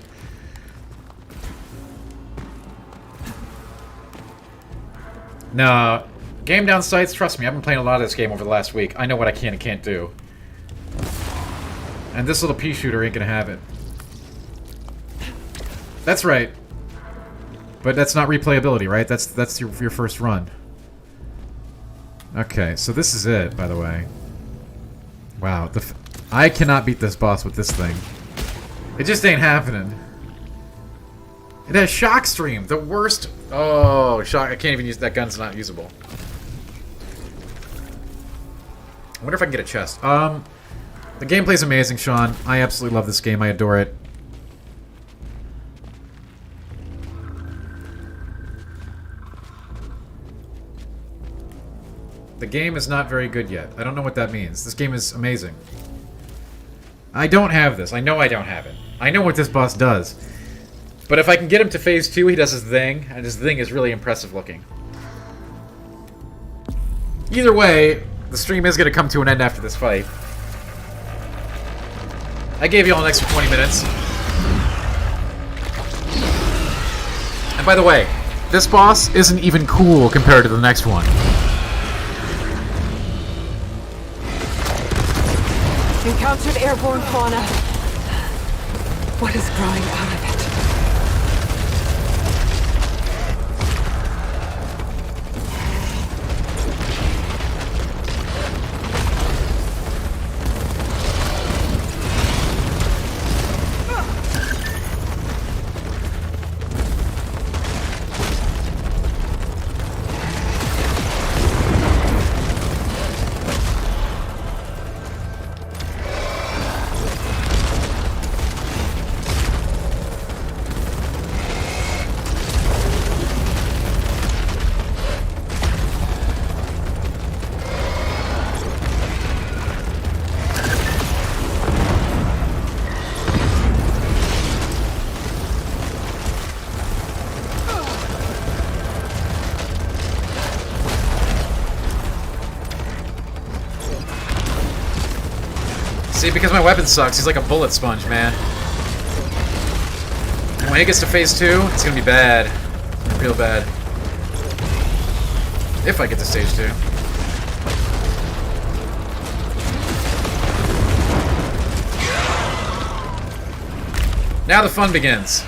Now, game down sights, trust me, I've been playing a lot of this game over the last week. I know what I can and can't do. And this little pea shooter ain't gonna have it. That's right. But that's not replayability, right? That's your first run. Okay, so this is it, by the way. Wow, I cannot beat this boss with this thing. It just ain't happening. It has shock stream, the worst. Oh, shock! I can't even use that. Gun's not usable. I wonder if I can get a chest. The gameplay's amazing, Sean. I absolutely love this game. I adore it. The game is not very good yet. I don't know what that means. This game is amazing. I don't have this. I know I don't have it. I know what this boss does. But if I can get him to phase 2, he does his thing, and his thing is really impressive looking. Either way, the stream is going to come to an end after this fight. I gave you all an extra 20 minutes. And by the way, this boss isn't even cool compared to the next one. Encountered airborne fauna. What is growing out of it? See, because my weapon sucks, he's like a bullet sponge, man. And when he gets to phase 2, it's gonna be bad. Real bad. If I get to stage 2. Now the fun begins.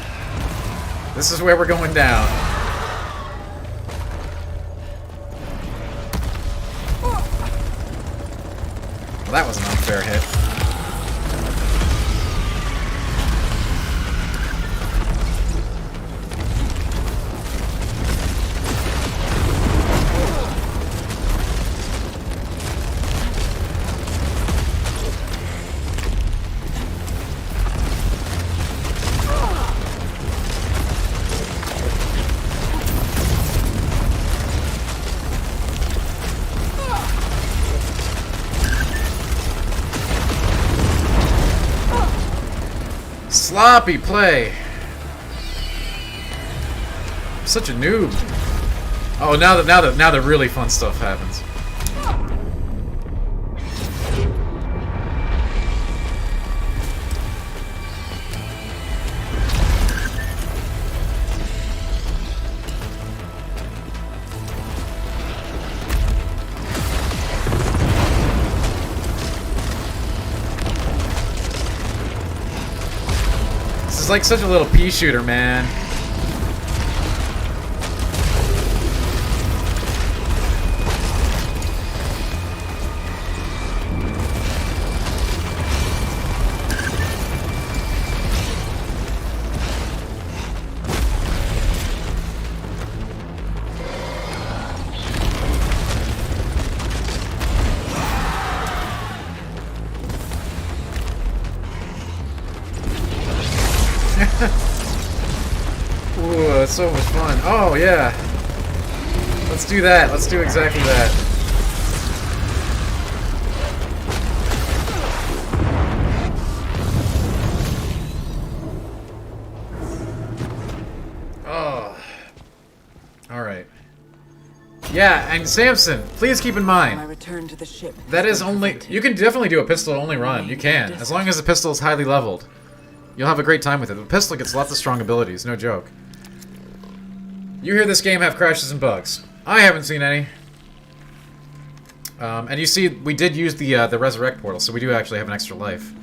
This is where we're going down. Well, that was an unfair hit. Sloppy play. I'm such a noob. Oh, now the really fun stuff happens. It's like such a little pea shooter, man. Ooh, that's so much fun. Oh, yeah. Let's do that. Let's do exactly that. Oh. Alright. Yeah, and Samson, please keep in My mind, return to the ship. that is only... You can definitely do a pistol-only run. You can. As long as the pistol is highly leveled. You'll have a great time with it. The pistol gets lots of strong abilities, no joke. You hear this game have crashes and bugs. I haven't seen any. And you see, we did use the resurrect portal, so we do actually have an extra life.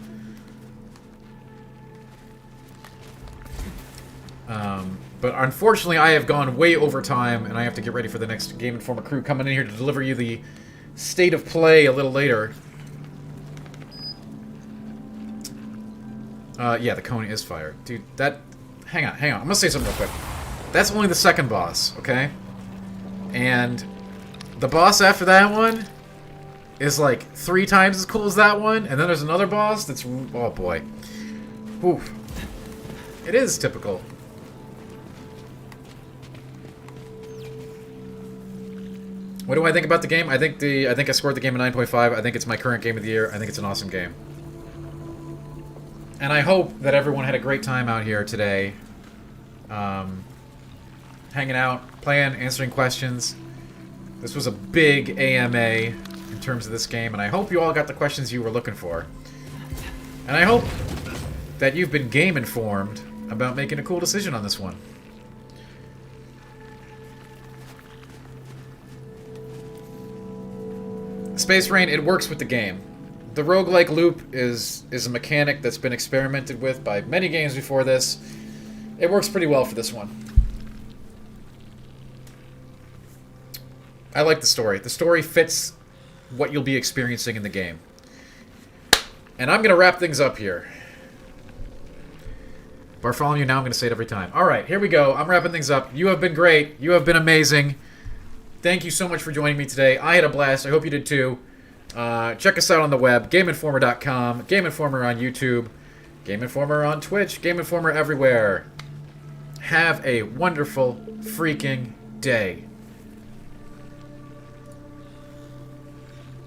But unfortunately, I have gone way over time, and I have to get ready for the next Game Informer crew coming in here to deliver you the state of play a little later. Yeah, the cone is fire. Dude, that... Hang on. I'm gonna say something real quick. That's only the second boss, okay? And the boss after that one is like 3 times as cool as that one, and then there's another boss that's... Oh, boy. Whew. It is typical. What do I think about the game? I think I scored the game a 9.5. I think it's my current game of the year. I think it's an awesome game. And I hope that everyone had a great time out here today. Hanging out, playing, answering questions. This was a big AMA in terms of this game, and I hope you all got the questions you were looking for. And I hope that you've been game informed about making a cool decision on this one. Space Rain, it works with the game. The roguelike loop is a mechanic that's been experimented with by many games before this. It works pretty well for this one. I like the story. The story fits what you'll be experiencing in the game. And I'm going to wrap things up here. Bartholomew, now I'm going to say it every time. Alright, here we go. I'm wrapping things up. You have been great. You have been amazing. Thank you so much for joining me today. I had a blast. I hope you did too. Check us out on the web, GameInformer.com, Game Informer on YouTube, Game Informer on Twitch, Game Informer everywhere. Have a wonderful freaking day.